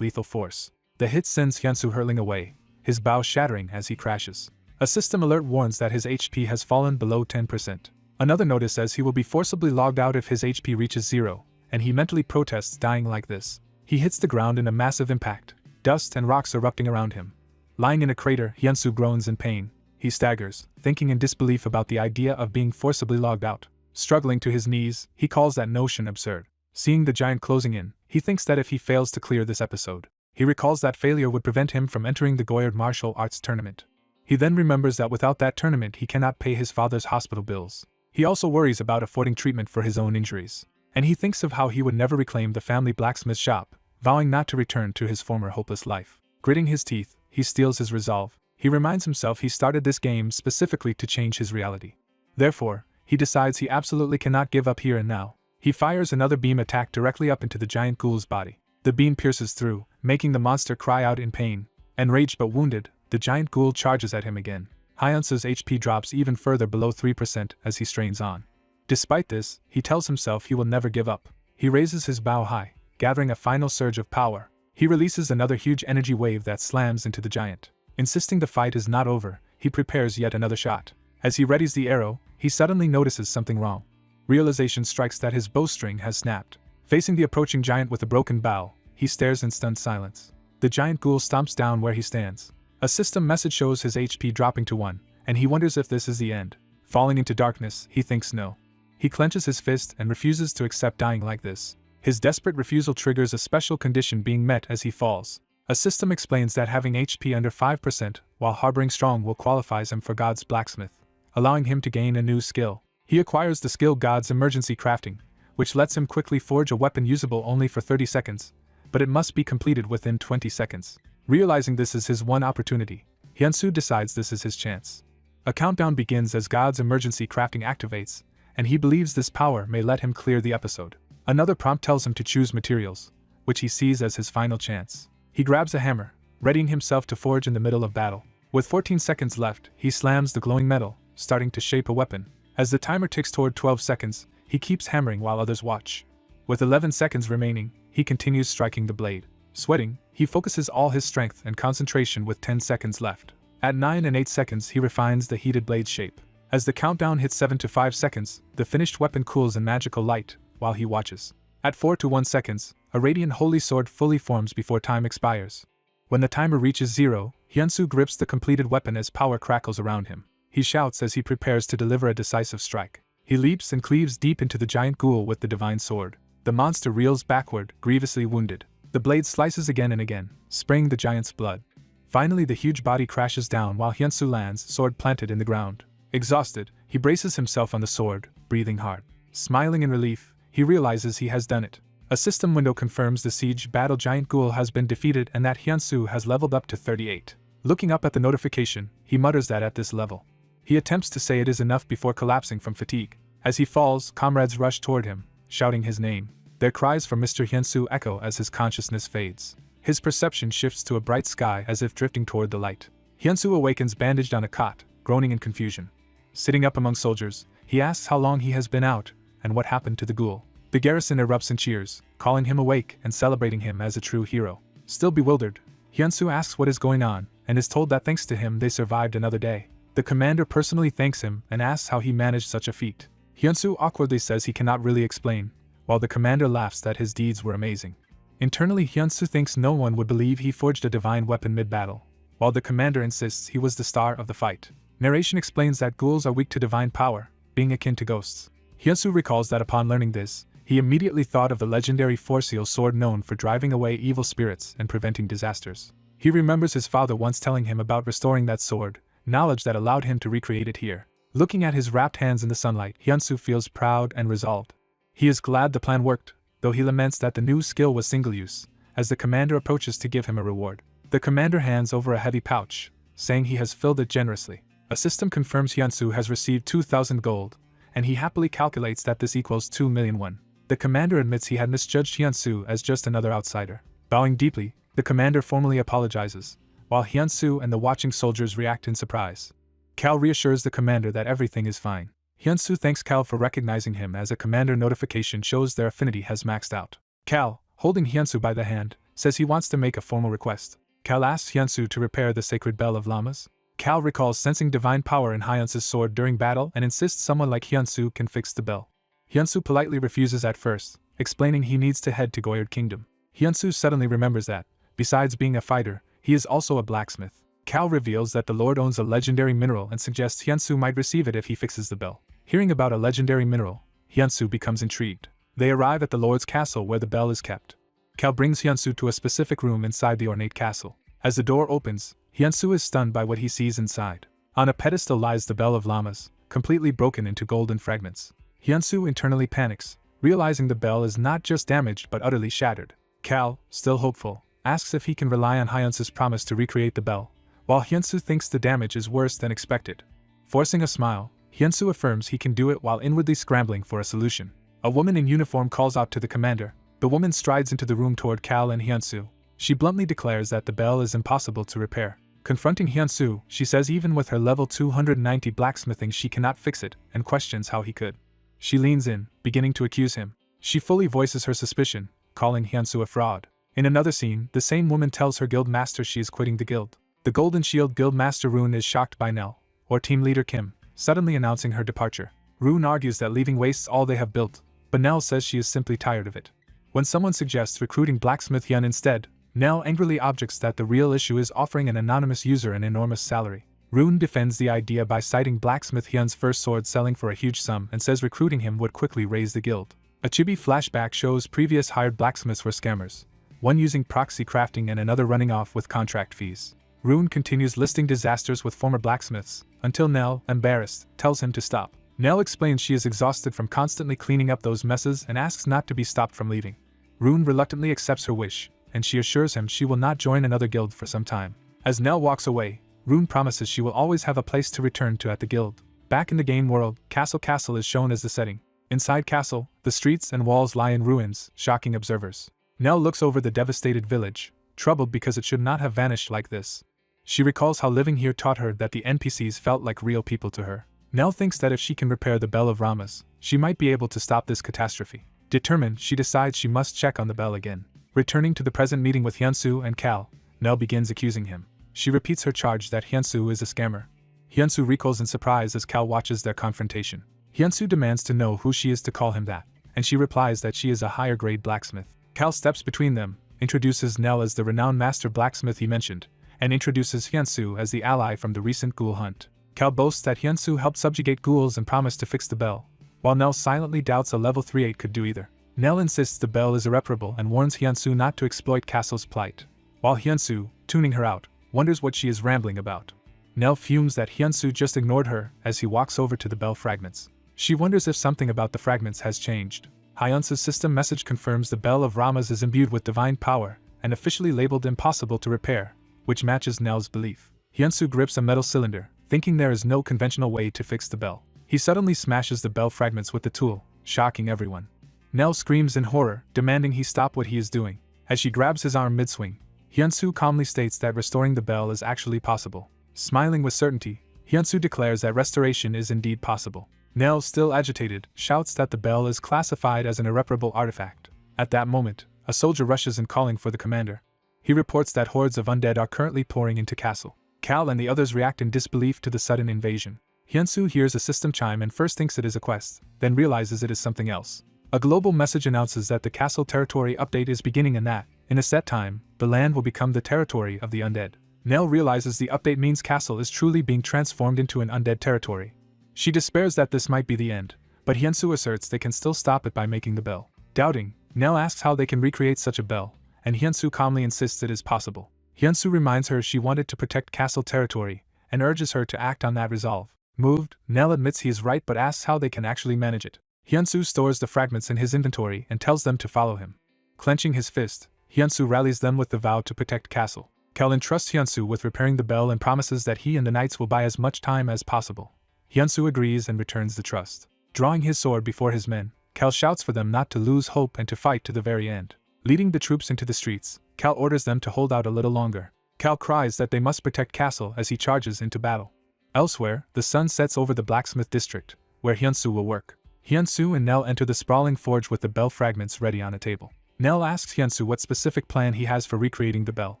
lethal force. The hit sends Hyunsu hurtling away, his bow shattering as he crashes. A system alert warns that his HP has fallen below 10%. Another notice says he will be forcibly logged out if his HP reaches 0, and he mentally protests dying like this. He hits the ground in a massive impact, dust and rocks erupting around him. Lying in a crater, Hyunsu groans in pain. He staggers, thinking in disbelief about the idea of being forcibly logged out. Struggling to his knees, he calls that notion absurd. Seeing the giant closing in, he thinks that if he fails to clear this episode, he recalls that failure would prevent him from entering the Goyard martial arts tournament. He then remembers that without that tournament he cannot pay his father's hospital bills. He also worries about affording treatment for his own injuries. And he thinks of how he would never reclaim the family blacksmith shop, vowing not to return to his former hopeless life. Gritting his teeth, he steels his resolve. He reminds himself he started this game specifically to change his reality. Therefore, he decides he absolutely cannot give up here and now. He fires another beam attack directly up into the giant ghoul's body. The beam pierces through, making the monster cry out in pain. Enraged but wounded, the giant ghoul charges at him again. Hyunsu's HP drops even further below 3% as he strains on. Despite this, he tells himself he will never give up. He raises his bow high, gathering a final surge of power. He releases another huge energy wave that slams into the giant. Insisting the fight is not over, he prepares yet another shot. As he readies the arrow, he suddenly notices something wrong. Realization strikes that his bowstring has snapped. Facing the approaching giant with a broken bow, he stares in stunned silence. The giant ghoul stomps down where he stands. A system message shows his HP dropping to 1, and he wonders if this is the end. Falling into darkness, he thinks no. He clenches his fist and refuses to accept dying like this. His desperate refusal triggers a special condition being met as he falls. A system explains that having HP under 5% while harboring strong will qualifies him for God's blacksmith, allowing him to gain a new skill. He acquires the skill God's emergency crafting, which lets him quickly forge a weapon usable only for 30 seconds, but it must be completed within 20 seconds. Realizing this is his one opportunity, Hyunsu decides this is his chance. A countdown begins as God's emergency crafting activates, and he believes this power may let him clear the episode. Another prompt tells him to choose materials, which he sees as his final chance. He grabs a hammer, readying himself to forge in the middle of battle. With 14 seconds left, he slams the glowing metal, starting to shape a weapon. As the timer ticks toward 12 seconds, he keeps hammering while others watch. With 11 seconds remaining, he continues striking the blade. Sweating, he focuses all his strength and concentration with 10 seconds left. At 9 and 8 seconds, he refines the heated blade shape. As the countdown hits 7 to 5 seconds, the finished weapon cools in magical light while he watches. At 4 to 1 seconds, a radiant holy sword fully forms before time expires. When the timer reaches 0, Hyunsu grips the completed weapon as power crackles around him. He shouts as he prepares to deliver a decisive strike. He leaps and cleaves deep into the giant ghoul with the divine sword. The monster reels backward, grievously wounded. The blade slices again and again, spraying the giant's blood. Finally, the huge body crashes down while Hyunsu lands, sword planted in the ground. Exhausted, he braces himself on the sword, breathing hard. Smiling in relief, he realizes he has done it. A system window confirms the siege battle giant ghoul has been defeated and that Hyunsu has leveled up to 38. Looking up at the notification, he mutters that at this level. He attempts to say it is enough before collapsing from fatigue. As he falls, comrades rush toward him, shouting his name. Their cries for Mr. Hyunsu echo as his consciousness fades. His perception shifts to a bright sky as if drifting toward the light. Hyunsu awakens bandaged on a cot, groaning in confusion. Sitting up among soldiers, he asks how long he has been out, and what happened to the ghoul. The garrison erupts in cheers, calling him awake and celebrating him as a true hero. Still bewildered, Hyunsu asks what is going on, and is told that thanks to him they survived another day. The commander personally thanks him and asks how he managed such a feat. Hyunsu awkwardly says he cannot really explain, while the commander laughs that his deeds were amazing. Internally, Hyunsu thinks no one would believe he forged a divine weapon mid-battle, while the commander insists he was the star of the fight. Narration explains that ghouls are weak to divine power, being akin to ghosts. Hyunsu recalls that upon learning this, he immediately thought of the legendary four-seal sword known for driving away evil spirits and preventing disasters. He remembers his father once telling him about restoring that sword, knowledge that allowed him to recreate it here. Looking at his wrapped hands in the sunlight, Hyunsu feels proud and resolved. He is glad the plan worked, though he laments that the new skill was single-use, as the commander approaches to give him a reward. The commander hands over a heavy pouch, saying he has filled it generously. A system confirms Hyunsu has received 2,000 gold, and he happily calculates that this equals 2 million won. The commander admits he had misjudged Hyunsu as just another outsider. Bowing deeply, the commander formally apologizes, while Hyunsu and the watching soldiers react in surprise. Cal reassures the commander that everything is fine. Hyunsu thanks Cal for recognizing him as a commander notification shows their affinity has maxed out. Cal, holding Hyunsu by the hand, says he wants to make a formal request. Cal asks Hyunsu to repair the sacred bell of llamas. Cal recalls sensing divine power in Hyunsu's sword during battle and insists someone like Hyunsu can fix the bell. Hyunsu politely refuses at first, explaining he needs to head to Goyard Kingdom. Hyunsu suddenly remembers that, besides being a fighter, he is also a blacksmith. Cal reveals that the Lord owns a legendary mineral and suggests Hyunsu might receive it if he fixes the bell. Hearing about a legendary mineral, Hyunsu becomes intrigued. They arrive at the Lord's castle where the bell is kept. Cal brings Hyunsu to a specific room inside the ornate castle. As the door opens, Hyunsu is stunned by what he sees inside. On a pedestal lies the bell of llamas, completely broken into golden fragments. Hyunsu internally panics, realizing the bell is not just damaged but utterly shattered. Cal, still hopeful, asks if he can rely on Hyunsu's promise to recreate the bell, while Hyunsu thinks the damage is worse than expected. Forcing a smile, Hyunsu affirms he can do it while inwardly scrambling for a solution. A woman in uniform calls out to the commander. The woman strides into the room toward Cal and Hyunsu. She bluntly declares that the bell is impossible to repair. Confronting Hyunsu, she says even with her level 290 blacksmithing she cannot fix it, and questions how he could. She leans in, beginning to accuse him. She fully voices her suspicion, calling Hyunsu a fraud. In another scene, the same woman tells her guild master she is quitting the guild. The Golden Shield guild master Rune is shocked by Nell, or team leader Kim, suddenly announcing her departure. Rune argues that leaving wastes all they have built, but Nell says she is simply tired of it. When someone suggests recruiting Blacksmith Hyun instead, Nell angrily objects that the real issue is offering an anonymous user an enormous salary. Rune defends the idea by citing Blacksmith Hyun's first sword selling for a huge sum and says recruiting him would quickly raise the guild. A chibi flashback shows previous hired blacksmiths were scammers, one using proxy crafting and another running off with contract fees. Rune continues listing disasters with former blacksmiths, until Nell, embarrassed, tells him to stop. Nell explains she is exhausted from constantly cleaning up those messes and asks not to be stopped from leaving. Rune reluctantly accepts her wish, and she assures him she will not join another guild for some time. As Nell walks away, Rune promises she will always have a place to return to at the guild. Back in the game world, Castle is shown as the setting. Inside Castle, the streets and walls lie in ruins, shocking observers. Nell looks over the devastated village, troubled because it should not have vanished like this. She recalls how living here taught her that the NPCs felt like real people to her. Nell thinks that if she can repair the Bell of Ramas, she might be able to stop this catastrophe. Determined, she decides she must check on the bell again. Returning to the present meeting with Hyunsu and Cal, Nell begins accusing him. She repeats her charge that Hyunsu is a scammer. Hyunsu recoils in surprise as Cal watches their confrontation. Hyunsu demands to know who she is to call him that, and she replies that she is a higher-grade blacksmith. Cal steps between them, introduces Nell as the renowned master blacksmith he mentioned, and introduces Hyunsu as the ally from the recent ghoul hunt. Cal boasts that Hyunsu helped subjugate ghouls and promised to fix the bell, while Nell silently doubts a level 3-8 could do either. Nell insists the bell is irreparable and warns Hyunsu not to exploit Castle's plight, while Hyunsu, tuning her out, wonders what she is rambling about. Nell fumes that Hyunsu just ignored her as he walks over to the bell fragments. She wonders if something about the fragments has changed. Hyunsu's system message confirms the Bell of Ramas is imbued with divine power and officially labeled impossible to repair, which matches Nell's belief. Hyunsu grips a metal cylinder, thinking there is no conventional way to fix the bell. He suddenly smashes the bell fragments with the tool, shocking everyone. Nell screams in horror, demanding he stop what he is doing. As she grabs his arm mid-swing, Hyunsu calmly states that restoring the bell is actually possible. Smiling with certainty, Hyunsu declares that restoration is indeed possible. Nell, still agitated, shouts that the bell is classified as an irreparable artifact. At that moment, a soldier rushes in calling for the commander. He reports that hordes of undead are currently pouring into Castle. Cal and the others react in disbelief to the sudden invasion. Hyunsu hears a system chime and first thinks it is a quest, then realizes it is something else. A global message announces that the Castle territory update is beginning and that, in a set time, the land will become the territory of the undead. Nell realizes the update means Castle is truly being transformed into an undead territory. She despairs that this might be the end, but Hyunsu asserts they can still stop it by making the bell. Doubting, Nell asks how they can recreate such a bell, and Hyunsu calmly insists it is possible. Hyunsu reminds her she wanted to protect Castle territory, and urges her to act on that resolve. Moved, Nell admits he is right but asks how they can actually manage it. Hyunsu stores the fragments in his inventory and tells them to follow him. Clenching his fist, Hyunsu rallies them with the vow to protect Castle. Cal entrusts Hyunsu with repairing the bell and promises that he and the knights will buy as much time as possible. Hyunsu agrees and returns the trust. Drawing his sword before his men, Cal shouts for them not to lose hope and to fight to the very end. Leading the troops into the streets, Cal orders them to hold out a little longer. Cal cries that they must protect Castle as he charges into battle. Elsewhere, the sun sets over the blacksmith district, where Hyunsu will work. Hyunsu and Nell enter the sprawling forge with the bell fragments ready on a table. Nell asks Hyunsu what specific plan he has for recreating the bell.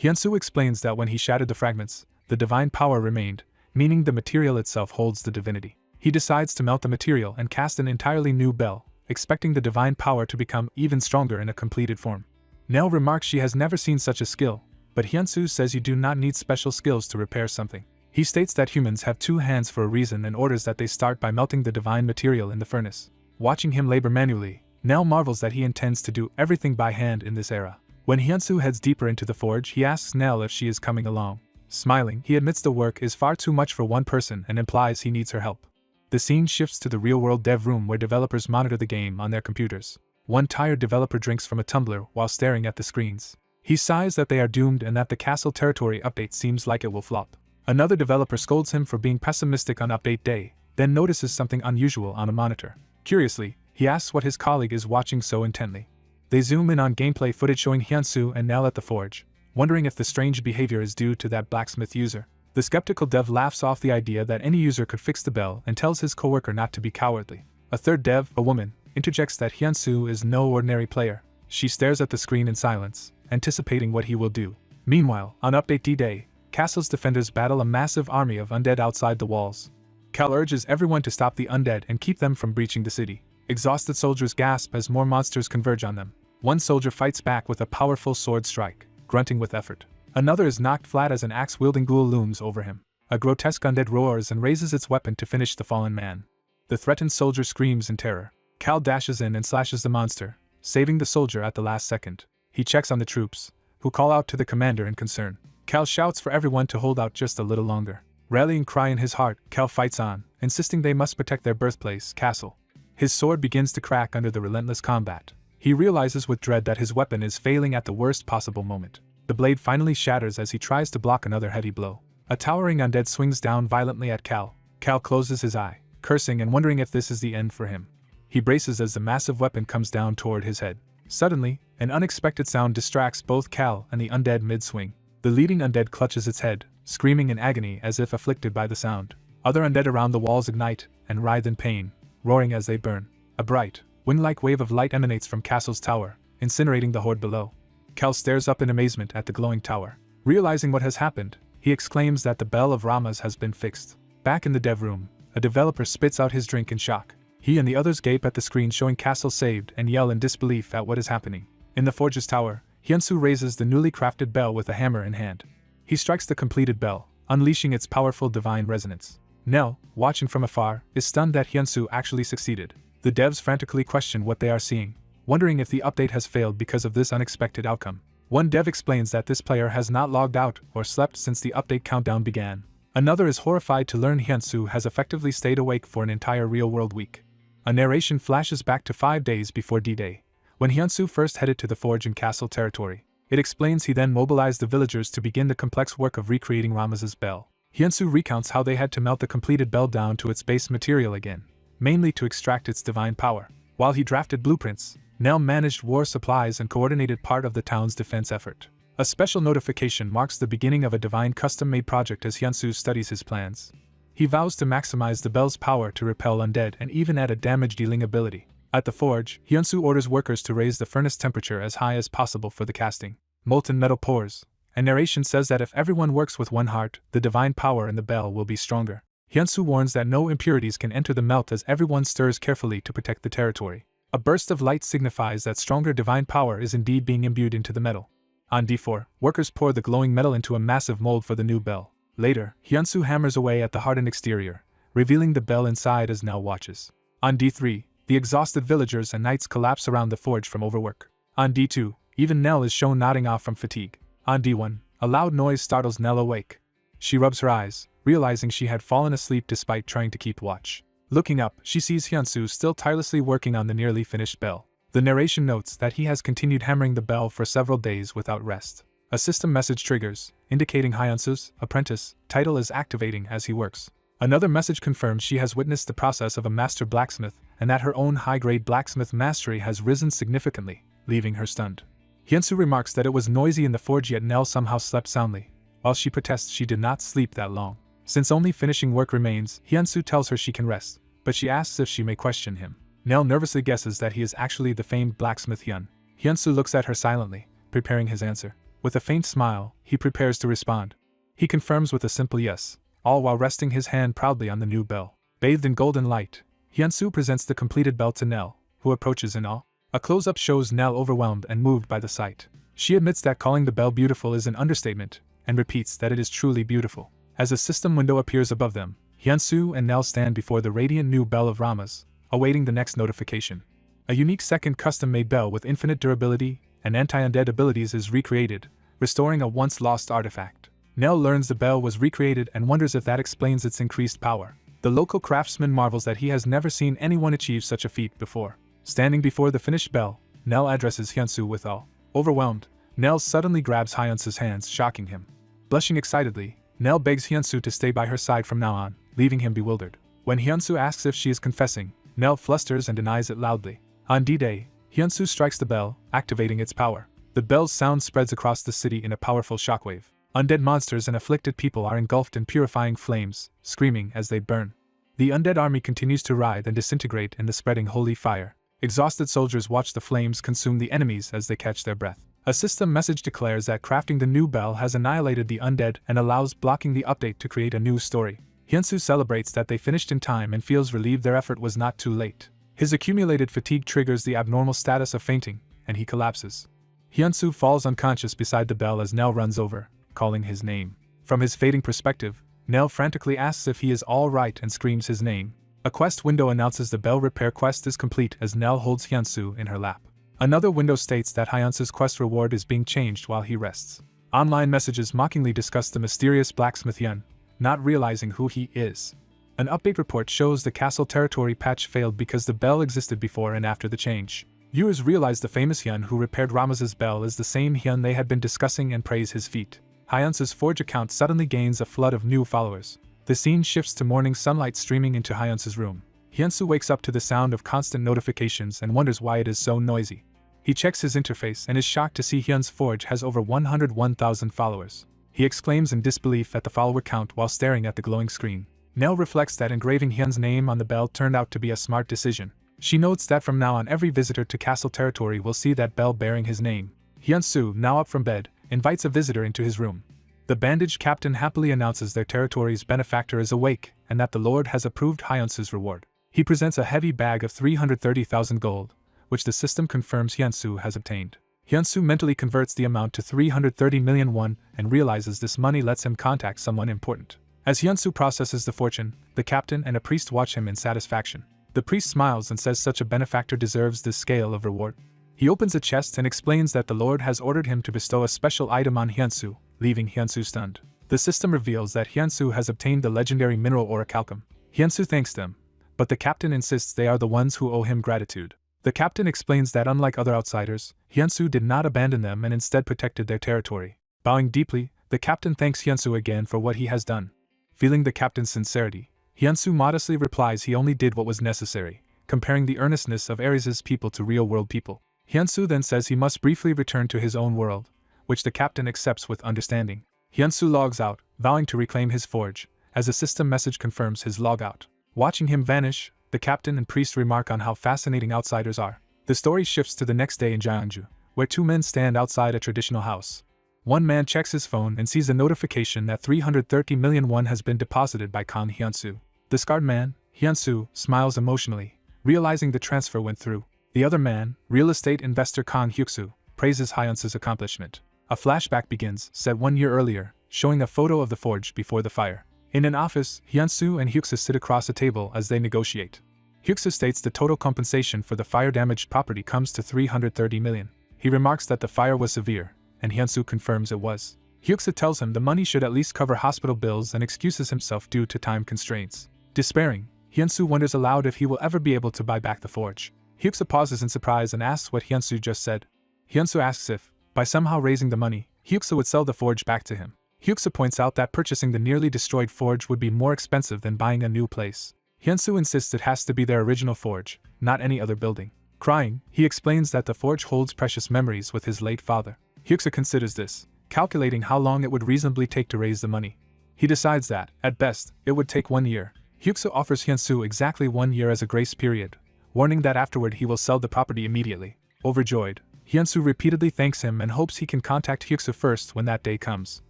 Hyunsu explains that when he shattered the fragments, the divine power remained, meaning the material itself holds the divinity. He decides to melt the material and cast an entirely new bell, expecting the divine power to become even stronger in a completed form. Nell remarks she has never seen such a skill, but Hyunsu says you do not need special skills to repair something. He states that humans have 2 hands for a reason and orders that they start by melting the divine material in the furnace. Watching him labor manually, Nell marvels that he intends to do everything by hand in this era. When Hyunsu heads deeper into the forge, he asks Nell if she is coming along. Smiling, he admits the work is far too much for one person and implies he needs her help. The scene shifts to the real-world dev room where developers monitor the game on their computers. One tired developer drinks from a tumbler while staring at the screens. He sighs that they are doomed and that the Castle territory update seems like it will flop. Another developer scolds him for being pessimistic on update day, then notices something unusual on a monitor. Curiously, he asks what his colleague is watching so intently. They zoom in on gameplay footage showing Hyunsu and Nell at the forge, wondering if the strange behavior is due to that blacksmith user. The skeptical dev laughs off the idea that any user could fix the bell and tells his coworker not to be cowardly. A third dev, a woman, interjects that Hyunsu is no ordinary player. She stares at the screen in silence, anticipating what he will do. Meanwhile, on update D-Day, Castle's defenders battle a massive army of undead outside the walls. Cal urges everyone to stop the undead and keep them from breaching the city. Exhausted soldiers gasp as more monsters converge on them. One soldier fights back with a powerful sword strike, grunting with effort. Another is knocked flat as an axe-wielding ghoul looms over him. A grotesque undead roars and raises its weapon to finish the fallen man. The threatened soldier screams in terror. Cal dashes in and slashes the monster, saving the soldier at the last second. He checks on the troops, who call out to the commander in concern. Cal shouts for everyone to hold out just a little longer. Rallying cry in his heart, Cal fights on, insisting they must protect their birthplace, Castle. His sword begins to crack under the relentless combat. He realizes with dread that his weapon is failing at the worst possible moment. The blade finally shatters as he tries to block another heavy blow. A towering undead swings down violently at Cal. Cal closes his eye, cursing and wondering if this is the end for him. He braces as the massive weapon comes down toward his head. Suddenly, an unexpected sound distracts both Cal and the undead mid-swing. The leading undead clutches its head, screaming in agony as if afflicted by the sound. Other undead around the walls ignite and writhe in pain, roaring as they burn. A bright, wind-like wave of light emanates from Castle's tower, incinerating the horde below. Cal stares up in amazement at the glowing tower. Realizing what has happened, he exclaims that the Bell of Ramas has been fixed. Back in the dev room, a developer spits out his drink in shock. He and the others gape at the screen showing Castle saved and yell in disbelief at what is happening. In the Forge's tower, Hyunsu raises the newly crafted bell with a hammer in hand. He strikes the completed bell, unleashing its powerful divine resonance. Nell, watching from afar, is stunned that Hyunsu actually succeeded. The devs frantically question what they are seeing, wondering if the update has failed because of this unexpected outcome. One dev explains that this player has not logged out or slept since the update countdown began. Another is horrified to learn Hyunsu has effectively stayed awake for an entire real-world week. A narration flashes back to 5 days before D-Day, when Hyunsu first headed to the Forge in Castle territory. It explains he then mobilized the villagers to begin the complex work of recreating Ramas's bell. Hyunsu recounts how they had to melt the completed bell down to its base material again, mainly to extract its divine power. While he drafted blueprints, Nell managed war supplies and coordinated part of the town's defense effort. A special notification marks the beginning of a divine custom-made project as Hyunsu studies his plans. He vows to maximize the bell's power to repel undead and even add a damage-dealing ability. At the forge, Hyunsu orders workers to raise the furnace temperature as high as possible for the casting. Molten metal pours, and narration says that if everyone works with one heart, the divine power in the bell will be stronger. Hyunsu warns that no impurities can enter the melt as everyone stirs carefully to protect the territory. A burst of light signifies that stronger divine power is indeed being imbued into the metal. On D4, workers pour the glowing metal into a massive mold for the new bell. Later, Hyunsu hammers away at the hardened exterior, revealing the bell inside as Nell watches. On D3, the exhausted villagers and knights collapse around the forge from overwork. On D2, even Nell is shown nodding off from fatigue. On D1, a loud noise startles Nell awake. She rubs her eyes, realizing she had fallen asleep despite trying to keep watch. Looking up, she sees Hyunsu still tirelessly working on the nearly finished bell. The narration notes that he has continued hammering the bell for several days without rest. A system message triggers, indicating Hyunsu's apprentice title is activating as he works. Another message confirms she has witnessed the process of a master blacksmith and that her own high-grade blacksmith mastery has risen significantly, leaving her stunned. Hyunsu remarks that it was noisy in the forge yet Nell somehow slept soundly, while she protests she did not sleep that long. Since only finishing work remains, Hyunsu tells her she can rest, but she asks if she may question him. Nell nervously guesses that he is actually the famed blacksmith Hyun. Hyunsu looks at her silently, preparing his answer. With a faint smile, he prepares to respond. He confirms with a simple yes, all while resting his hand proudly on the new bell. Bathed in golden light, Hyunsu presents the completed bell to Nell, who approaches in awe. A close-up shows Nell overwhelmed and moved by the sight. She admits that calling the bell beautiful is an understatement, and repeats that it is truly beautiful. As a system window appears above them, Hyunsu and Nell stand before the radiant new bell of Ramas, awaiting the next notification. A unique second custom-made bell with infinite durability and anti-undead abilities is recreated, restoring a once-lost artifact. Nell learns the bell was recreated and wonders if that explains its increased power. The local craftsman marvels that he has never seen anyone achieve such a feat before. Standing before the finished bell, Nell addresses Hyunsu with awe. Overwhelmed, Nell suddenly grabs Hyunsu's hands, shocking him. Blushing excitedly, Nell begs Hyunsu to stay by her side from now on, leaving him bewildered. When Hyunsu asks if she is confessing, Nell flusters and denies it loudly. On D-Day, Hyunsu strikes the bell, activating its power. The bell's sound spreads across the city in a powerful shockwave. Undead monsters and afflicted people are engulfed in purifying flames, screaming as they burn. The undead army continues to writhe and disintegrate in the spreading holy fire. Exhausted soldiers watch the flames consume the enemies as they catch their breath. A system message declares that crafting the new bell has annihilated the undead and allows blocking the update to create a new story. Hyunsu celebrates that they finished in time and feels relieved their effort was not too late. His accumulated fatigue triggers the abnormal status of fainting, and he collapses. Hyunsu falls unconscious beside the bell as Nell runs over, calling his name. From his fading perspective, Nell frantically asks if he is all right and screams his name. A quest window announces the bell repair quest is complete as Nell holds Hyunsu in her lap. Another window states that Hyunsu's quest reward is being changed while he rests. Online messages mockingly discuss the mysterious blacksmith Hyun, not realizing who he is. An update report shows the castle territory patch failed because the bell existed before and after the change. Viewers realize the famous Hyun who repaired Ramas's bell is the same Hyun they had been discussing and praise his feat. Hyunsu's Forge account suddenly gains a flood of new followers. The scene shifts to morning sunlight streaming into Hyunsu's room. Hyunsu wakes up to the sound of constant notifications and wonders why it is so noisy. He checks his interface and is shocked to see Hyun's Forge has over 101,000 followers. He exclaims in disbelief at the follower count while staring at the glowing screen. Nell reflects that engraving Hyun's name on the bell turned out to be a smart decision. She notes that from now on every visitor to castle territory will see that bell bearing his name. Hyunsu, now up from bed, invites a visitor into his room. The bandaged captain happily announces their territory's benefactor is awake and that the Lord has approved Hyunsu's reward. He presents a heavy bag of 330,000 gold, which the system confirms Hyunsu has obtained. Hyunsu mentally converts the amount to 330 million won and realizes this money lets him contact someone important. As Hyunsu processes the fortune, the captain and a priest watch him in satisfaction. The priest smiles and says such a benefactor deserves this scale of reward. He opens a chest and explains that the Lord has ordered him to bestow a special item on Hyunsu, leaving Hyunsu stunned. The system reveals that Hyunsu has obtained the legendary mineral orichalcum. Hyunsu thanks them, but the captain insists they are the ones who owe him gratitude. The captain explains that unlike other outsiders, Hyunsu did not abandon them and instead protected their territory. Bowing deeply, the captain thanks Hyunsu again for what he has done. Feeling the captain's sincerity, Hyunsu modestly replies he only did what was necessary, comparing the earnestness of Ares' people to real-world people. Hyunsu then says he must briefly return to his own world, which the captain accepts with understanding. Hyunsu logs out, vowing to reclaim his forge, as a system message confirms his logout. Watching him vanish, the captain and priest remark on how fascinating outsiders are. The story shifts to the next day in Jeonju, where two men stand outside a traditional house. One man checks his phone and sees a notification that 330 million won has been deposited by Kang Hyunsu. The scarred man, Hyunsu, smiles emotionally, realizing the transfer went through. The other man, real estate investor Kang Hyuksu, praises Hyunsu's accomplishment. A flashback begins, set 1 year earlier, showing a photo of the forge before the fire. In an office, Hyunsu and Hyuksu sit across a table as they negotiate. Hyuksu states the total compensation for the fire-damaged property comes to 330 million. He remarks that the fire was severe, and Hyunsu confirms it was. Hyuksu tells him the money should at least cover hospital bills and excuses himself due to time constraints. Despairing, Hyunsu wonders aloud if he will ever be able to buy back the forge. Hyuksu pauses in surprise and asks what Hyunsu just said. Hyunsu asks if, by somehow raising the money, Hyuksu would sell the forge back to him. Hyuksu points out that purchasing the nearly destroyed forge would be more expensive than buying a new place. Hyunsu insists it has to be their original forge, not any other building. Crying, he explains that the forge holds precious memories with his late father. Hyuksu considers this, calculating how long it would reasonably take to raise the money. He decides that, at best, it would take 1 year. Hyuksu offers Hyunsu exactly 1 year as a grace period, warning that afterward he will sell the property immediately. Overjoyed, Hyunsu repeatedly thanks him and hopes he can contact Hyuksu first when that day comes.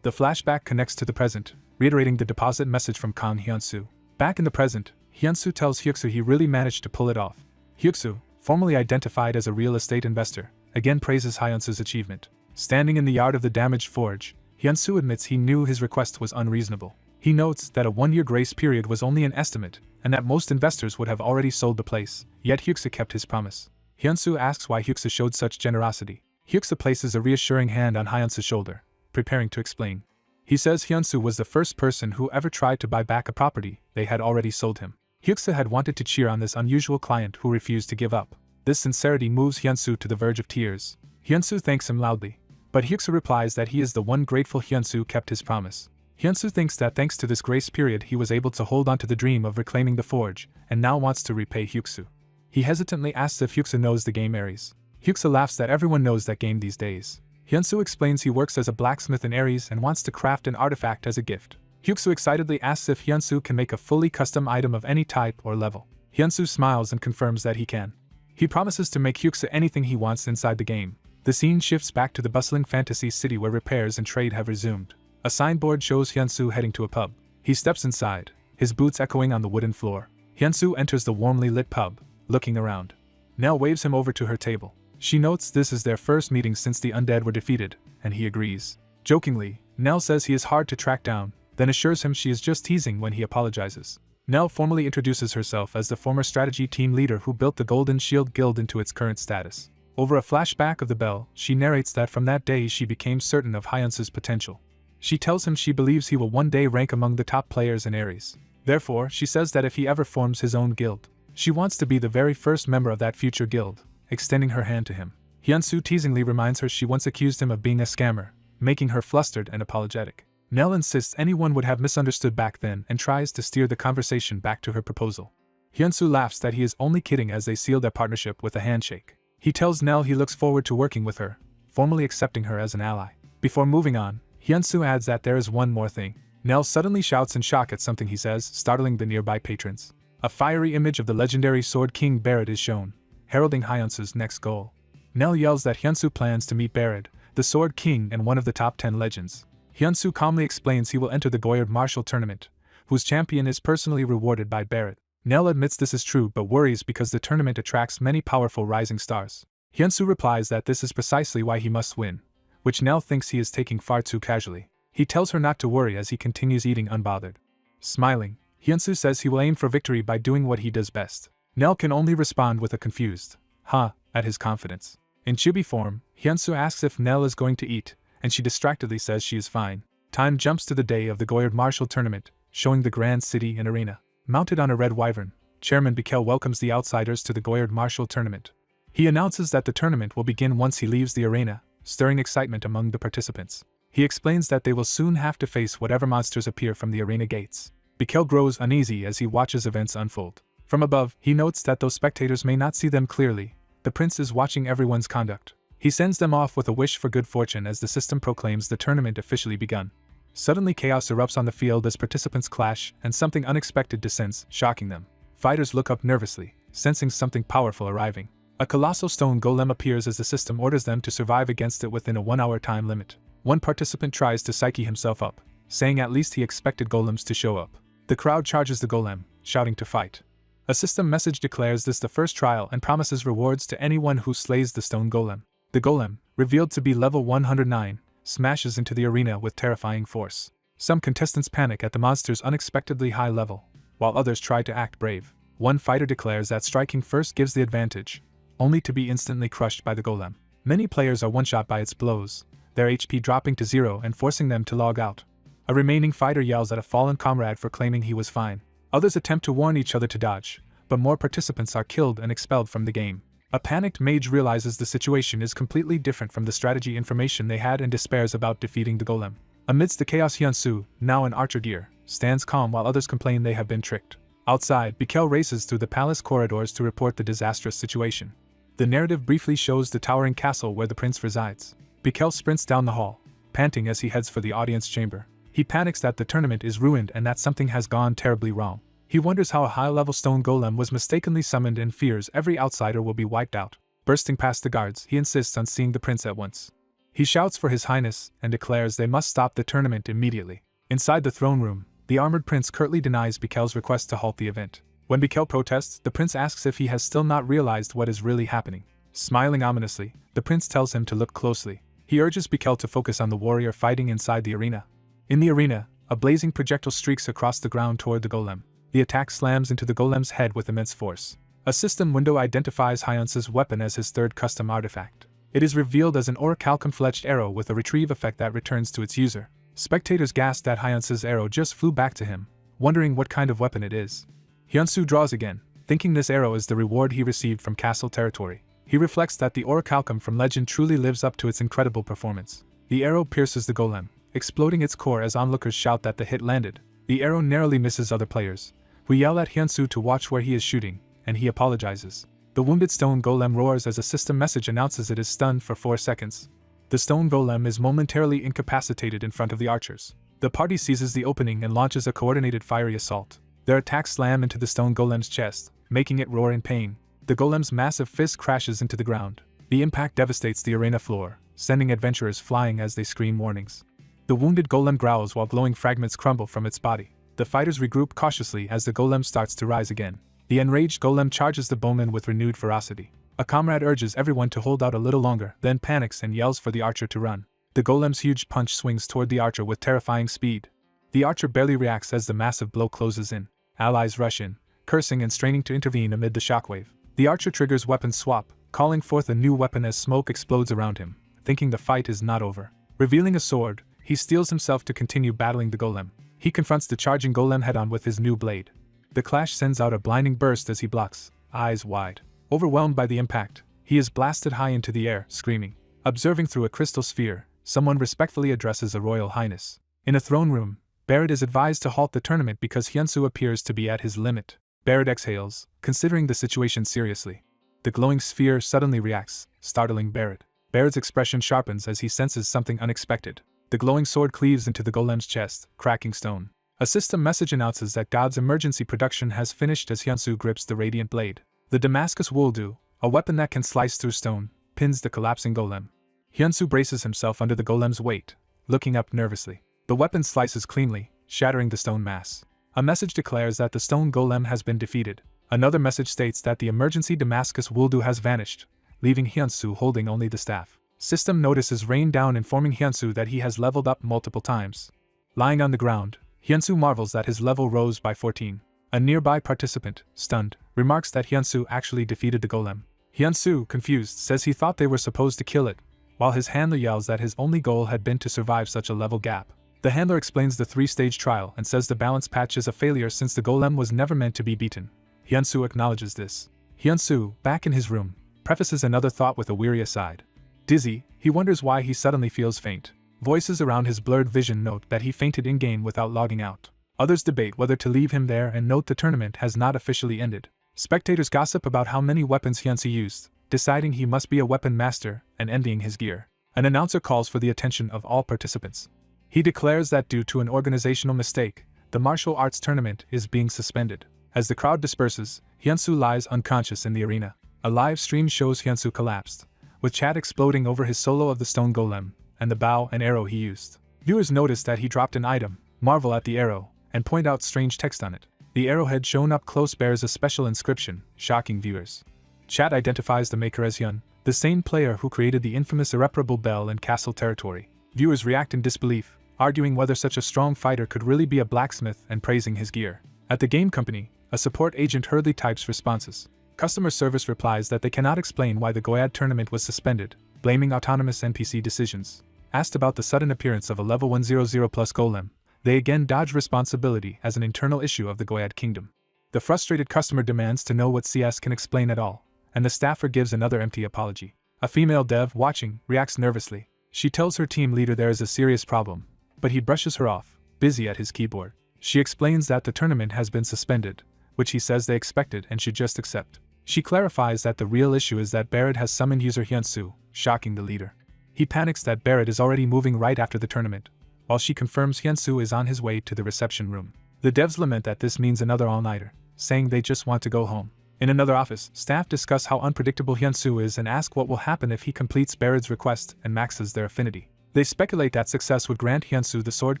The flashback connects to the present, reiterating the deposit message from Kang Hyunsu. Back in the present, Hyunsu tells Hyuksu he really managed to pull it off. Hyuksu, formerly identified as a real estate investor, again praises Hyunsu's achievement. Standing in the yard of the damaged forge, Hyunsu admits he knew his request was unreasonable. He notes that a 1 year grace period was only an estimate, and that most investors would have already sold the place, yet Hyuksu kept his promise. Hyunsu asks why Hyuksu showed such generosity. Hyuksu places a reassuring hand on Hyunsu's shoulder, preparing to explain. He says Hyunsu was the first person who ever tried to buy back a property they had already sold him. Hyuksu had wanted to cheer on this unusual client who refused to give up. This sincerity moves Hyunsu to the verge of tears. Hyunsu thanks him loudly, but Hyuksu replies that he is the one grateful Hyunsu kept his promise. Hyunsu thinks that thanks to this grace period he was able to hold on to the dream of reclaiming the forge, and now wants to repay Hyuksu. He hesitantly asks if Hyuksu knows the game Ares. Hyuksu laughs that everyone knows that game these days. Hyunsu explains he works as a blacksmith in Ares and wants to craft an artifact as a gift. Hyuksu excitedly asks if Hyunsu can make a fully custom item of any type or level. Hyunsu smiles and confirms that he can. He promises to make Hyuksu anything he wants inside the game. The scene shifts back to the bustling fantasy city where repairs and trade have resumed. A signboard shows Hyunsu heading to a pub. He steps inside, his boots echoing on the wooden floor. Hyunsu enters the warmly lit pub, looking around. Nell waves him over to her table. She notes this is their first meeting since the undead were defeated, and he agrees. Jokingly, Nell says he is hard to track down, then assures him she is just teasing when he apologizes. Nell formally introduces herself as the former strategy team leader who built the Golden Shield Guild into its current status. Over a flashback of the bell, she narrates that from that day she became certain of Hyunsu's potential. She tells him she believes he will one day rank among the top players in Ares. Therefore, she says that if he ever forms his own guild, she wants to be the very first member of that future guild, extending her hand to him. Hyunsu teasingly reminds her she once accused him of being a scammer, making her flustered and apologetic. Nell insists anyone would have misunderstood back then and tries to steer the conversation back to her proposal. Hyunsu laughs that he is only kidding as they seal their partnership with a handshake. He tells Nell he looks forward to working with her, formally accepting her as an ally. Before moving on, Hyunsu adds that there is one more thing. Nell suddenly shouts in shock at something he says, startling the nearby patrons. A fiery image of the legendary Sword King Barrett is shown, heralding Hyunsu's next goal. Nell yells that Hyunsu plans to meet Barrett, the Sword King and one of the top 10 legends. Hyunsu calmly explains he will enter the Goyard Martial Tournament, whose champion is personally rewarded by Barrett. Nell admits this is true but worries because the tournament attracts many powerful rising stars. Hyunsu replies that this is precisely why he must win, which Nell thinks he is taking far too casually. He tells her not to worry as he continues eating unbothered. Smiling, Hyunsu says he will aim for victory by doing what he does best. Nell can only respond with a confused, "Huh," at his confidence. In chibi form, Hyunsu asks if Nell is going to eat, and she distractedly says she is fine. Time jumps to the day of the Goyard Martial Tournament, showing the grand city and arena. Mounted on a red wyvern, Chairman Bikel welcomes the outsiders to the Goyard Martial Tournament. He announces that the tournament will begin once he leaves the arena, stirring excitement among the participants. He explains that they will soon have to face whatever monsters appear from the arena gates. Bikel grows uneasy as he watches events unfold. From above, he notes that though spectators may not see them clearly, the prince is watching everyone's conduct. He sends them off with a wish for good fortune as the system proclaims the tournament officially begun. Suddenly chaos erupts on the field as participants clash and something unexpected descends, shocking them. Fighters look up nervously, sensing something powerful arriving. A colossal stone golem appears as the system orders them to survive against it within a 1-hour time limit. One participant tries to psyche himself up, saying at least he expected golems to show up. The crowd charges the golem, shouting to fight. A system message declares this the first trial and promises rewards to anyone who slays the stone golem. The golem, revealed to be level 109, smashes into the arena with terrifying force. Some contestants panic at the monster's unexpectedly high level, while others try to act brave. One fighter declares that striking first gives the advantage, only to be instantly crushed by the golem. Many players are one-shot by its blows, their HP dropping to 0 and forcing them to log out. A remaining fighter yells at a fallen comrade for claiming he was fine. Others attempt to warn each other to dodge, but more participants are killed and expelled from the game. A panicked mage realizes the situation is completely different from the strategy information they had and despairs about defeating the golem. Amidst the chaos, Hyunsu, now in archer gear, stands calm while others complain they have been tricked. Outside, Bikel races through the palace corridors to report the disastrous situation. The narrative briefly shows the towering castle where the prince resides. Bikel sprints down the hall, panting as he heads for the audience chamber. He panics that the tournament is ruined and that something has gone terribly wrong. He wonders how a high-level stone golem was mistakenly summoned and fears every outsider will be wiped out. Bursting past the guards, he insists on seeing the prince at once. He shouts for his highness and declares they must stop the tournament immediately. Inside the throne room, the armored prince curtly denies Bikel's request to halt the event. When Bikel protests, the prince asks if he has still not realized what is really happening. Smiling ominously, the prince tells him to look closely. He urges Bikel to focus on the warrior fighting inside the arena. In the arena, a blazing projectile streaks across the ground toward the golem. The attack slams into the golem's head with immense force. A system window identifies Hyunsu's weapon as his third custom artifact. It is revealed as an orichalcum-fletched arrow with a retrieve effect that returns to its user. Spectators gasp that Hyunsu's arrow just flew back to him, wondering what kind of weapon it is. Hyunsu draws again, thinking this arrow is the reward he received from castle territory. He reflects that the orichalcum from legend truly lives up to its incredible performance. The arrow pierces the golem, exploding its core as onlookers shout that the hit landed. The arrow narrowly misses other players, who yell at Hyunsu to watch where he is shooting, and he apologizes. The wounded stone golem roars as a system message announces it is stunned for 4 seconds. The stone golem is momentarily incapacitated in front of the archers. The party seizes the opening and launches a coordinated fiery assault. Their attacks slam into the stone golem's chest, making it roar in pain. The golem's massive fist crashes into the ground. The impact devastates the arena floor, sending adventurers flying as they scream warnings. The wounded golem growls while glowing fragments crumble from its body. The fighters regroup cautiously as the golem starts to rise again. The enraged golem charges the bowman with renewed ferocity. A comrade urges everyone to hold out a little longer, then panics and yells for the archer to run. The golem's huge punch swings toward the archer with terrifying speed. The archer barely reacts as the massive blow closes in. Allies rush in, cursing and straining to intervene amid the shockwave. The archer triggers weapon swap, calling forth a new weapon as smoke explodes around him, thinking the fight is not over. Revealing a sword, he steels himself to continue battling the golem. He confronts the charging golem head-on with his new blade. The clash sends out a blinding burst as he blocks, eyes wide. Overwhelmed by the impact, he is blasted high into the air, screaming. Observing through a crystal sphere, someone respectfully addresses a royal highness. In a throne room, Barrett is advised to halt the tournament because Hyunsu appears to be at his limit. Barrett exhales, considering the situation seriously. The glowing sphere suddenly reacts, startling Barrett. Barrett's expression sharpens as he senses something unexpected. The glowing sword cleaves into the golem's chest, cracking stone. A system message announces that God's emergency production has finished as Hyunsu grips the radiant blade. The Damascus Wuldu, a weapon that can slice through stone, pins the collapsing golem. Hyunsu braces himself under the golem's weight, looking up nervously. The weapon slices cleanly, shattering the stone mass. A message declares that the stone golem has been defeated. Another message states that the emergency Damascus Wuldu has vanished, leaving Hyunsu holding only the staff. System notices rain down, informing Hyunsu that he has leveled up multiple times. Lying on the ground, Hyunsu marvels that his level rose by 14. A nearby participant, stunned, remarks that Hyunsu actually defeated the golem. Hyunsu, confused, says he thought they were supposed to kill it, while his handler yells that his only goal had been to survive such a level gap. The handler explains the 3-stage trial and says the balance patch is a failure since the golem was never meant to be beaten. Hyunsu acknowledges this. Hyunsu, back in his room, prefaces another thought with a weary aside. Dizzy, he wonders why he suddenly feels faint. Voices around his blurred vision note that he fainted in-game without logging out. Others debate whether to leave him there and note the tournament has not officially ended. Spectators gossip about how many weapons Hyunsu used, deciding he must be a weapon master and envying his gear. An announcer calls for the attention of all participants. He declares that due to an organizational mistake, the martial arts tournament is being suspended. As the crowd disperses, Hyunsu lies unconscious in the arena. A live stream shows Hyunsu collapsed, with chat exploding over his solo of the stone golem and the bow and arrow he used. Viewers notice that he dropped an item, marvel at the arrow, and point out strange text on it. The arrowhead shown up close bears a special inscription, shocking viewers. Chat identifies the maker as Hyun, the same player who created the infamous irreparable bell in Castle Territory. Viewers react in disbelief, arguing whether such a strong fighter could really be a blacksmith and praising his gear. At the game company, a support agent hurriedly types responses. Customer service replies that they cannot explain why the Goyad tournament was suspended, blaming autonomous NPC decisions. Asked about the sudden appearance of a level 100 plus golem, they again dodge responsibility as an internal issue of the Goyad kingdom. The frustrated customer demands to know what CS can explain at all, and the staffer gives another empty apology. A female dev watching reacts nervously. She tells her team leader there is a serious problem, but he brushes her off, busy at his keyboard. She explains that the tournament has been suspended, which he says they expected and should just accept. She clarifies that the real issue is that Barrett has summoned user Hyunsu, shocking the leader. He panics that Barrett is already moving right after the tournament, while she confirms Hyunsu is on his way to the reception room. The devs lament that this means another all-nighter, saying they just want to go home. In another office, staff discuss how unpredictable Hyunsu is and ask what will happen if he completes Barrett's request and maxes their affinity. They speculate that success would grant Hyunsu the Sword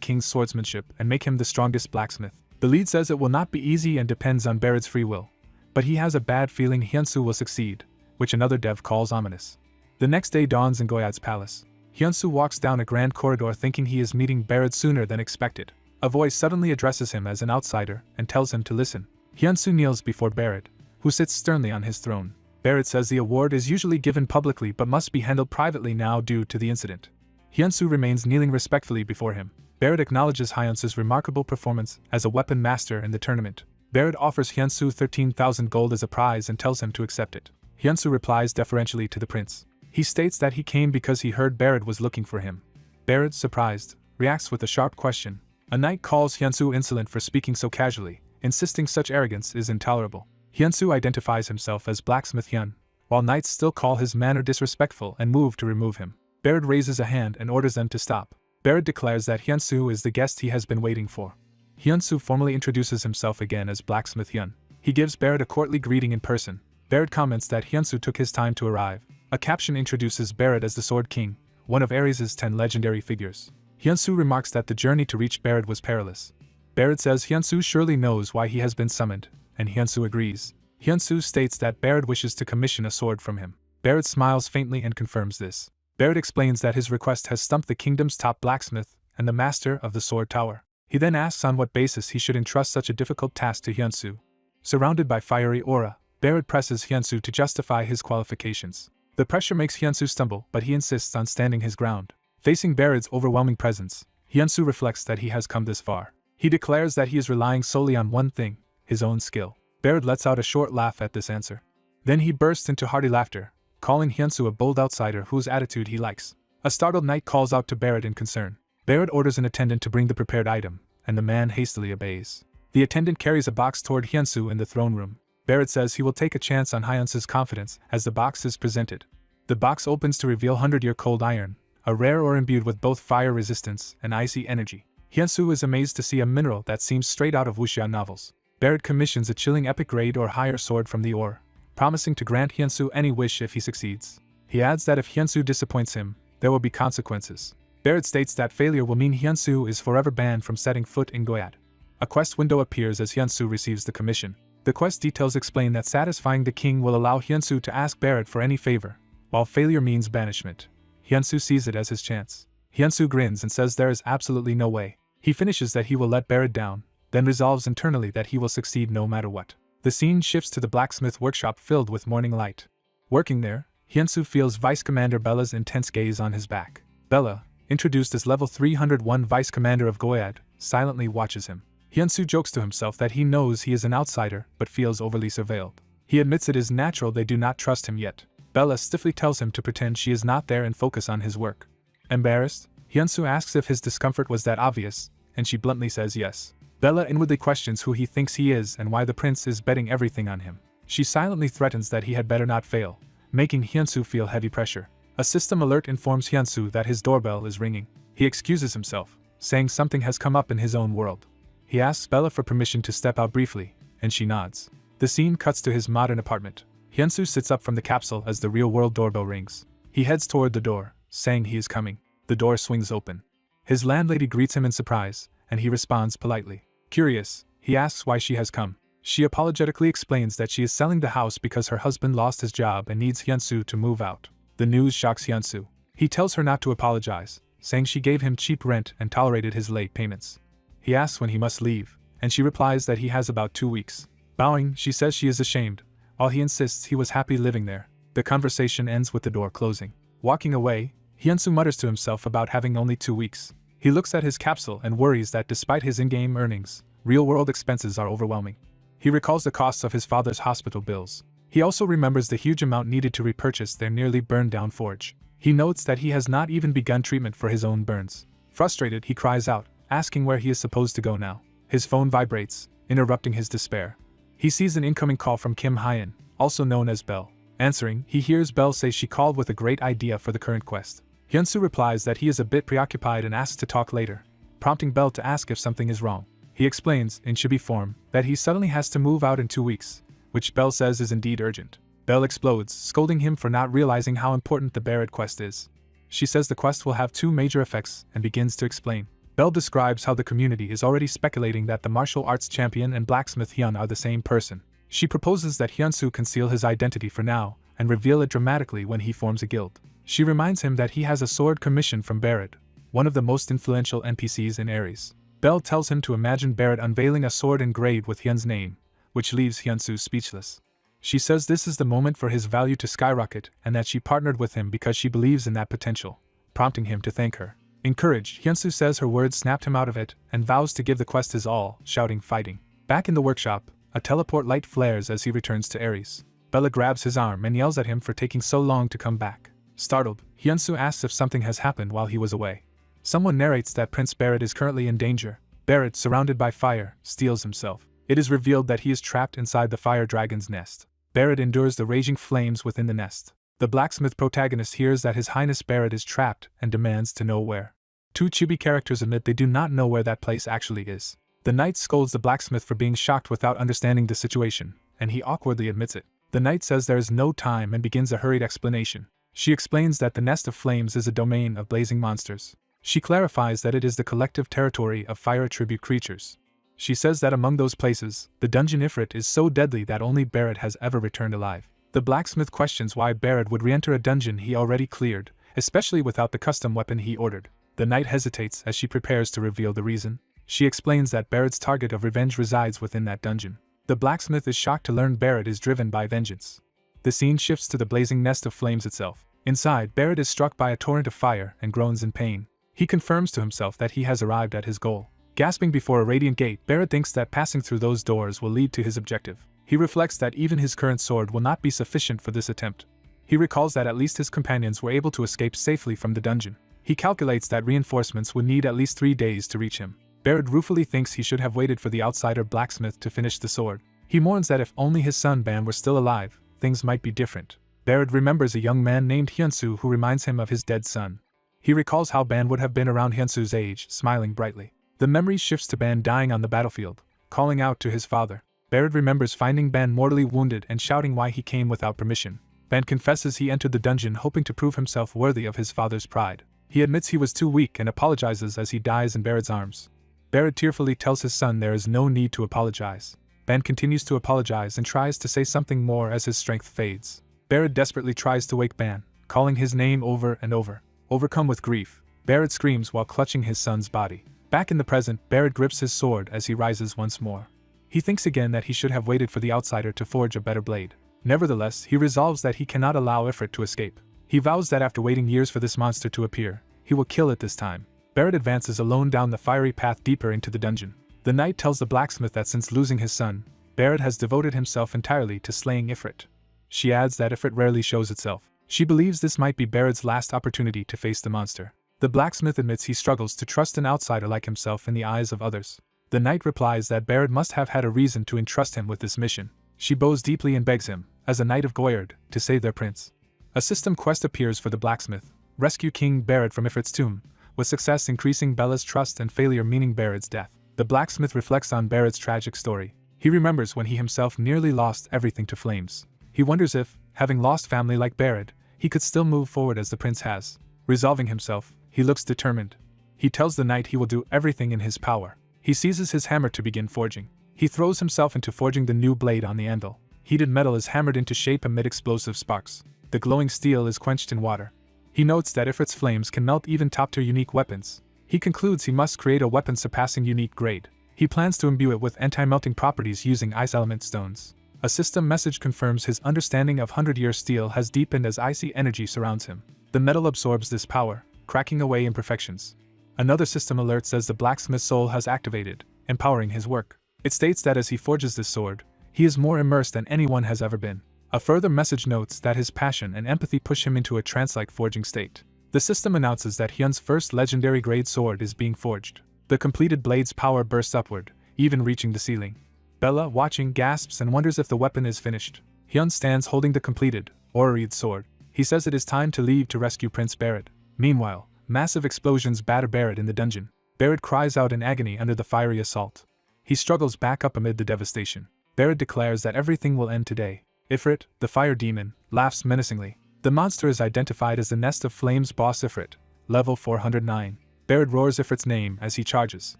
King's swordsmanship and make him the strongest blacksmith. The lead says it will not be easy and depends on Barrett's free will, but he has a bad feeling Hyunsu will succeed, which another dev calls ominous. The next day dawns in Goyad's palace. Hyunsu walks down a grand corridor thinking he is meeting Barrett sooner than expected. A voice suddenly addresses him as an outsider and tells him to listen. Hyunsu kneels before Barrett, who sits sternly on his throne. Barrett says the award is usually given publicly but must be handled privately now due to the incident. Hyunsu remains kneeling respectfully before him. Barrett acknowledges Hyunsu's remarkable performance as a weapon master in the tournament. Barrett offers Hyunsu 13,000 gold as a prize and tells him to accept it. Hyunsu replies deferentially to the prince. He states that he came because he heard Barrett was looking for him. Barrett, surprised, reacts with a sharp question. A knight calls Hyunsu insolent for speaking so casually, insisting such arrogance is intolerable. Hyunsu identifies himself as Blacksmith Hyun, while knights still call his manner disrespectful and move to remove him. Barrett raises a hand and orders them to stop. Barrett declares that Hyunsu is the guest he has been waiting for. Hyunsu formally introduces himself again as Blacksmith Hyun. He gives Barrett a courtly greeting in person. Barrett comments that Hyunsu took his time to arrive. A caption introduces Barrett as the Sword King, one of Ares' 10 legendary figures. Hyunsu remarks that the journey to reach Barrett was perilous. Barrett says Hyunsu surely knows why he has been summoned, and Hyunsu agrees. Hyunsu states that Barrett wishes to commission a sword from him. Barrett smiles faintly and confirms this. Barrett explains that his request has stumped the kingdom's top blacksmith and the master of the Sword Tower. He then asks on what basis he should entrust such a difficult task to Hyunsu. Surrounded by fiery aura, Barrett presses Hyunsu to justify his qualifications. The pressure makes Hyunsu stumble, but he insists on standing his ground. Facing Barrett's overwhelming presence, Hyunsu reflects that he has come this far. He declares that he is relying solely on one thing, his own skill. Barrett lets out a short laugh at this answer. Then he bursts into hearty laughter, calling Hyunsu a bold outsider whose attitude he likes. A startled knight calls out to Barrett in concern. Barrett orders an attendant to bring the prepared item, and the man hastily obeys. The attendant carries a box toward Hyunsu in the throne room. Barrett says he will take a chance on Hyunsu's confidence as the box is presented. The box opens to reveal 100-year cold iron, a rare ore imbued with both fire resistance and icy energy. Hyunsu is amazed to see a mineral that seems straight out of wuxia novels. Barrett commissions a chilling epic grade or higher sword from the ore, promising to grant Hyunsu any wish if he succeeds. He adds that if Hyunsu disappoints him, there will be consequences. Barrett states that failure will mean Hyunsu is forever banned from setting foot in Goyad. A quest window appears as Hyunsu receives the commission. The quest details explain that satisfying the king will allow Hyunsu to ask Barrett for any favor, while failure means banishment. Hyunsu sees it as his chance. Hyunsu grins and says there is absolutely no way. He finishes that he will let Barrett down, then resolves internally that he will succeed no matter what. The scene shifts to the blacksmith workshop filled with morning light. Working there, Hyunsu feels Vice Commander Bella's intense gaze on his back. Bella, introduced as level 301 Vice Commander of Goyad, silently watches him. Hyunsu jokes to himself that he knows he is an outsider but feels overly surveilled. He admits it is natural they do not trust him yet. Bella stiffly tells him to pretend she is not there and focus on his work. Embarrassed, Hyunsu asks if his discomfort was that obvious, and she bluntly says yes. Bella inwardly questions who he thinks he is and why the prince is betting everything on him. She silently threatens that he had better not fail, making Hyunsu feel heavy pressure. A system alert informs Hyunsu that his doorbell is ringing. He excuses himself, saying something has come up in his own world. He asks Bella for permission to step out briefly, and she nods. The scene cuts to his modern apartment. Hyunsu sits up from the capsule as the real-world doorbell rings. He heads toward the door, saying he is coming. The door swings open. His landlady greets him in surprise, and he responds politely. Curious, he asks why she has come. She apologetically explains that she is selling the house because her husband lost his job and needs Hyunsu to move out. The news shocks Hyunsu. He tells her not to apologize, saying she gave him cheap rent and tolerated his late payments. He asks when he must leave, and she replies that he has about 2 weeks. Bowing, she says she is ashamed, while he insists he was happy living there. The conversation ends with the door closing. Walking away, Hyunsu mutters to himself about having only 2 weeks. He looks at his capsule and worries that despite his in-game earnings, real-world expenses are overwhelming. He recalls the costs of his father's hospital bills. He also remembers the huge amount needed to repurchase their nearly burned-down forge. He notes that he has not even begun treatment for his own burns. Frustrated, he cries out, asking where he is supposed to go now. His phone vibrates, interrupting his despair. He sees an incoming call from Kim Hyun, also known as Belle. Answering, he hears Belle say she called with a great idea for the current quest. Hyunsu replies that he is a bit preoccupied and asks to talk later, prompting Belle to ask if something is wrong. He explains, in chibi form, that he suddenly has to move out in 2 weeks, which Belle says is indeed urgent. Belle explodes, scolding him for not realizing how important the Barrett quest is. She says the quest will have 2 major effects and begins to explain. Belle describes how the community is already speculating that the martial arts champion and blacksmith Hyun are the same person. She proposes that Hyunsu conceal his identity for now and reveal it dramatically when he forms a guild. She reminds him that he has a sword commission from Barrett, one of the most influential NPCs in Ares. Belle tells him to imagine Barrett unveiling a sword engraved with Hyun's name, which leaves Hyunsu speechless. She says this is the moment for his value to skyrocket and that she partnered with him because she believes in that potential, prompting him to thank her. Encouraged, Hyunsu says her words snapped him out of it and vows to give the quest his all, shouting fighting. Back in the workshop, a teleport light flares as he returns to Ares. Bella grabs his arm and yells at him for taking so long to come back. Startled, Hyunsu asks if something has happened while he was away. Someone narrates that Prince Barrett is currently in danger. Barrett, surrounded by fire, steels himself. It is revealed that he is trapped inside the fire dragon's nest. Barrett endures the raging flames within the nest. The blacksmith protagonist hears that His Highness Barrett is trapped and demands to know where. 2 chibi characters admit they do not know where that place actually is. The knight scolds the blacksmith for being shocked without understanding the situation, and he awkwardly admits it. The knight says there is no time and begins a hurried explanation. She explains that the Nest of Flames is a domain of blazing monsters. She clarifies that it is the collective territory of fire attribute creatures. She says that among those places, the dungeon Ifrit is so deadly that only Barrett has ever returned alive. The blacksmith questions why Barrett would re-enter a dungeon he already cleared, especially without the custom weapon he ordered. The knight hesitates as she prepares to reveal the reason. She explains that Barrett's target of revenge resides within that dungeon. The blacksmith is shocked to learn Barrett is driven by vengeance. The scene shifts to the blazing Nest of Flames itself. Inside, Barrett is struck by a torrent of fire and groans in pain. He confirms to himself that he has arrived at his goal. Gasping before a radiant gate, Barrett thinks that passing through those doors will lead to his objective. He reflects that even his current sword will not be sufficient for this attempt. He recalls that at least his companions were able to escape safely from the dungeon. He calculates that reinforcements would need at least 3 days to reach him. Barrett ruefully thinks he should have waited for the outsider blacksmith to finish the sword. He mourns that if only his son Ban were still alive, things might be different. Barrett remembers a young man named Hyunsu who reminds him of his dead son. He recalls how Ban would have been around Hyunsu's age, smiling brightly. The memory shifts to Ban dying on the battlefield, calling out to his father. Barrett remembers finding Ban mortally wounded and shouting why he came without permission. Ban confesses he entered the dungeon hoping to prove himself worthy of his father's pride. He admits he was too weak and apologizes as he dies in Barrett's arms. Barrett tearfully tells his son there is no need to apologize. Ban continues to apologize and tries to say something more as his strength fades. Barrett desperately tries to wake Ban, calling his name over and over. Overcome with grief, Barrett screams while clutching his son's body. Back in the present, Barrett grips his sword as he rises once more. He thinks again that he should have waited for the outsider to forge a better blade. Nevertheless, he resolves that he cannot allow Ifrit to escape. He vows that after waiting years for this monster to appear, he will kill it this time. Barrett advances alone down the fiery path deeper into the dungeon. The knight tells the blacksmith that since losing his son, Barrett has devoted himself entirely to slaying Ifrit. She adds that Ifrit rarely shows itself. She believes this might be Barrett's last opportunity to face the monster. The blacksmith admits he struggles to trust an outsider like himself in the eyes of others. The knight replies that Barrett must have had a reason to entrust him with this mission. She bows deeply and begs him, as a knight of Goyard, to save their prince. A system quest appears for the blacksmith: rescue King Barrett from Ifrit's tomb, with success increasing Bella's trust and failure meaning Barrett's death. The blacksmith reflects on Barrett's tragic story. He remembers when he himself nearly lost everything to flames. He wonders if, having lost family like Barrett, he could still move forward as the prince has. Resolving himself, he looks determined. He tells the knight he will do everything in his power. He seizes his hammer to begin forging. He throws himself into forging the new blade on the anvil. Heated metal is hammered into shape amid explosive sparks. The glowing steel is quenched in water. He notes that Ifrit's flames can melt even top-tier unique weapons. He concludes he must create a weapon surpassing unique grade. He plans to imbue it with anti-melting properties using ice element stones. A system message confirms his understanding of 100-year steel has deepened as icy energy surrounds him. The metal absorbs this power, cracking away imperfections. Another system alert says the blacksmith's soul has activated, empowering his work. It states that as he forges this sword, he is more immersed than anyone has ever been. A further message notes that his passion and empathy push him into a trance-like forging state. The system announces that Hyun's first legendary grade sword is being forged. The completed blade's power bursts upward, even reaching the ceiling. Bella, watching, gasps and wonders if the weapon is finished. Hyun stands holding the completed, aura-wreathed sword. He says it is time to leave to rescue Prince Barrett. Meanwhile, massive explosions batter Barrett in the dungeon. Barrett cries out in agony under the fiery assault. He struggles back up amid the devastation. Barrett declares that everything will end today. Ifrit, the fire demon, laughs menacingly. The monster is identified as the Nest of Flames boss Ifrit, level 409. Barrett roars Ifrit's name as he charges.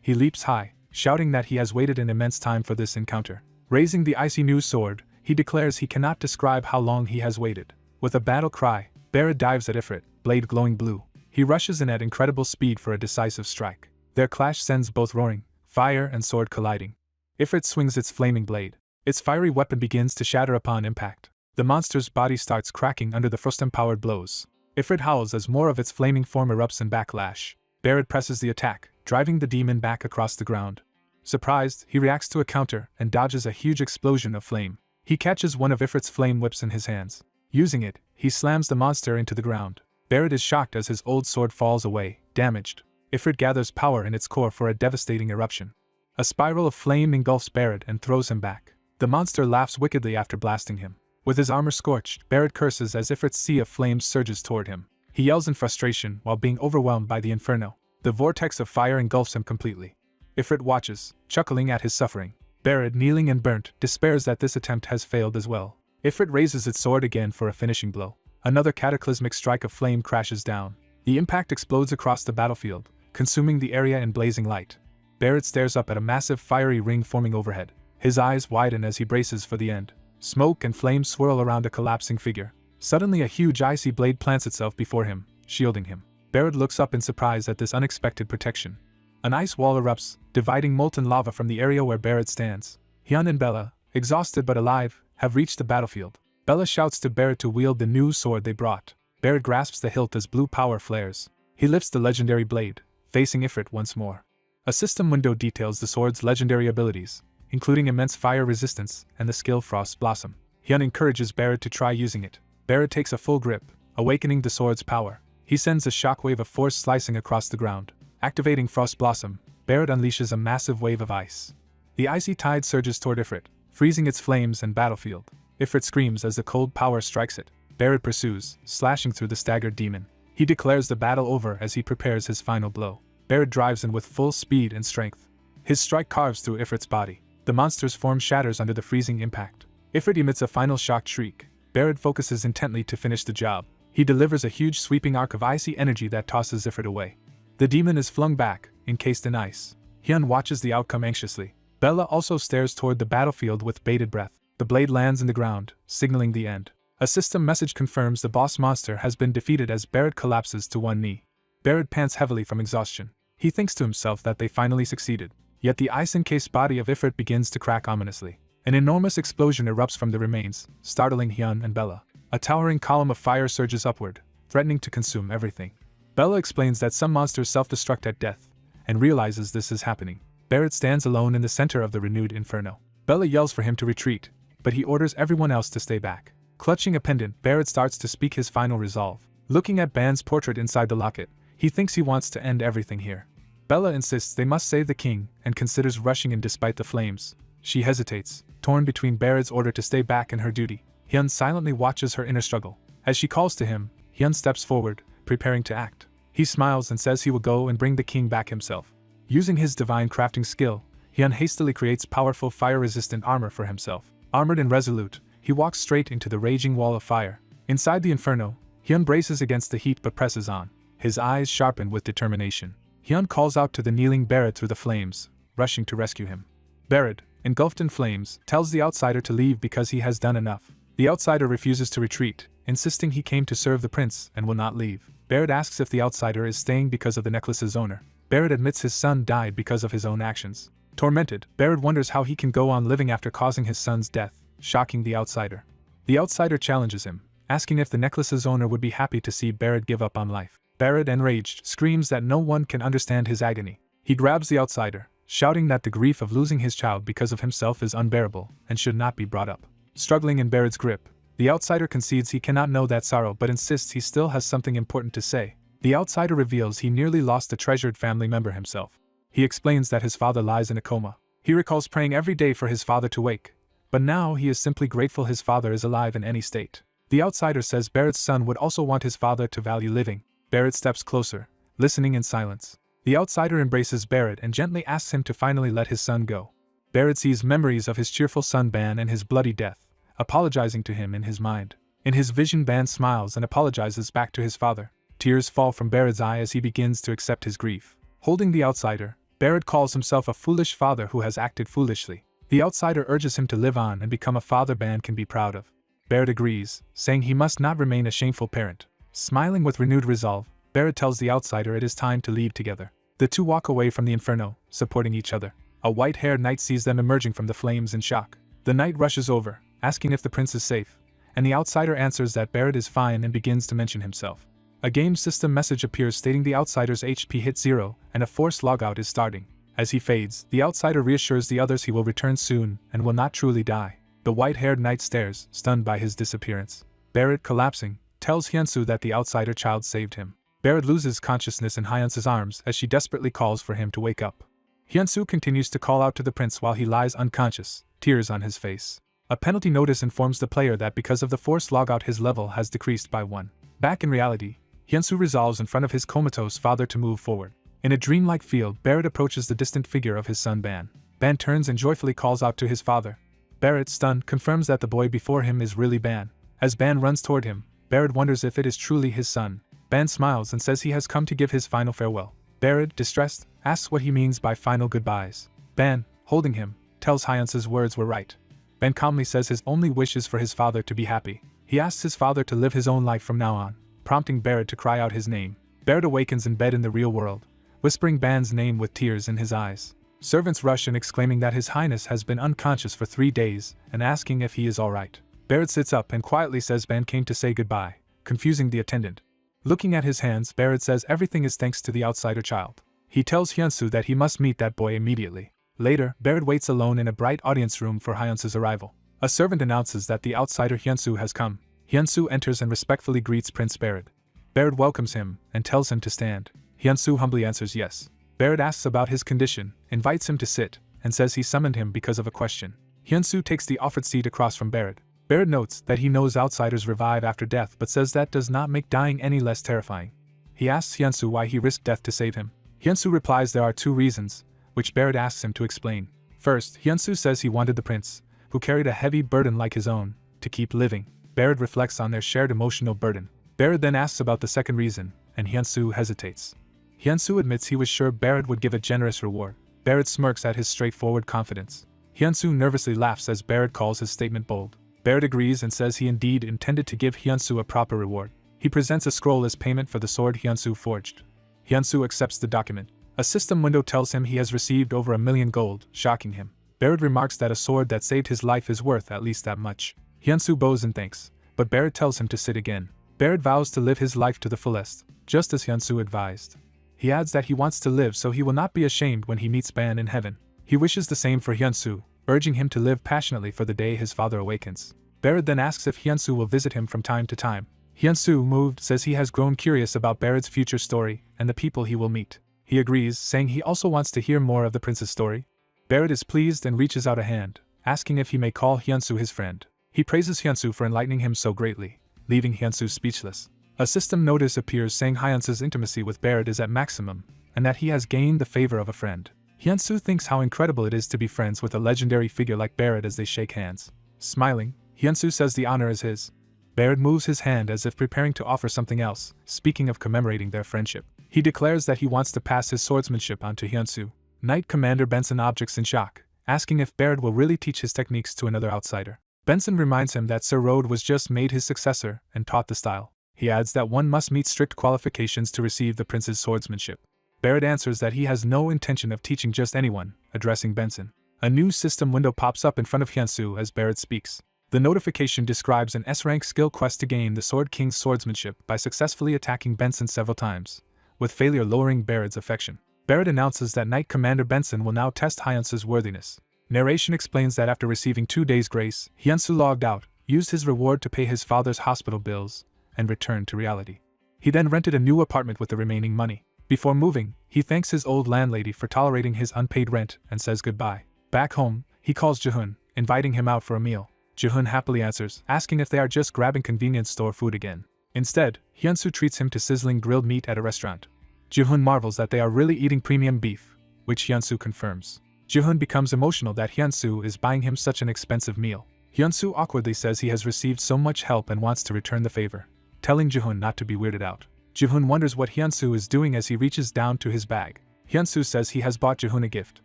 He leaps high, shouting that he has waited an immense time for this encounter. Raising the icy new sword, he declares he cannot describe how long he has waited. With a battle cry, Barrett dives at Ifrit, blade glowing blue. He rushes in at incredible speed for a decisive strike. Their clash sends both roaring, fire and sword colliding. Ifrit swings its flaming blade. Its fiery weapon begins to shatter upon impact. The monster's body starts cracking under the frost-empowered blows. Ifrit howls as more of its flaming form erupts in backlash. Barrett presses the attack, driving the demon back across the ground. Surprised, he reacts to a counter and dodges a huge explosion of flame. He catches one of Ifrit's flame whips in his hands. Using it, he slams the monster into the ground. Barrett is shocked as his old sword falls away, damaged. Ifrit gathers power in its core for a devastating eruption. A spiral of flame engulfs Barrett and throws him back. The monster laughs wickedly after blasting him. With his armor scorched, Barrett curses as Ifrit's sea of flames surges toward him. He yells in frustration while being overwhelmed by the inferno. The vortex of fire engulfs him completely. Ifrit watches, chuckling at his suffering. Barrett, kneeling and burnt, despairs that this attempt has failed as well. Ifrit raises its sword again for a finishing blow. Another cataclysmic strike of flame crashes down. The impact explodes across the battlefield, consuming the area in blazing light. Barrett stares up at a massive fiery ring forming overhead. His eyes widen as he braces for the end. Smoke and flames swirl around a collapsing figure. Suddenly a huge icy blade plants itself before him, shielding him. Barrett looks up in surprise at this unexpected protection. An ice wall erupts, dividing molten lava from the area where Barrett stands. Hyun and Bella, exhausted but alive, have reached the battlefield. Bella shouts to Barrett to wield the new sword they brought. Barrett grasps the hilt as blue power flares. He lifts the legendary blade, facing Ifrit once more. A system window details the sword's legendary abilities, including immense fire resistance and the skill Frost Blossom. Hyun encourages Barrett to try using it. Barrett takes a full grip, awakening the sword's power. He sends a shockwave of force slicing across the ground. Activating Frost Blossom, Barrett unleashes a massive wave of ice. The icy tide surges toward Ifrit, freezing its flames and battlefield. Ifrit screams as the cold power strikes it. Barrett pursues, slashing through the staggered demon. He declares the battle over as he prepares his final blow. Barrett drives in with full speed and strength. His strike carves through Ifrit's body. The monster's form shatters under the freezing impact. Ifrit emits a final shocked shriek. Barrett focuses intently to finish the job. He delivers a huge sweeping arc of icy energy that tosses Ifrit away. The demon is flung back, encased in ice. Hyun watches the outcome anxiously. Bella also stares toward the battlefield with bated breath. The blade lands in the ground, signaling the end. A system message confirms the boss monster has been defeated as Barrett collapses to one knee. Barrett pants heavily from exhaustion. He thinks to himself that they finally succeeded. Yet the ice-encased body of Ifrit begins to crack ominously. An enormous explosion erupts from the remains, startling Hyun and Bella. A towering column of fire surges upward, threatening to consume everything. Bella explains that some monsters self-destruct at death, and realizes this is happening. Barrett stands alone in the center of the renewed inferno. Bella yells for him to retreat, but he orders everyone else to stay back. Clutching a pendant, Barrett starts to speak his final resolve. Looking at Ban's portrait inside the locket, he thinks he wants to end everything here. Bella insists they must save the king and considers rushing in despite the flames. She hesitates, torn between Barrett's order to stay back and her duty. Hyun silently watches her inner struggle. As she calls to him, Hyun steps forward, preparing to act. He smiles and says he will go and bring the king back himself. Using his divine crafting skill, Hyun hastily creates powerful fire-resistant armor for himself. Armored and resolute, he walks straight into the raging wall of fire. Inside the inferno, Hyun braces against the heat but presses on. His eyes sharpen with determination. Hyun calls out to the kneeling Barrett through the flames, rushing to rescue him. Barrett, engulfed in flames, tells the outsider to leave because he has done enough. The outsider refuses to retreat, insisting he came to serve the prince and will not leave. Barrett asks if the outsider is staying because of the necklace's owner. Barrett admits his son died because of his own actions. Tormented, Barrett wonders how he can go on living after causing his son's death, shocking the outsider. The outsider challenges him, asking if the necklace's owner would be happy to see Barrett give up on life. Barrett, enraged, screams that no one can understand his agony. He grabs the outsider, shouting that the grief of losing his child because of himself is unbearable and should not be brought up. Struggling in Barrett's grip, the outsider concedes he cannot know that sorrow but insists he still has something important to say. The outsider reveals he nearly lost a treasured family member himself. He explains that his father lies in a coma. He recalls praying every day for his father to wake, but now he is simply grateful his father is alive in any state. The outsider says Barrett's son would also want his father to value living. Barrett steps closer, listening in silence. The outsider embraces Barrett and gently asks him to finally let his son go. Barrett sees memories of his cheerful son Ban and his bloody death, apologizing to him in his mind. In his vision, Ban smiles and apologizes back to his father. Tears fall from Barrett's eye as he begins to accept his grief. Holding the outsider, Barrett calls himself a foolish father who has acted foolishly. The outsider urges him to live on and become a father Ban can be proud of. Barrett agrees, saying he must not remain a shameful parent. Smiling with renewed resolve, Barrett tells the outsider it is time to leave together. The two walk away from the inferno, supporting each other. A white-haired knight sees them emerging from the flames in shock. The knight rushes over, asking if the prince is safe, and the outsider answers that Barrett is fine and begins to mention himself. A game system message appears stating the outsider's HP hit 0 and a forced logout is starting. As he fades, the outsider reassures the others he will return soon and will not truly die. The white-haired knight stares, stunned by his disappearance. Barrett, collapsing, tells Hyunsu that the outsider child saved him. Barrett loses consciousness in Hyunsu's arms as she desperately calls for him to wake up. Hyunsu continues to call out to the prince while he lies unconscious, tears on his face. A penalty notice informs the player that because of the forced logout his level has decreased by 1. Back in reality, Hyunsu resolves in front of his comatose father to move forward. In a dreamlike field, Barrett approaches the distant figure of his son Ban. Ban turns and joyfully calls out to his father. Barrett, stunned, confirms that the boy before him is really Ban. As Ban runs toward him, Barrett wonders if it is truly his son. Ban smiles and says he has come to give his final farewell. Barrett, distressed, asks what he means by final goodbyes. Ban, holding him, tells Hyunsu's words were right. Ban calmly says his only wish is for his father to be happy. He asks his father to live his own life from now on, prompting Barrett to cry out his name. Barrett awakens in bed in the real world, whispering Ban's name with tears in his eyes. Servants rush in exclaiming that His Highness has been unconscious for 3 days and asking if he is alright. Barrett sits up and quietly says Ban came to say goodbye, confusing the attendant. Looking at his hands, Barrett says everything is thanks to the outsider child. He tells Hyunsu that he must meet that boy immediately. Later, Barrett waits alone in a bright audience room for Hyunsu's arrival. A servant announces that the outsider Hyunsu has come. Hyunsu enters and respectfully greets Prince Barrett. Barrett welcomes him and tells him to stand. Hyunsu humbly answers yes. Barrett asks about his condition, invites him to sit, and says he summoned him because of a question. Hyunsu takes the offered seat across from Barrett. Barrett notes that he knows outsiders revive after death but says that does not make dying any less terrifying. He asks Hyunsu why he risked death to save him. Hyunsu replies there are 2 reasons, which Barrett asks him to explain. First, Hyunsu says he wanted the prince, who carried a heavy burden like his own, to keep living. Barrett reflects on their shared emotional burden. Barrett then asks about the second reason, and Hyunsu hesitates. Hyunsu admits he was sure Barrett would give a generous reward. Barrett smirks at his straightforward confidence. Hyunsu nervously laughs as Barrett calls his statement bold. Barrett agrees and says he indeed intended to give Hyunsu a proper reward. He presents a scroll as payment for the sword Hyunsu forged. Hyunsu accepts the document. A system window tells him he has received over 1 million gold, shocking him. Barrett remarks that a sword that saved his life is worth at least that much. Hyunsu bows and thanks, but Barrett tells him to sit again. Barrett vows to live his life to the fullest, just as Hyunsu advised. He adds that he wants to live so he will not be ashamed when he meets Ban in heaven. He wishes the same for Hyunsu, urging him to live passionately for the day his father awakens. Barrett then asks if Hyunsu will visit him from time to time. Hyunsu, moved, says he has grown curious about Barrett's future story and the people he will meet. He agrees, saying he also wants to hear more of the prince's story. Barrett is pleased and reaches out a hand, asking if he may call Hyunsu his friend. He praises Hyunsu for enlightening him so greatly, leaving Hyunsu speechless. A system notice appears saying Hyunsu's intimacy with Barrett is at maximum, and that he has gained the favor of a friend. Hyunsu thinks how incredible it is to be friends with a legendary figure like Barrett as they shake hands. Smiling, Hyunsu says the honor is his. Barrett moves his hand as if preparing to offer something else, speaking of commemorating their friendship. He declares that he wants to pass his swordsmanship on to Hyunsu. Knight Commander Benson objects in shock, asking if Barrett will really teach his techniques to another outsider. Benson reminds him that Sir Rode was just made his successor and taught the style. He adds that one must meet strict qualifications to receive the prince's swordsmanship. Barrett answers that he has no intention of teaching just anyone, addressing Benson. A new system window pops up in front of Hyunsu as Barrett speaks. The notification describes an S-rank skill quest to gain the Sword King's swordsmanship by successfully attacking Benson several times, with failure lowering Barrett's affection. Barrett announces that Knight Commander Benson will now test Hyunsu's worthiness. Narration explains that after receiving 2 days' grace, Hyunsu logged out, used his reward to pay his father's hospital bills, and returned to reality. He then rented a new apartment with the remaining money. Before moving, he thanks his old landlady for tolerating his unpaid rent and says goodbye. Back home, he calls Jihun, inviting him out for a meal. Jihun happily answers, asking if they are just grabbing convenience store food again. Instead, Hyunsu treats him to sizzling grilled meat at a restaurant. Jihun marvels that they are really eating premium beef, which Hyunsu confirms. Jihun becomes emotional that Hyunsu is buying him such an expensive meal. Hyunsu awkwardly says he has received so much help and wants to return the favor, telling Jihun not to be weirded out. Jihun wonders what Hyunsu is doing as he reaches down to his bag. Hyunsu says he has bought Jihun a gift.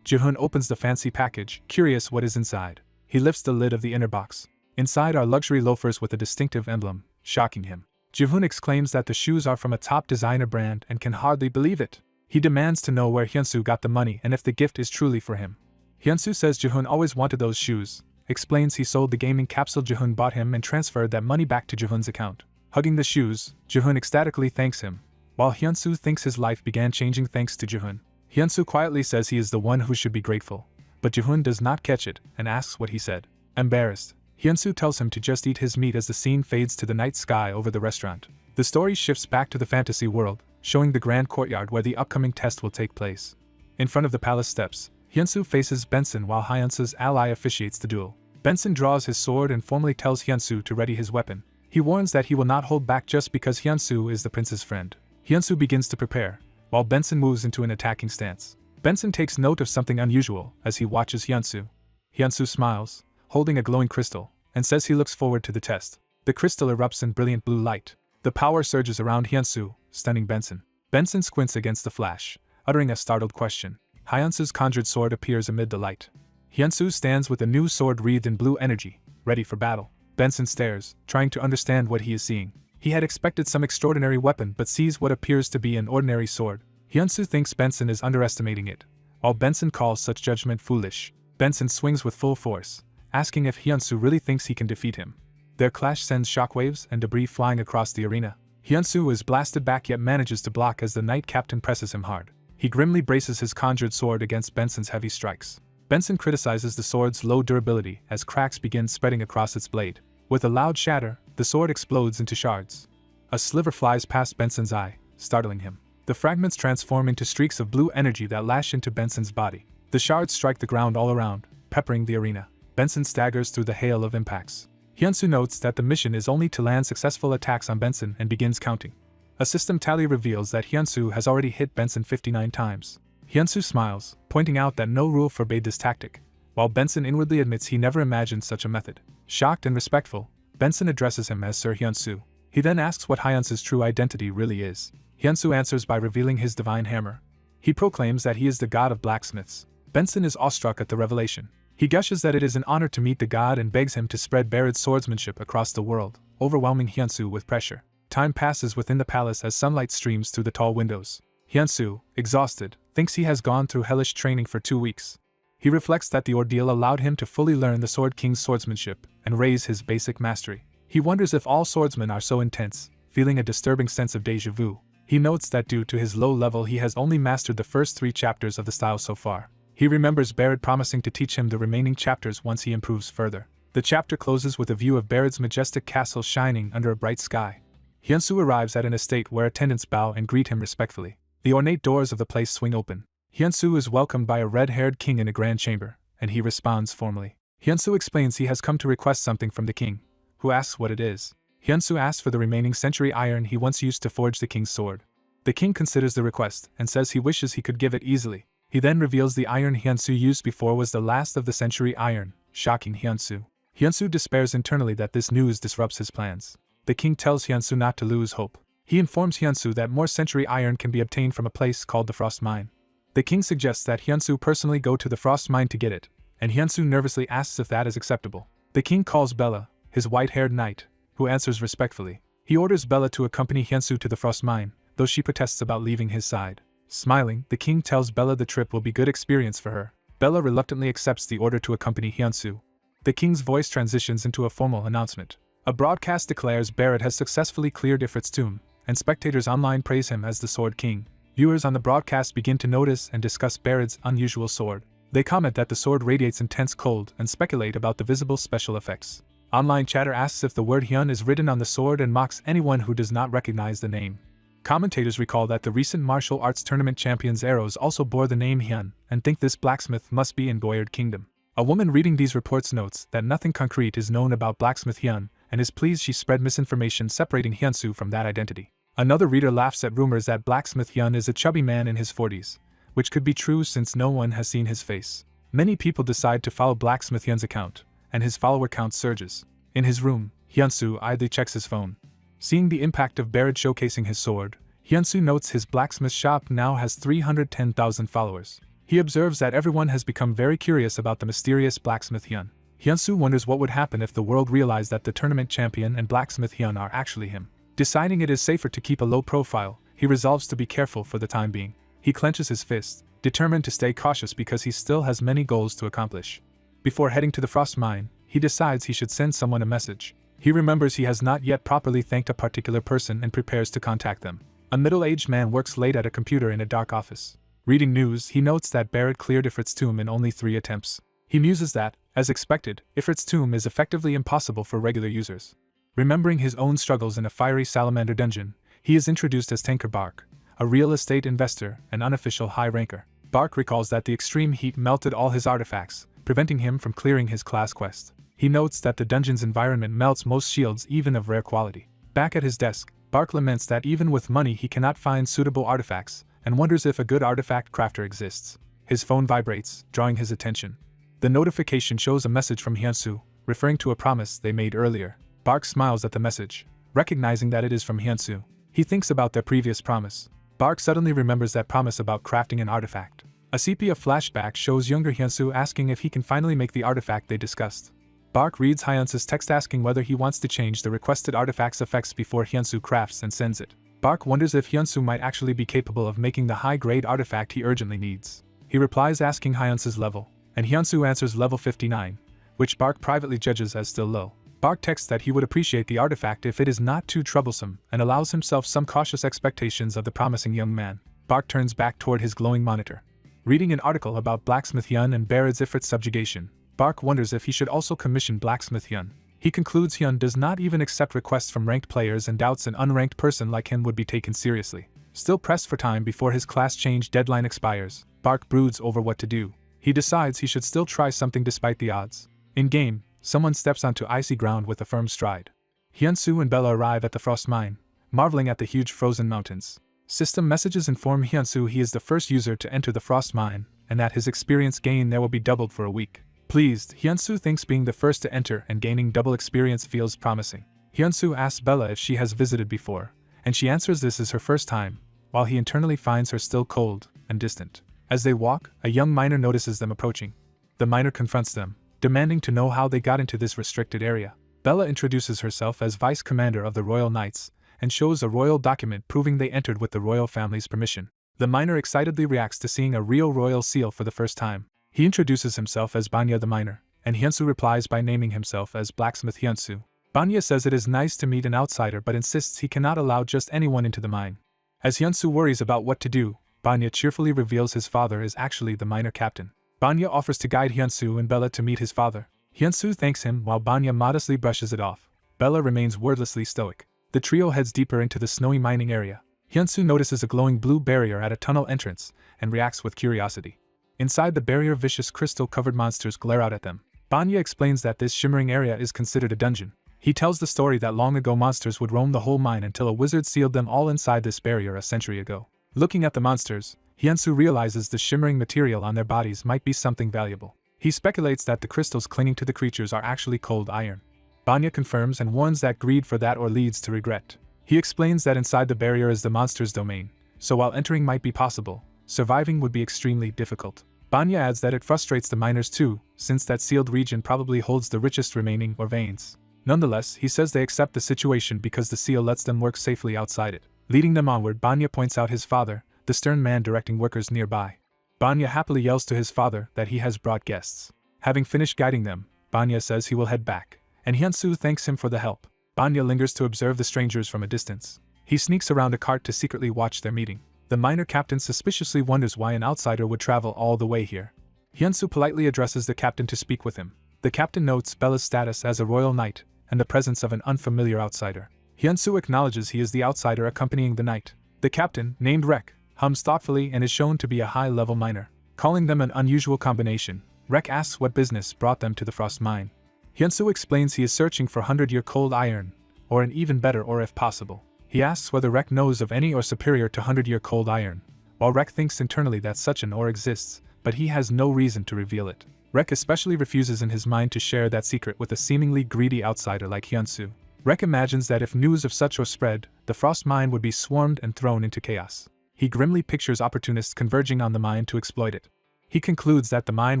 Jihun opens the fancy package, curious what is inside. He lifts the lid of the inner box. Inside are luxury loafers with a distinctive emblem, shocking him. Jihun exclaims that the shoes are from a top designer brand and can hardly believe it. He demands to know where Hyunsu got the money and if the gift is truly for him. Hyunsu says Jihun always wanted those shoes, explains he sold the gaming capsule Jihun bought him and transferred that money back to Jihun's account. Hugging the shoes, Jihun ecstatically thanks him, while Hyunsu thinks his life began changing thanks to Jihun. Hyunsu quietly says he is the one who should be grateful, but Jihun does not catch it and asks what he said. Embarrassed, Hyunsu tells him to just eat his meat as the scene fades to the night sky over the restaurant. The story shifts back to the fantasy world, showing the grand courtyard where the upcoming test will take place. In front of the palace steps, Hyunsu faces Benson while Hyunsu's ally officiates the duel. Benson draws his sword and formally tells Hyunsu to ready his weapon. He warns that he will not hold back just because Hyunsu is the prince's friend. Hyunsu begins to prepare, while Benson moves into an attacking stance. Benson takes note of something unusual as he watches Hyunsu. Hyunsu smiles, holding a glowing crystal, and says he looks forward to the test. The crystal erupts in brilliant blue light. The power surges around Hyunsu, stunning Benson. Benson squints against the flash, uttering a startled question. Hyunsu's conjured sword appears amid the light. Hyunsu stands with a new sword wreathed in blue energy, ready for battle. Benson stares, trying to understand what he is seeing. He had expected some extraordinary weapon but sees what appears to be an ordinary sword. Hyunsu thinks Benson is underestimating it, while Benson calls such judgment foolish. Benson swings with full force, asking if Hyunsu really thinks he can defeat him. Their clash sends shockwaves and debris flying across the arena. Hyunsu is blasted back yet manages to block as the knight captain presses him hard. He grimly braces his conjured sword against Benson's heavy strikes. Benson criticizes the sword's low durability as cracks begin spreading across its blade. With a loud shatter, the The sword explodes into shards. A sliver flies past Benson's eye, startling him. The fragments transform into streaks of blue energy that lash into Benson's body. The shards strike the ground all around, peppering the arena. Benson staggers through the hail of impacts. Hyunsu notes that the mission is only to land successful attacks on Benson and begins counting. A system tally reveals that Hyunsu has already hit Benson 59 times. Hyunsu smiles, pointing out that no rule forbade this tactic, while Benson inwardly admits he never imagined such a method. Shocked and respectful, Benson addresses him as Sir Hyunsu. He then asks what Hyunsu's true identity really is. Hyunsu answers by revealing his divine hammer. He proclaims that he is the god of blacksmiths. Benson is awestruck at the revelation. He gushes that it is an honor to meet the god and begs him to spread Barrett's swordsmanship across the world, overwhelming Hyunsu with pressure. Time passes within the palace as sunlight streams through the tall windows. Hyunsu, exhausted, thinks he has gone through hellish training for 2 weeks. He reflects that the ordeal allowed him to fully learn the Sword King's swordsmanship and raise his basic mastery. He wonders if all swordsmen are so intense, feeling a disturbing sense of déjà vu. He notes that due to his low level he has only mastered the first 3 chapters of the style so far. He remembers Barrett promising to teach him the remaining chapters once he improves further. The chapter closes with a view of Barrett's majestic castle shining under a bright sky. Hyunsu arrives at an estate where attendants bow and greet him respectfully. The ornate doors of the place swing open. Hyunsu is welcomed by a red-haired king in a grand chamber, and he responds formally. Hyunsu explains he has come to request something from the king, who asks what it is. Hyunsu asks for the remaining century iron he once used to forge the king's sword. The king considers the request and says he wishes he could give it easily. He then reveals the iron Hyunsu used before was the last of the century iron, shocking Hyunsu. Hyunsu despairs internally that this news disrupts his plans. The king tells Hyunsu not to lose hope. He informs Hyunsu that more century iron can be obtained from a place called the Frost Mine. The king suggests that Hyunsu personally go to the Frost Mine to get it, and Hyunsu nervously asks if that is acceptable. The king calls Bella, his white-haired knight, who answers respectfully. He orders Bella to accompany Hyunsu to the Frost Mine, though she protests about leaving his side. Smiling, the king tells Bella the trip will be good experience for her. Bella reluctantly accepts the order to accompany Hyunsu. The king's voice transitions into a formal announcement. A broadcast declares Barrett has successfully cleared Ifrit's tomb, and spectators online praise him as the Sword King. Viewers on the broadcast begin to notice and discuss Barrett's unusual sword. They comment that the sword radiates intense cold and speculate about the visible special effects. Online chatter asks if the word Hyun is written on the sword and mocks anyone who does not recognize the name. Commentators recall that the recent martial arts tournament champion's arrows also bore the name Hyun, and think this blacksmith must be in Goyard Kingdom. A woman reading these reports notes that nothing concrete is known about blacksmith Hyun, and is pleased she spread misinformation separating Hyunsu from that identity. Another reader laughs at rumors that blacksmith Hyun is a chubby man in his 40s, which could be true since no one has seen his face. Many people decide to follow blacksmith Hyun's account, and his follower count surges. In his room, Hyunsu idly checks his phone. Seeing the impact of Barrett showcasing his sword, Hyunsu notes his blacksmith shop now has 310,000 followers. He observes that everyone has become very curious about the mysterious blacksmith Hyun. Hyunsu wonders what would happen if the world realized that the tournament champion and blacksmith Hyun are actually him. Deciding it is safer to keep a low profile, he resolves to be careful for the time being. He clenches his fist, determined to stay cautious because he still has many goals to accomplish. Before heading to the Frost Mine, he decides he should send someone a message. He remembers he has not yet properly thanked a particular person and prepares to contact them. A middle-aged man works late at a computer in a dark office. Reading news, he notes that Barrett cleared Ifrit's tomb in only 3 attempts. He muses that, as expected, Ifrit's tomb is effectively impossible for regular users. Remembering his own struggles in a fiery salamander dungeon, he is introduced as Tanker Bark, a real estate investor and unofficial high ranker. Bark recalls that the extreme heat melted all his artifacts, preventing him from clearing his class quest. He notes that the dungeon's environment melts most shields even of rare quality. Back at his desk, Bark laments that even with money he cannot find suitable artifacts, and wonders if a good artifact crafter exists. His phone vibrates, drawing his attention. The notification shows a message from Hyunsu, referring to a promise they made earlier. Bark smiles at the message, recognizing that it is from Hyunsu. He thinks about their previous promise. Bark suddenly remembers that promise about crafting an artifact. A sepia flashback shows younger Hyunsu asking if he can finally make the artifact they discussed. Bark reads Hyunsu's text asking whether he wants to change the requested artifact's effects before Hyunsu crafts and sends it. Bark wonders if Hyunsu might actually be capable of making the high-grade artifact he urgently needs. He replies asking Hyunsu's level, and Hyunsu answers level 59, which Bark privately judges as still low. Bark texts that he would appreciate the artifact if it is not too troublesome and allows himself some cautious expectations of the promising young man. Bark turns back toward his glowing monitor. Reading an article about Blacksmith Hyun and Barrett's Ifrit subjugation, Bark wonders if he should also commission Blacksmith Hyun. He concludes Hyun does not even accept requests from ranked players and doubts an unranked person like him would be taken seriously. Still pressed for time before his class change deadline expires, Park broods over what to do. He decides he should still try something despite the odds. In-game, someone steps onto icy ground with a firm stride. Hyunsoo and Bella arrive at the frost mine, marveling at the huge frozen mountains. System messages inform Hyunsoo he is the first user to enter the frost mine, and that his experience gain there will be doubled for a week. Pleased, Hyunsoo thinks being the first to enter and gaining double experience feels promising. Hyunsoo asks Bella if she has visited before, and she answers this is her first time, while he internally finds her still cold and distant. As they walk, a young miner notices them approaching. The miner confronts them, demanding to know how they got into this restricted area. Bella introduces herself as Vice Commander of the Royal Knights, and shows a royal document proving they entered with the royal family's permission. The miner excitedly reacts to seeing a real royal seal for the first time. He introduces himself as Banya the miner, and Hyunsoo replies by naming himself as Blacksmith Hyunsoo. Banya says it is nice to meet an outsider but insists he cannot allow just anyone into the mine. As Hyunsoo worries about what to do, Banya cheerfully reveals his father is actually the miner captain. Banya offers to guide Hyunsoo and Bella to meet his father. Hyunsoo thanks him while Banya modestly brushes it off. Bella remains wordlessly stoic. The trio heads deeper into the snowy mining area. Hyunsoo notices a glowing blue barrier at a tunnel entrance and reacts with curiosity. Inside the barrier, vicious crystal-covered monsters glare out at them. Banya explains that this shimmering area is considered a dungeon. He tells the story that long ago monsters would roam the whole mine until a wizard sealed them all inside this barrier a century ago. Looking at the monsters, Hyunsoo realizes the shimmering material on their bodies might be something valuable. He speculates that the crystals clinging to the creatures are actually cold iron. Banya confirms and warns that greed for that or leads to regret. He explains that inside the barrier is the monster's domain, so while entering might be possible, surviving would be extremely difficult. Banya adds that it frustrates the miners too, since that sealed region probably holds the richest remaining ore veins. Nonetheless, he says they accept the situation because the seal lets them work safely outside it. Leading them onward, Banya points out his father, the stern man directing workers nearby. Banya happily yells to his father that he has brought guests. Having finished guiding them, Banya says he will head back, and Hyunsoo thanks him for the help. Banya lingers to observe the strangers from a distance. He sneaks around a cart to secretly watch their meeting. The miner captain suspiciously wonders why an outsider would travel all the way here. Hyunsoo politely addresses the captain to speak with him. The captain notes Bella's status as a royal knight and the presence of an unfamiliar outsider. Hyunsoo acknowledges he is the outsider accompanying the knight. The captain, named Rek, hums thoughtfully and is shown to be a high-level miner. Calling them an unusual combination, Rek asks what business brought them to the frost mine. Hyunsoo explains he is searching for 100-year cold iron, or an even better ore if possible. He asks whether Rek knows of any ore superior to 100-year cold iron, while Rek thinks internally that such an ore exists, but he has no reason to reveal it. Rek especially refuses in his mind to share that secret with a seemingly greedy outsider like Hyunsoo. Rek imagines that if news of such ore spread, the frost mine would be swarmed and thrown into chaos. He grimly pictures opportunists converging on the mine to exploit it. He concludes that the mine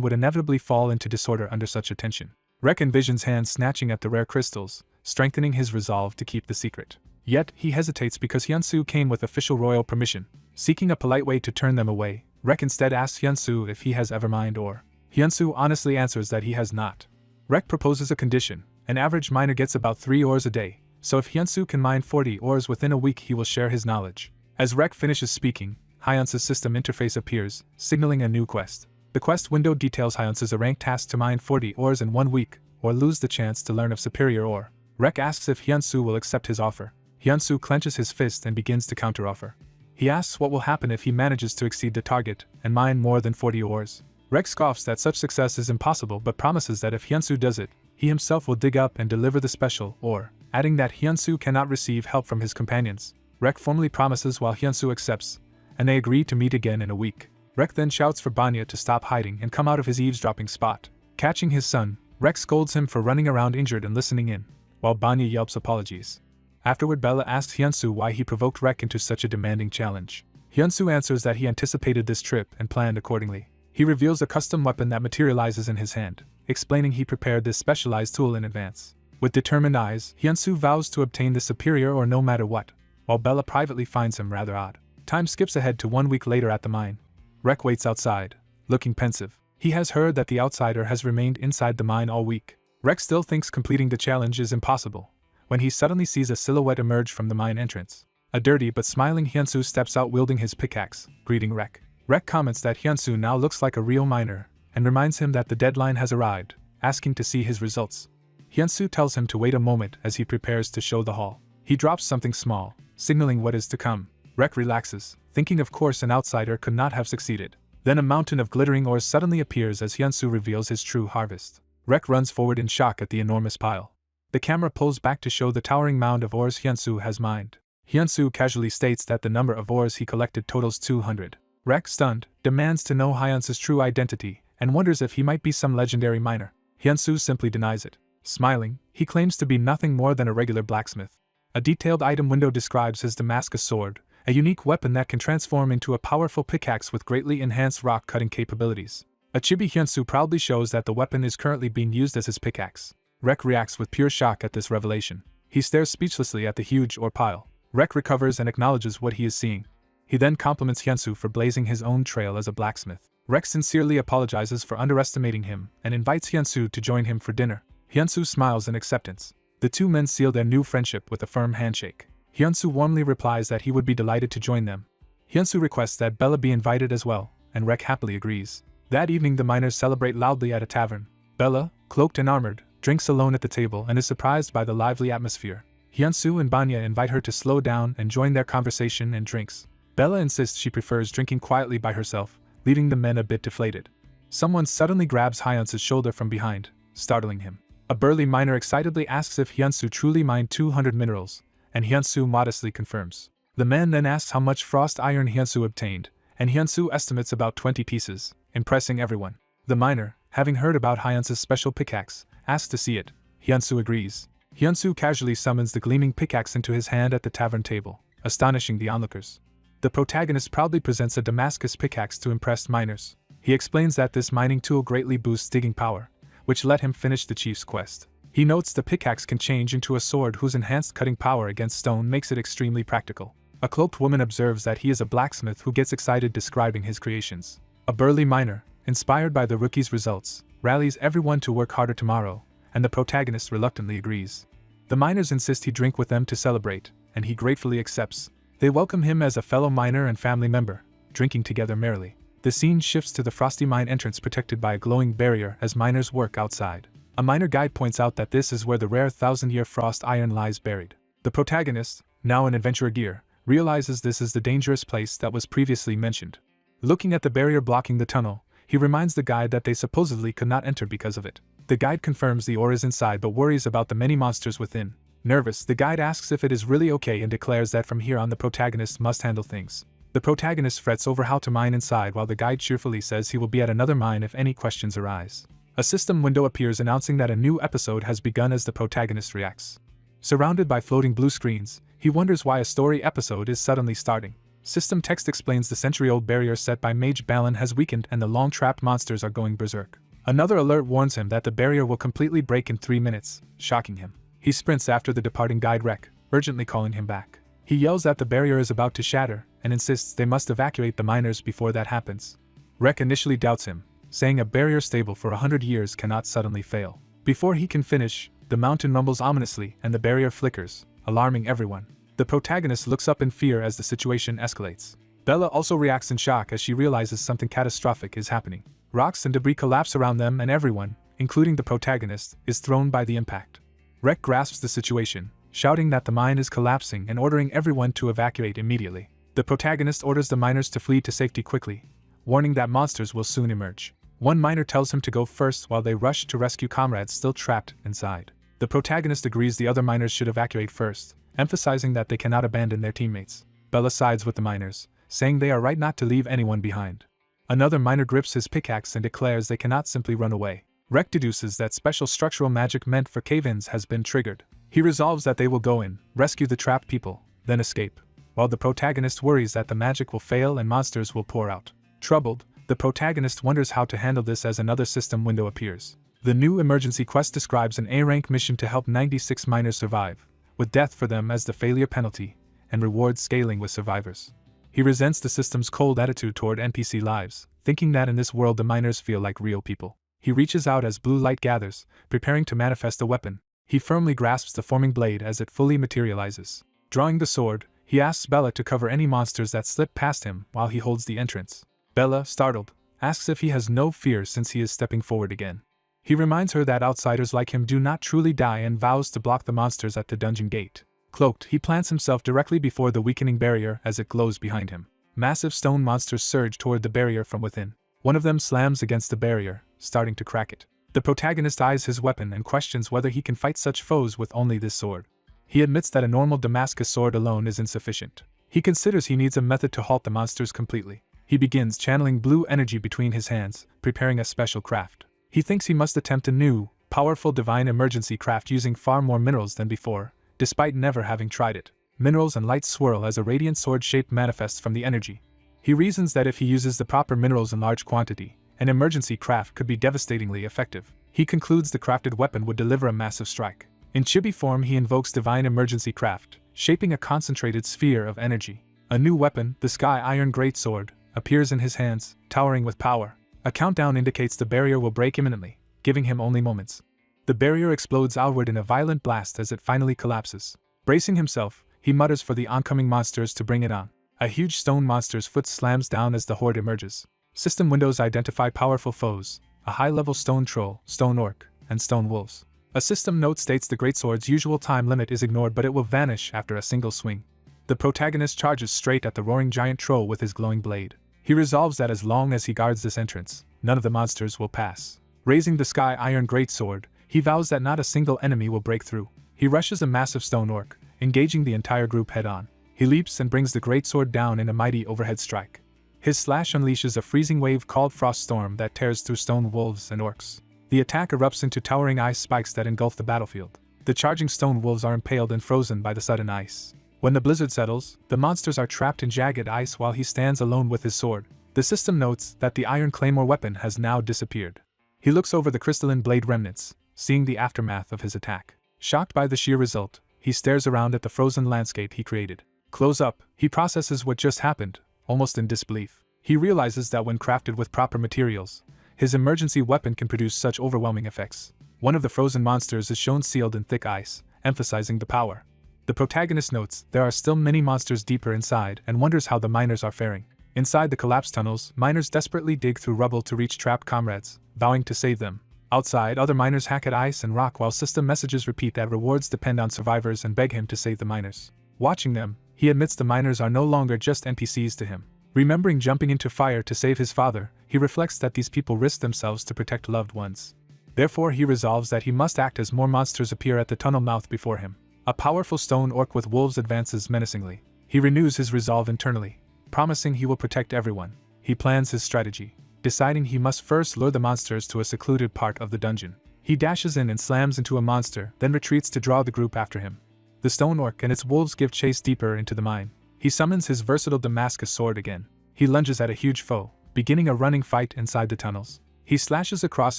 would inevitably fall into disorder under such attention. Rek envisions hands snatching at the rare crystals, strengthening his resolve to keep the secret. Yet, he hesitates because Hyunsoo came with official royal permission. Seeking a polite way to turn them away, Rek instead asks Hyunsoo if he has ever mined ore. Hyunsoo honestly answers that he has not. Rek proposes a condition. An average miner gets about 3 ores a day, so if Hyunsoo can mine 40 ores within a week he will share his knowledge. As Rek finishes speaking, Hyunsoo's system interface appears, signaling a new quest. The quest window details Hyunsoo's rank task to mine 40 ores in 1 week, or lose the chance to learn of superior ore. Rek asks if Hyunsoo will accept his offer. Hyunsoo clenches his fist and begins to counteroffer. He asks what will happen if he manages to exceed the target and mine more than 40 ores. Rek scoffs that such success is impossible but promises that if Hyunsoo does it, he himself will dig up and deliver the special ore, adding that Hyunsoo cannot receive help from his companions. Rek formally promises while Hyunsoo accepts, and they agree to meet again in a week. Rek then shouts for Banya to stop hiding and come out of his eavesdropping spot. Catching his son, Rek scolds him for running around injured and listening in, while Banya yelps apologies. Afterward, Bella asks Hyunsoo why he provoked Rek into such a demanding challenge. Hyunsoo answers that he anticipated this trip and planned accordingly. He reveals a custom weapon that materializes in his hand, explaining he prepared this specialized tool in advance. With determined eyes, Hyunsoo vows to obtain the superior ore no matter what, while Bella privately finds him rather odd. Time skips ahead to 1 week later at the mine. Rek waits outside, looking pensive. He has heard that the outsider has remained inside the mine all week. Rek still thinks completing the challenge is impossible, when he suddenly sees a silhouette emerge from the mine entrance. A dirty but smiling Hyunsoo steps out wielding his pickaxe, greeting Rek. Rek comments that Hyunsoo now looks like a real miner, and reminds him that the deadline has arrived, asking to see his results. Hyunsu tells him to wait a moment as he prepares to show the hall. He drops something small, signaling what is to come. Rek relaxes, thinking of course an outsider could not have succeeded. Then a mountain of glittering ores suddenly appears as Hyunsu reveals his true harvest. Rek runs forward in shock at the enormous pile. The camera pulls back to show the towering mound of ores Hyunsu has mined. Hyunsu casually states that the number of ores he collected totals 200. Rek, stunned, demands to know Hyunsu's true identity and wonders if he might be some legendary miner. Hyunsu simply denies it. Smiling, he claims to be nothing more than a regular blacksmith. A detailed item window describes his Damascus sword, a unique weapon that can transform into a powerful pickaxe with greatly enhanced rock-cutting capabilities. A chibi Hyunsu proudly shows that the weapon is currently being used as his pickaxe. Rek reacts with pure shock at this revelation. He stares speechlessly at the huge ore pile. Rek recovers and acknowledges what he is seeing. He then compliments Hyunsu for blazing his own trail as a blacksmith. Rek sincerely apologizes for underestimating him and invites Hyunsu to join him for dinner. Hyunsu smiles in acceptance. The two men seal their new friendship with a firm handshake. Hyunsu warmly replies that he would be delighted to join them. Hyunsu requests that Bella be invited as well, and Rek happily agrees. That evening the miners celebrate loudly at a tavern. Bella, cloaked and armored, drinks alone at the table and is surprised by the lively atmosphere. Hyunsu and Banya invite her to slow down and join their conversation and drinks. Bella insists she prefers drinking quietly by herself, leaving the men a bit deflated. Someone suddenly grabs Hyunsu's shoulder from behind, startling him. A burly miner excitedly asks if Hyunsu truly mined 200 minerals, and Hyunsu modestly confirms. The man then asks how much frost iron Hyunsu obtained, and Hyunsu estimates about 20 pieces, impressing everyone. The miner, having heard about Hyunsu's special pickaxe, asks to see it. Hyunsu agrees. Hyunsu casually summons the gleaming pickaxe into his hand at the tavern table, astonishing the onlookers. The protagonist proudly presents a Damascus pickaxe to impressed miners. He explains that this mining tool greatly boosts digging power, which let him finish the chief's quest. He notes the pickaxe can change into a sword whose enhanced cutting power against stone makes it extremely practical. A cloaked woman observes that he is a blacksmith who gets excited describing his creations. A burly miner, inspired by the rookie's results, rallies everyone to work harder tomorrow, and the protagonist reluctantly agrees. The miners insist he drink with them to celebrate, and he gratefully accepts. They welcome him as a fellow miner and family member, drinking together merrily. The scene shifts to the frosty mine entrance protected by a glowing barrier as miners work outside. A miner guide points out that this is where the rare 1000-year frost iron lies buried. The protagonist, now in adventurer gear, realizes this is the dangerous place that was previously mentioned. Looking at the barrier blocking the tunnel, he reminds the guide that they supposedly could not enter because of it. The guide confirms the ore is inside but worries about the many monsters within. Nervous, the guide asks if it is really okay and declares that from here on the protagonist must handle things. The protagonist frets over how to mine inside while the guide cheerfully says he will be at another mine if any questions arise. A system window appears announcing that a new episode has begun as the protagonist reacts. Surrounded by floating blue screens, he wonders why a story episode is suddenly starting. System text explains the century-old barrier set by Mage Balin has weakened and the long-trapped monsters are going berserk. Another alert warns him that the barrier will completely break in 3 minutes, shocking him. He sprints after the departing guide Rek, urgently calling him back. He yells that the barrier is about to shatter and insists they must evacuate the miners before that happens. Rek initially doubts him, saying a barrier stable for 100 years cannot suddenly fail. Before he can finish, the mountain rumbles ominously and the barrier flickers, alarming everyone. The protagonist looks up in fear as the situation escalates. Bella also reacts in shock as she realizes something catastrophic is happening. Rocks and debris collapse around them and everyone, including the protagonist, is thrown by the impact. Rek grasps the situation, shouting that the mine is collapsing and ordering everyone to evacuate immediately. The protagonist orders the miners to flee to safety quickly, warning that monsters will soon emerge. One miner tells him to go first while they rush to rescue comrades still trapped inside. The protagonist agrees the other miners should evacuate first, emphasizing that they cannot abandon their teammates. Bella sides with the miners, saying they are right not to leave anyone behind. Another miner grips his pickaxe and declares they cannot simply run away. Rek deduces that special structural magic meant for cave-ins has been triggered. He resolves that they will go in, rescue the trapped people, then escape, while the protagonist worries that the magic will fail and monsters will pour out. Troubled, the protagonist wonders how to handle this as another system window appears. The new emergency quest describes an A-rank mission to help 96 miners survive, with death for them as the failure penalty, and rewards scaling with survivors. He resents the system's cold attitude toward NPC lives, thinking that in this world the miners feel like real people. He reaches out as blue light gathers, preparing to manifest a weapon. He firmly grasps the forming blade as it fully materializes. Drawing the sword, he asks Bella to cover any monsters that slip past him while he holds the entrance. Bella, startled, asks if he has no fear since he is stepping forward again. He reminds her that outsiders like him do not truly die and vows to block the monsters at the dungeon gate. Cloaked, he plants himself directly before the weakening barrier as it glows behind him. Massive stone monsters surge toward the barrier from within. One of them slams against the barrier, starting to crack it. The protagonist eyes his weapon and questions whether he can fight such foes with only this sword. He admits that a normal Damascus sword alone is insufficient. He considers he needs a method to halt the monsters completely. He begins channeling blue energy between his hands, preparing a special craft. He thinks he must attempt a new, powerful divine emergency craft using far more minerals than before, despite never having tried it. Minerals and light swirl as a radiant sword shape manifests from the energy. He reasons that if he uses the proper minerals in large quantity, an emergency craft could be devastatingly effective. He concludes the crafted weapon would deliver a massive strike. In chibi form, he invokes divine emergency craft, shaping a concentrated sphere of energy. A new weapon, the Sky Iron Greatsword, appears in his hands, towering with power. A countdown indicates the barrier will break imminently, giving him only moments. The barrier explodes outward in a violent blast as it finally collapses. Bracing himself, he mutters for the oncoming monsters to bring it on. A huge stone monster's foot slams down as the horde emerges. System windows identify powerful foes: a high-level stone troll, stone orc, and stone wolves. A system note states the greatsword's usual time limit is ignored, but it will vanish after a single swing. The protagonist charges straight at the roaring giant troll with his glowing blade. He resolves that as long as he guards this entrance, none of the monsters will pass. Raising the Sky Iron Greatsword, he vows that not a single enemy will break through. He rushes a massive stone orc, engaging the entire group head-on. He leaps and brings the greatsword down in a mighty overhead strike. His slash unleashes a freezing wave called Frost Storm that tears through stone wolves and orcs. The attack erupts into towering ice spikes that engulf the battlefield. The charging stone wolves are impaled and frozen by the sudden ice. When the blizzard settles, the monsters are trapped in jagged ice while he stands alone with his sword. The system notes that the Iron Claymore weapon has now disappeared. He looks over the crystalline blade remnants, seeing the aftermath of his attack. Shocked by the sheer result, he stares around at the frozen landscape he created. Close up, he processes what just happened, almost in disbelief. He realizes that when crafted with proper materials, his emergency weapon can produce such overwhelming effects. One of the frozen monsters is shown sealed in thick ice, emphasizing the power. The protagonist notes there are still many monsters deeper inside and wonders how the miners are faring. Inside the collapsed tunnels, miners desperately dig through rubble to reach trapped comrades, vowing to save them. Outside, other miners hack at ice and rock while system messages repeat that rewards depend on survivors and beg him to save the miners. Watching them, he admits the miners are no longer just NPCs to him. Remembering jumping into fire to save his father, he reflects that these people risk themselves to protect loved ones. Therefore, he resolves that he must act as more monsters appear at the tunnel mouth before him. A powerful stone orc with wolves advances menacingly. He renews his resolve internally, promising he will protect everyone. He plans his strategy, deciding he must first lure the monsters to a secluded part of the dungeon. He dashes in and slams into a monster, then retreats to draw the group after him. The stone orc and its wolves give chase deeper into the mine. He summons his versatile Damascus sword again. He lunges at a huge foe, beginning a running fight inside the tunnels. He slashes across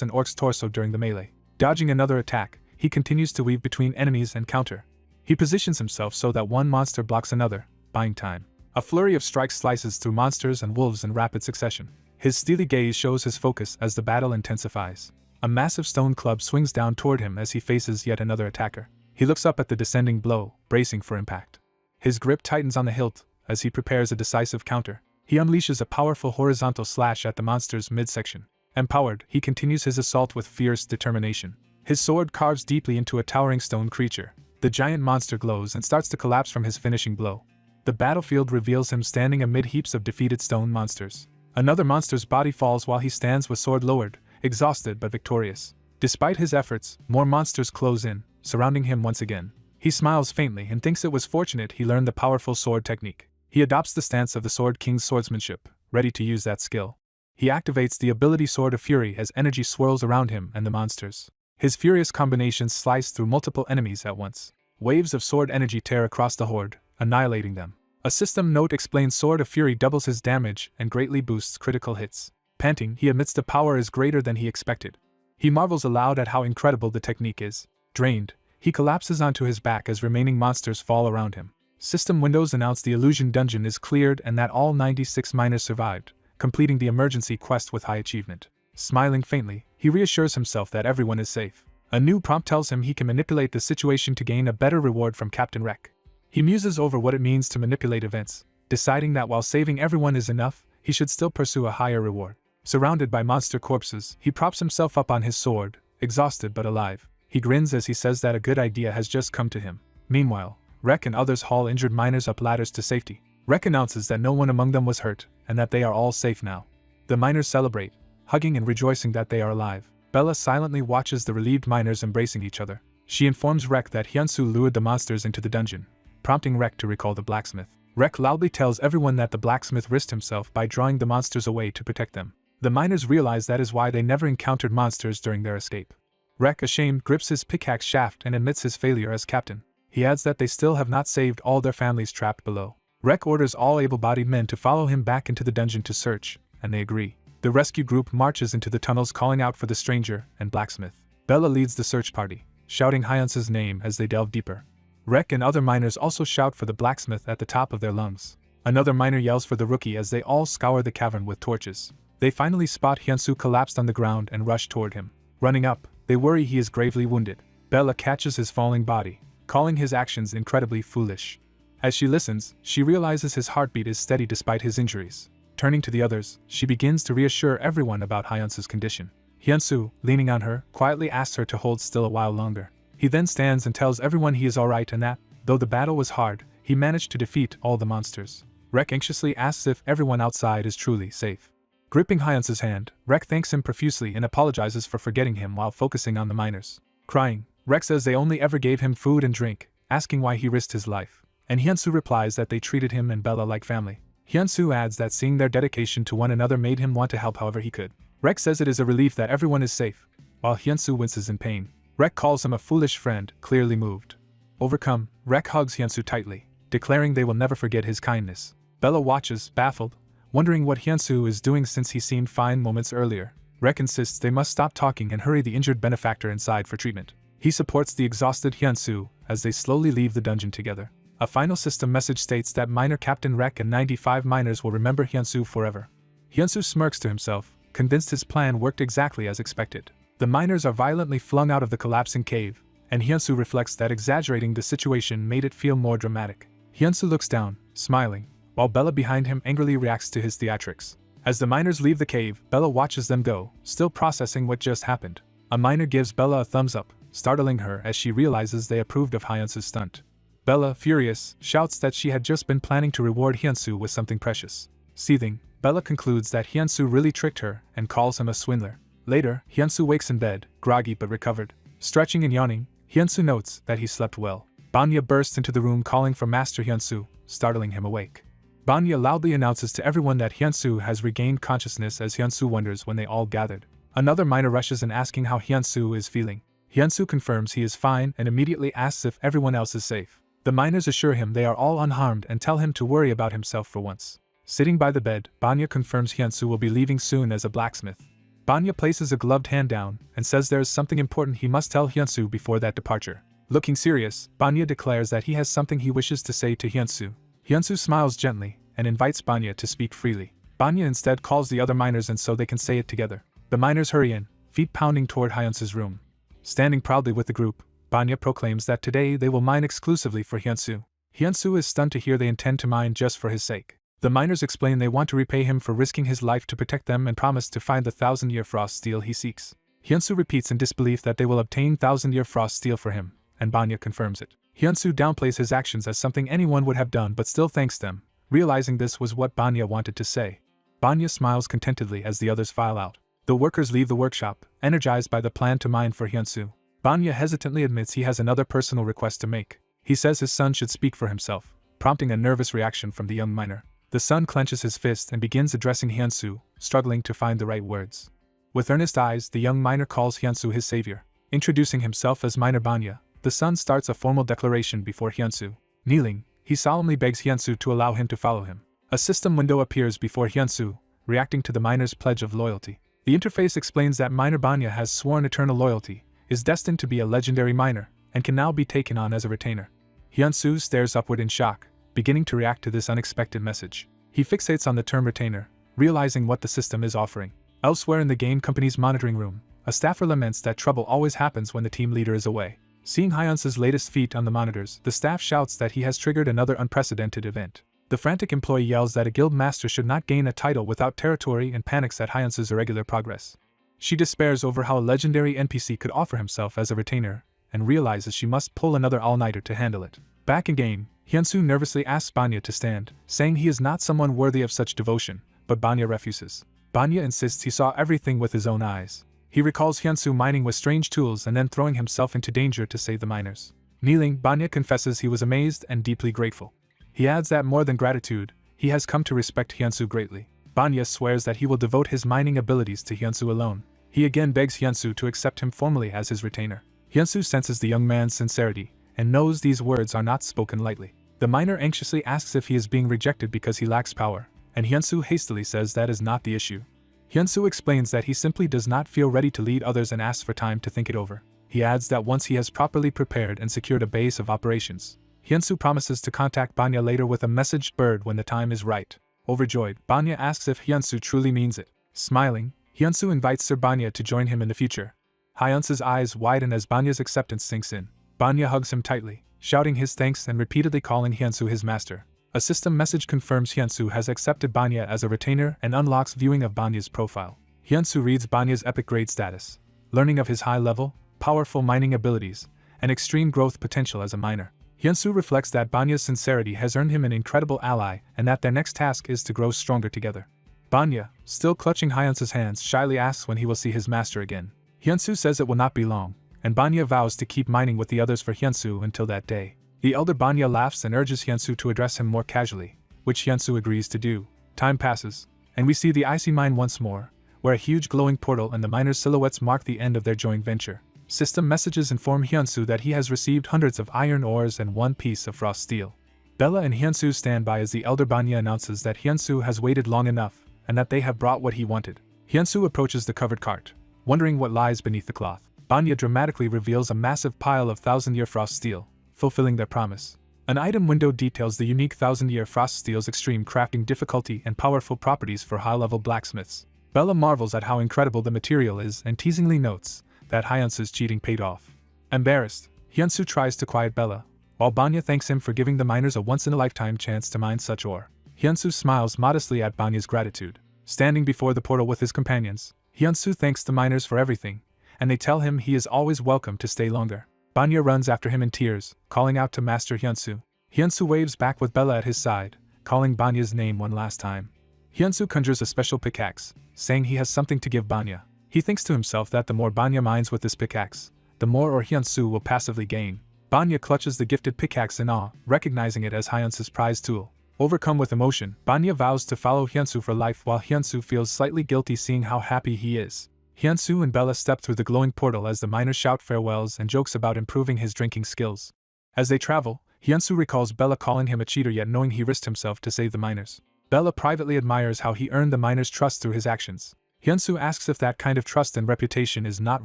an orc's torso during the melee. Dodging another attack, he continues to weave between enemies and counter. He positions himself so that one monster blocks another, buying time. A flurry of strikes slices through monsters and wolves in rapid succession. His steely gaze shows his focus as the battle intensifies. A massive stone club swings down toward him as he faces yet another attacker. He looks up at the descending blow, bracing for impact. His grip tightens on the hilt as he prepares a decisive counter. He unleashes a powerful horizontal slash at the monster's midsection. Empowered, he continues his assault with fierce determination. His sword carves deeply into a towering stone creature. The giant monster glows and starts to collapse from his finishing blow. The battlefield reveals him standing amid heaps of defeated stone monsters. Another monster's body falls while he stands with sword lowered, exhausted but victorious. Despite his efforts, more monsters close in, surrounding him once again. He smiles faintly and thinks it was fortunate he learned the powerful sword technique. He adopts the stance of the Sword King's swordsmanship, ready to use that skill. He activates the ability Sword of Fury as energy swirls around him and the monsters. His furious combinations slice through multiple enemies at once. Waves of sword energy tear across the horde, annihilating them. A system note explains Sword of Fury doubles his damage and greatly boosts critical hits. Panting, he admits the power is greater than he expected. He marvels aloud at how incredible the technique is. Drained, he collapses onto his back as remaining monsters fall around him. System windows announce the illusion dungeon is cleared and that all 96 miners survived, completing the emergency quest with high achievement. Smiling faintly, he reassures himself that everyone is safe. A new prompt tells him he can manipulate the situation to gain a better reward from Captain Rek. He muses over what it means to manipulate events, deciding that while saving everyone is enough, he should still pursue a higher reward. Surrounded by monster corpses, he props himself up on his sword, exhausted but alive. He grins as he says that a good idea has just come to him. Meanwhile, Rek and others haul injured miners up ladders to safety. Rek announces that no one among them was hurt, and that they are all safe now. The miners celebrate, hugging and rejoicing that they are alive. Bella silently watches the relieved miners embracing each other. She informs Rek that Hyunsu lured the monsters into the dungeon, prompting Rek to recall the blacksmith. Rek loudly tells everyone that the blacksmith risked himself by drawing the monsters away to protect them. The miners realize that is why they never encountered monsters during their escape. Rek, ashamed, grips his pickaxe shaft and admits his failure as captain. He adds that they still have not saved all their families trapped below. Rek orders all able-bodied men to follow him back into the dungeon to search, and they agree. The rescue group marches into the tunnels calling out for the stranger and blacksmith. Bella leads the search party, shouting Hyunsu's name as they delve deeper. Rek and other miners also shout for the blacksmith at the top of their lungs. Another miner yells for the rookie as they all scour the cavern with torches. They finally spot Hyunsu collapsed on the ground and rush toward him. Running up, they worry he is gravely wounded. Bella catches his falling body, calling his actions incredibly foolish. As she listens, she realizes his heartbeat is steady despite his injuries. Turning to the others, she begins to reassure everyone about Hyunsu's condition. Hyunsu, leaning on her, quietly asks her to hold still a while longer. He then stands and tells everyone he is alright and that, though the battle was hard, he managed to defeat all the monsters. Rek anxiously asks if everyone outside is truly safe. Gripping Hyunsu's hand, Rek thanks him profusely and apologizes for forgetting him while focusing on the miners. Crying, Rek says they only ever gave him food and drink, asking why he risked his life. And Hyunsu replies that they treated him and Bella like family. Hyunsu adds that seeing their dedication to one another made him want to help however he could. Rek says it is a relief that everyone is safe, while Hyunsu winces in pain. Rek calls him a foolish friend, clearly moved. Overcome, Rek hugs Hyunsu tightly, declaring they will never forget his kindness. Bella watches, baffled, wondering what Hyunsu is doing since he seemed fine moments earlier. Rek insists they must stop talking and hurry the injured benefactor inside for treatment. He supports the exhausted Hyunsu as they slowly leave the dungeon together. A final system message states that miner Captain Rek and 95 miners will remember Hyunsu forever. Hyunsu smirks to himself, convinced his plan worked exactly as expected. The miners are violently flung out of the collapsing cave, and Hyunsu reflects that exaggerating the situation made it feel more dramatic. Hyunsu looks down, smiling, while Bella behind him angrily reacts to his theatrics. As the miners leave the cave, Bella watches them go, still processing what just happened. A miner gives Bella a thumbs up, startling her as she realizes they approved of Hyunsu's stunt. Bella, furious, shouts that she had just been planning to reward Hyunsu with something precious. Seething, Bella concludes that Hyunsu really tricked her and calls him a swindler. Later, Hyunsu wakes in bed, groggy but recovered. Stretching and yawning, Hyunsu notes that he slept well. Banya bursts into the room calling for Master Hyunsu, startling him awake. Banya loudly announces to everyone that Hyunsu has regained consciousness as Hyunsu wonders when they all gathered. Another miner rushes in asking how Hyunsu is feeling. Hyunsu confirms he is fine and immediately asks if everyone else is safe. The miners assure him they are all unharmed and tell him to worry about himself for once. Sitting by the bed, Banya confirms Hyunsu will be leaving soon as a blacksmith. Banya places a gloved hand down and says there is something important he must tell Hyunsu before that departure. Looking serious, Banya declares that he has something he wishes to say to Hyunsu. Hyunsu smiles gently and invites Banya to speak freely. Banya instead calls the other miners and so they can say it together. The miners hurry in, feet pounding toward Hyunsu's room. Standing proudly with the group, Banya proclaims that today they will mine exclusively for Hyunsu. Hyunsu is stunned to hear they intend to mine just for his sake. The miners explain they want to repay him for risking his life to protect them and promise to find the 1,000-year frost steel he seeks. Hyunsu repeats in disbelief that they will obtain 1,000-year frost steel for him, and Banya confirms it. Hyunsu downplays his actions as something anyone would have done but still thanks them, realizing this was what Banya wanted to say. Banya smiles contentedly as the others file out. The workers leave the workshop, energized by the plan to mine for Hyunsu. Banya hesitantly admits he has another personal request to make. He says his son should speak for himself, prompting a nervous reaction from the young miner. The son clenches his fist and begins addressing Hyunsu, struggling to find the right words. With earnest eyes, the young miner calls Hyunsu his savior. Introducing himself as Miner Banya, the son starts a formal declaration before Hyunsu. Kneeling, he solemnly begs Hyunsu to allow him to follow him. A system window appears before Hyunsu, reacting to the miner's pledge of loyalty. The interface explains that Miner Banya has sworn eternal loyalty, is destined to be a legendary miner, and can now be taken on as a retainer. Hyunsu stares upward in shock, beginning to react to this unexpected message. He fixates on the term retainer, realizing what the system is offering. Elsewhere in the game company's monitoring room, a staffer laments that trouble always happens when the team leader is away. Seeing Hyunsu's latest feat on the monitors, the staff shouts that he has triggered another unprecedented event. The frantic employee yells that a guild master should not gain a title without territory and panics at Hyunsu's irregular progress. She despairs over how a legendary NPC could offer himself as a retainer, and realizes she must pull another all-nighter to handle it. Back in game, Hyunsu nervously asks Banya to stand, saying he is not someone worthy of such devotion, but Banya refuses. Banya insists he saw everything with his own eyes. He recalls Hyunsu mining with strange tools and then throwing himself into danger to save the miners. Kneeling, Banya confesses he was amazed and deeply grateful. He adds that more than gratitude, he has come to respect Hyunsu greatly. Banya swears that he will devote his mining abilities to Hyunsu alone. He again begs Hyunsu to accept him formally as his retainer. Hyunsu senses the young man's sincerity, and knows these words are not spoken lightly. The miner anxiously asks if he is being rejected because he lacks power, and Hyunsu hastily says that is not the issue. Hyunsu explains that he simply does not feel ready to lead others and asks for time to think it over. He adds that once he has properly prepared and secured a base of operations, Hyunsu promises to contact Banya later with a messaged bird when the time is right. Overjoyed, Banya asks if Hyunsu truly means it. Smiling, Hyunsu invites Sir Banya to join him in the future. Hyunsu's eyes widen as Banya's acceptance sinks in. Banya hugs him tightly, shouting his thanks and repeatedly calling Hyunsu his master. A system message confirms Hyunsu has accepted Banya as a retainer and unlocks viewing of Banya's profile. Hyunsu reads Banya's epic grade status, learning of his high-level, powerful mining abilities, and extreme growth potential as a miner. Hyunsu reflects that Banya's sincerity has earned him an incredible ally and that their next task is to grow stronger together. Banya, still clutching Hyunsu's hands, shyly asks when he will see his master again. Hyunsu says it will not be long, and Banya vows to keep mining with the others for Hyunsu until that day. The elder Banya laughs and urges Hyunsu to address him more casually, which Hyunsu agrees to do. Time passes, and we see the icy mine once more, where a huge glowing portal and the miners' silhouettes mark the end of their joint venture. System messages inform Hyunsu that he has received hundreds of iron ores and one piece of frost steel. Bella and Hyunsu stand by as the elder Banya announces that Hyunsu has waited long enough, and that they have brought what he wanted. Hyunsu approaches the covered cart, wondering what lies beneath the cloth. Banya dramatically reveals a massive pile of thousand-year frost steel, fulfilling their promise. An item window details the unique thousand-year frost steel's extreme crafting difficulty and powerful properties for high-level blacksmiths. Bella marvels at how incredible the material is and teasingly notes that Hyunsu's cheating paid off. Embarrassed, Hyunsu tries to quiet Bella, while Banya thanks him for giving the miners a once-in-a-lifetime chance to mine such ore. Hyunsu smiles modestly at Banya's gratitude. Standing before the portal with his companions, Hyunsu thanks the miners for everything, and they tell him he is always welcome to stay longer. Banya runs after him in tears, calling out to Master Hyunsu. Hyunsu waves back with Bella at his side, calling Banya's name one last time. Hyunsu conjures a special pickaxe, saying he has something to give Banya. He thinks to himself that the more Banya mines with this pickaxe, the more ore Hyunsu will passively gain. Banya clutches the gifted pickaxe in awe, recognizing it as Hyunsu's prized tool. Overcome with emotion, Banya vows to follow Hyunsu for life while Hyunsu feels slightly guilty seeing how happy he is. Hyunsu and Bella step through the glowing portal as the miners shout farewells and jokes about improving his drinking skills. As they travel, Hyunsu recalls Bella calling him a cheater yet knowing he risked himself to save the miners. Bella privately admires how he earned the miners' trust through his actions. Hyunsu asks if that kind of trust and reputation is not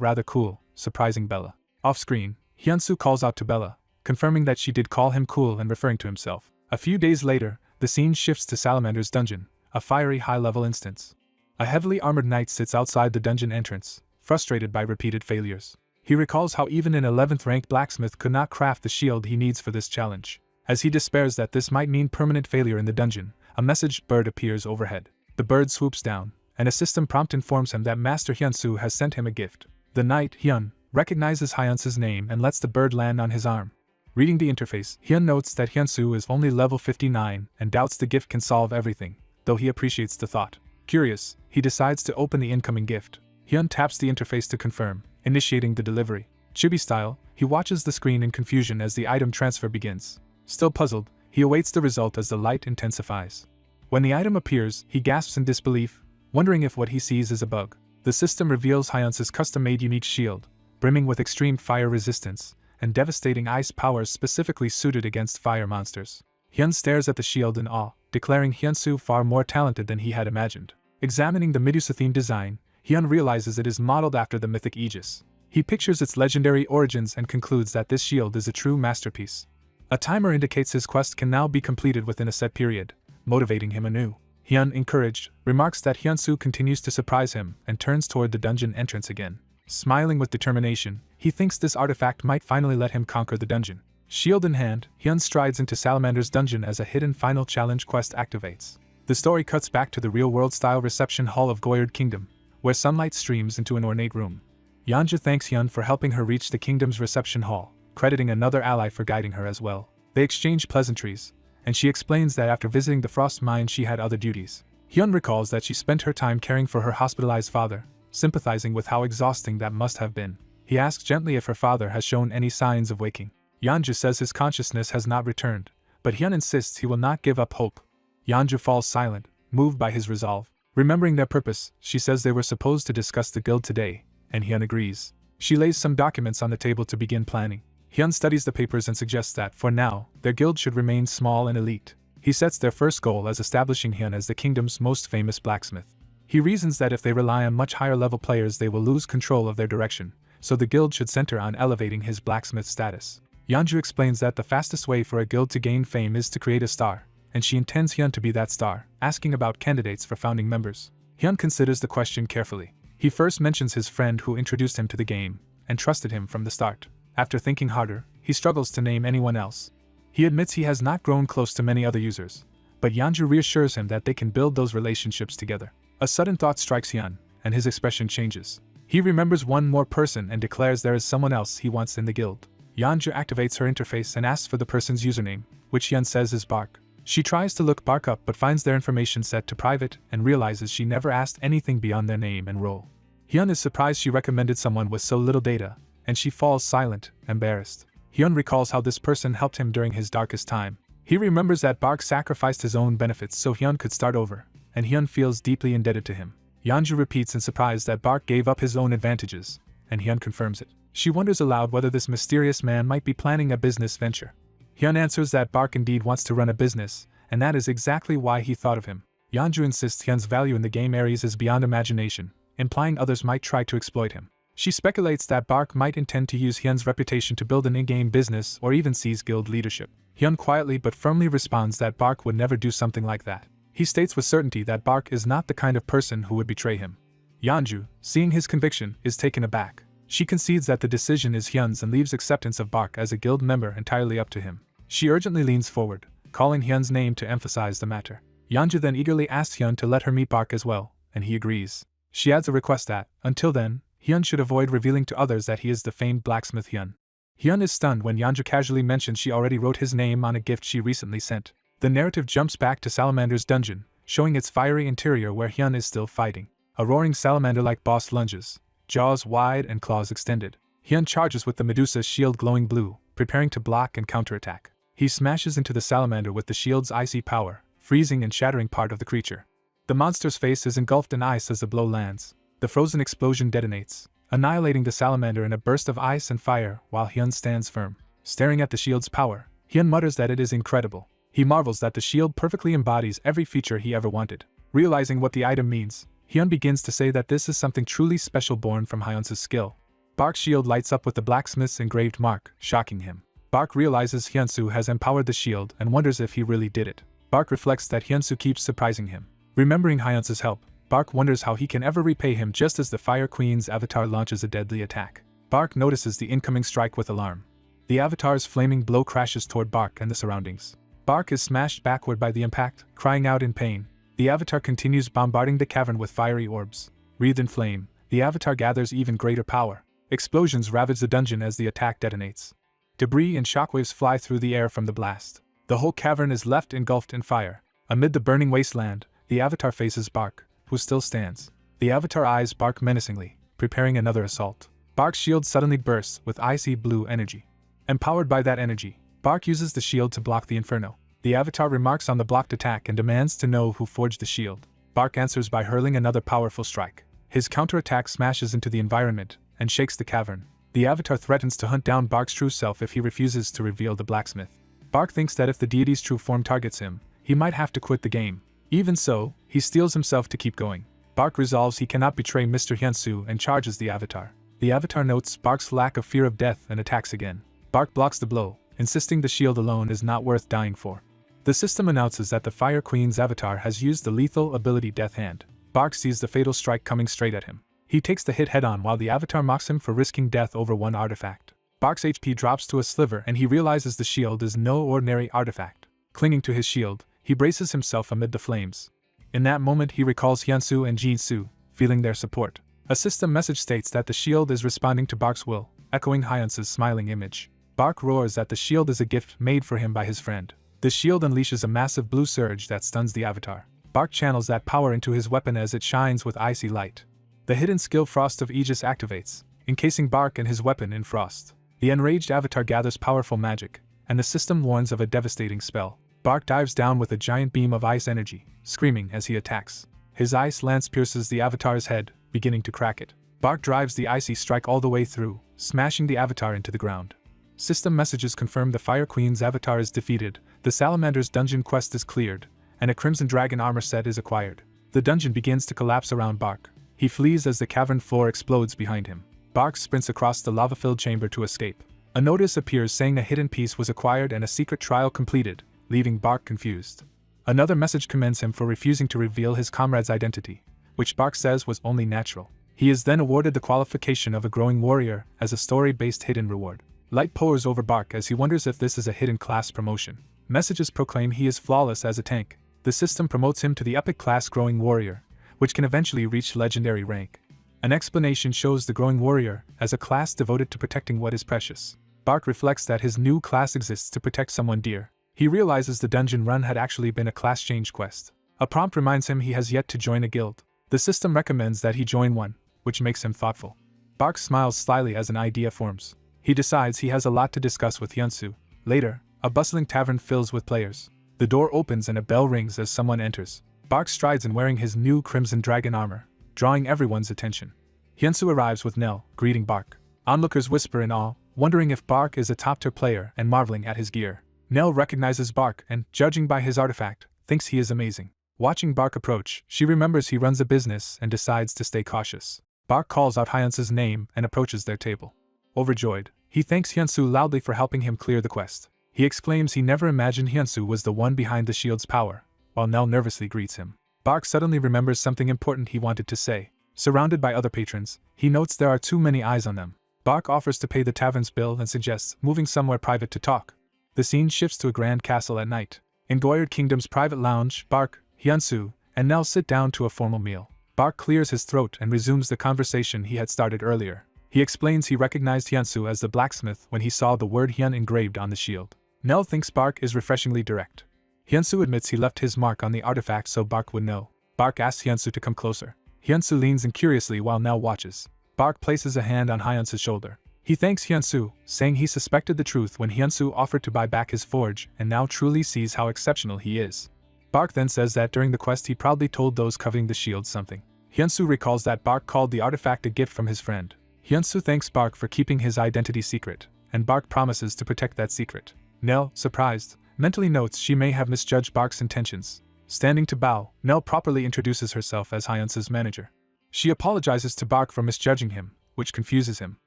rather cool, surprising Bella. Off-screen, Hyunsu calls out to Bella, confirming that she did call him cool and referring to himself. A few days later, the scene shifts to Salamander's dungeon, a fiery high-level instance. A heavily armored knight sits outside the dungeon entrance, frustrated by repeated failures. He recalls how even an 11th-ranked blacksmith could not craft the shield he needs for this challenge. As he despairs that this might mean permanent failure in the dungeon, a messaged bird appears overhead. The bird swoops down, and a system prompt informs him that Master Hyunsu has sent him a gift. The knight, Hyun, recognizes Hyunsu's name and lets the bird land on his arm. Reading the interface, Hyun notes that Hyunsu is only level 59 and doubts the gift can solve everything, though he appreciates the thought. Curious, he decides to open the incoming gift. Hyun taps the interface to confirm, initiating the delivery. Chibi-style, he watches the screen in confusion as the item transfer begins. Still puzzled, he awaits the result as the light intensifies. When the item appears, he gasps in disbelief, wondering if what he sees is a bug. The system reveals Hyunsu's custom-made unique shield, brimming with extreme fire resistance and devastating ice powers specifically suited against fire monsters. Hyun stares at the shield in awe, declaring Hyunsu far more talented than he had imagined. Examining the Medusa-themed design, Hyun realizes it is modeled after the mythic Aegis. He pictures its legendary origins and concludes that this shield is a true masterpiece. A timer indicates his quest can now be completed within a set period, motivating him anew. Hyun, encouraged, remarks that Hyunsu continues to surprise him and turns toward the dungeon entrance again. Smiling with determination, he thinks this artifact might finally let him conquer the dungeon. Shield in hand, Hyun strides into Salamander's dungeon as a hidden final challenge quest activates. The story cuts back to the real-world style reception hall of Goyard Kingdom, where sunlight streams into an ornate room. Yeonju thanks Hyun for helping her reach the kingdom's reception hall, crediting another ally for guiding her as well. They exchange pleasantries, and she explains that after visiting the frost mine she had other duties. Hyun recalls that she spent her time caring for her hospitalized father, sympathizing with how exhausting that must have been. He asks gently if her father has shown any signs of waking. Yeonju says his consciousness has not returned, but Hyun insists he will not give up hope. Yeonju falls silent, moved by his resolve. Remembering their purpose, she says they were supposed to discuss the guild today, and Hyun agrees. She lays some documents on the table to begin planning. Hyun studies the papers and suggests that, for now, their guild should remain small and elite. He sets their first goal as establishing Hyun as the kingdom's most famous blacksmith. He reasons that if they rely on much higher level players they will lose control of their direction, so the guild should center on elevating his blacksmith status. Yeonju explains that the fastest way for a guild to gain fame is to create a star, and she intends Hyun to be that star, asking about candidates for founding members. Hyun considers the question carefully. He first mentions his friend who introduced him to the game, and trusted him from the start. After thinking harder, he struggles to name anyone else. He admits he has not grown close to many other users, but Yeonju reassures him that they can build those relationships together. A sudden thought strikes Hyun, and his expression changes. He remembers one more person and declares there is someone else he wants in the guild. Yeonju activates her interface and asks for the person's username, which Hyun says is Bark. She tries to look Bark up but finds their information set to private and realizes she never asked anything beyond their name and role. Hyun is surprised she recommended someone with so little data, and she falls silent, embarrassed. Hyun recalls how this person helped him during his darkest time. He remembers that Bark sacrificed his own benefits so Hyun could start over, and Hyun feels deeply indebted to him. Yeonju repeats in surprise that Bark gave up his own advantages, and Hyun confirms it. She wonders aloud whether this mysterious man might be planning a business venture. Hyun answers that Bark indeed wants to run a business, and that is exactly why he thought of him. Yeonju insists Hyun's value in the game areas is beyond imagination, implying others might try to exploit him. She speculates that Bark might intend to use Hyun's reputation to build an in-game business or even seize guild leadership. Hyun quietly but firmly responds that Bark would never do something like that. He states with certainty that Bark is not the kind of person who would betray him. Yeonju, seeing his conviction, is taken aback. She concedes that the decision is Hyun's and leaves acceptance of Bark as a guild member entirely up to him. She urgently leans forward, calling Hyun's name to emphasize the matter. Yeonju then eagerly asks Hyun to let her meet Bark as well, and he agrees. She adds a request that, until then, Hyun should avoid revealing to others that he is the famed blacksmith Hyun. Hyun is stunned when Yeonju casually mentions she already wrote his name on a gift she recently sent. The narrative jumps back to Salamander's dungeon, showing its fiery interior where Hyun is still fighting. A roaring salamander-like boss lunges, jaws wide and claws extended. Hyun charges with the Medusa's shield glowing blue, preparing to block and counterattack. He smashes into the salamander with the shield's icy power, freezing and shattering part of the creature. The monster's face is engulfed in ice as the blow lands. The frozen explosion detonates, annihilating the salamander in a burst of ice and fire while Hyun stands firm. Staring at the shield's power, Hyun mutters that it is incredible. He marvels that the shield perfectly embodies every feature he ever wanted. Realizing what the item means, Hyun begins to say that this is something truly special born from Hyun's skill. Bark's shield lights up with the blacksmith's engraved mark, shocking him. Bark realizes Hyunsu has empowered the shield and wonders if he really did it. Bark reflects that Hyunsu keeps surprising him. Remembering Hyunsu's help, Bark wonders how he can ever repay him just as the Fire Queen's avatar launches a deadly attack. Bark notices the incoming strike with alarm. The avatar's flaming blow crashes toward Bark and the surroundings. Bark is smashed backward by the impact, crying out in pain. The avatar continues bombarding the cavern with fiery orbs. Wreathed in flame, the avatar gathers even greater power. Explosions ravage the dungeon as the attack detonates. Debris and shockwaves fly through the air from the blast. The whole cavern is left engulfed in fire. Amid the burning wasteland, the avatar faces Bark, who still stands. The avatar eyes Bark menacingly, preparing another assault. Bark's shield suddenly bursts with icy blue energy. Empowered by that energy, Bark uses the shield to block the inferno. The avatar remarks on the blocked attack and demands to know who forged the shield. Bark answers by hurling another powerful strike. His counterattack smashes into the environment and shakes the cavern. The avatar threatens to hunt down Bark's true self if he refuses to reveal the blacksmith. Bark thinks that if the deity's true form targets him, he might have to quit the game. Even so, he steels himself to keep going. Bark resolves he cannot betray Mr. Hyunsu and charges the avatar. The avatar notes Bark's lack of fear of death and attacks again. Bark blocks the blow, insisting the shield alone is not worth dying for. The system announces that the Fire Queen's avatar has used the lethal ability Death Hand. Bark sees the fatal strike coming straight at him. He takes the hit head-on while the avatar mocks him for risking death over one artifact. Bark's HP drops to a sliver and he realizes the shield is no ordinary artifact. Clinging to his shield, he braces himself amid the flames. In that moment he recalls Hyunsu and Jin-soo, feeling their support. A system message states that the shield is responding to Bark's will, echoing Hyansu's smiling image. Bark roars that the shield is a gift made for him by his friend. The shield unleashes a massive blue surge that stuns the avatar. Bark channels that power into his weapon as it shines with icy light. The hidden skill Frost of Aegis activates, encasing Bark and his weapon in frost. The enraged avatar gathers powerful magic, and the system warns of a devastating spell. Bark dives down with a giant beam of ice energy, screaming as he attacks. His ice lance pierces the avatar's head, beginning to crack it. Bark drives the icy strike all the way through, smashing the avatar into the ground. System messages confirm the Fire Queen's avatar is defeated, the Salamander's dungeon quest is cleared, and a Crimson Dragon armor set is acquired. The dungeon begins to collapse around Bark. He flees as the cavern floor explodes behind him. Bark sprints across the lava-filled chamber to escape. A notice appears saying a hidden piece was acquired and a secret trial completed, leaving Bark confused. Another message commends him for refusing to reveal his comrade's identity, which Bark says was only natural. He is then awarded the qualification of a growing warrior as a story-based hidden reward. Light pours over Bark as he wonders if this is a hidden class promotion. Messages proclaim he is flawless as a tank. The system promotes him to the epic class growing warrior, which can eventually reach legendary rank. An explanation shows the growing warrior as a class devoted to protecting what is precious. Bark reflects that his new class exists to protect someone dear. He realizes the dungeon run had actually been a class change quest. A prompt reminds him he has yet to join a guild. The system recommends that he join one, which makes him thoughtful. Bark smiles slyly as an idea forms. He decides he has a lot to discuss with Hyansu. Later, a bustling tavern fills with players. The door opens and a bell rings as someone enters. Bark strides in wearing his new Crimson Dragon armor, drawing everyone's attention. Hyansu arrives with Nell, greeting Bark. Onlookers whisper in awe, wondering if Bark is a top-tier player and marveling at his gear. Nell recognizes Bark and, judging by his artifact, thinks he is amazing. Watching Bark approach, she remembers he runs a business and decides to stay cautious. Bark calls out Hyansu's name and approaches their table. Overjoyed, he thanks Hyansu loudly for helping him clear the quest. He exclaims he never imagined Hyansu was the one behind the shield's power, while Nell nervously greets him. Bark suddenly remembers something important he wanted to say. Surrounded by other patrons, he notes there are too many eyes on them. Bark offers to pay the tavern's bill and suggests moving somewhere private to talk. The scene shifts to a grand castle at night. In Goyard Kingdom's private lounge, Bark, Hyansu, and Nell sit down to a formal meal. Bark clears his throat and resumes the conversation he had started earlier. He explains he recognized Hyansu as the blacksmith when he saw the word Hyun engraved on the shield. Nell thinks Bark is refreshingly direct. Hyansu admits he left his mark on the artifact so Bark would know. Bark asks Hyansu to come closer. Hyansu leans in curiously while Nell watches. Bark places a hand on Hyansu's shoulder. He thanks Hyansu, saying he suspected the truth when Hyansu offered to buy back his forge and now truly sees how exceptional he is. Bark then says that during the quest he proudly told those coveting the shield something. Hyansu recalls that Bark called the artifact a gift from his friend. Hyansu thanks Bark for keeping his identity secret, and Bark promises to protect that secret. Nell, surprised, mentally notes she may have misjudged Bark's intentions. Standing to bow, Nell properly introduces herself as Hyansu's manager. She apologizes to Bark for misjudging him, which confuses him.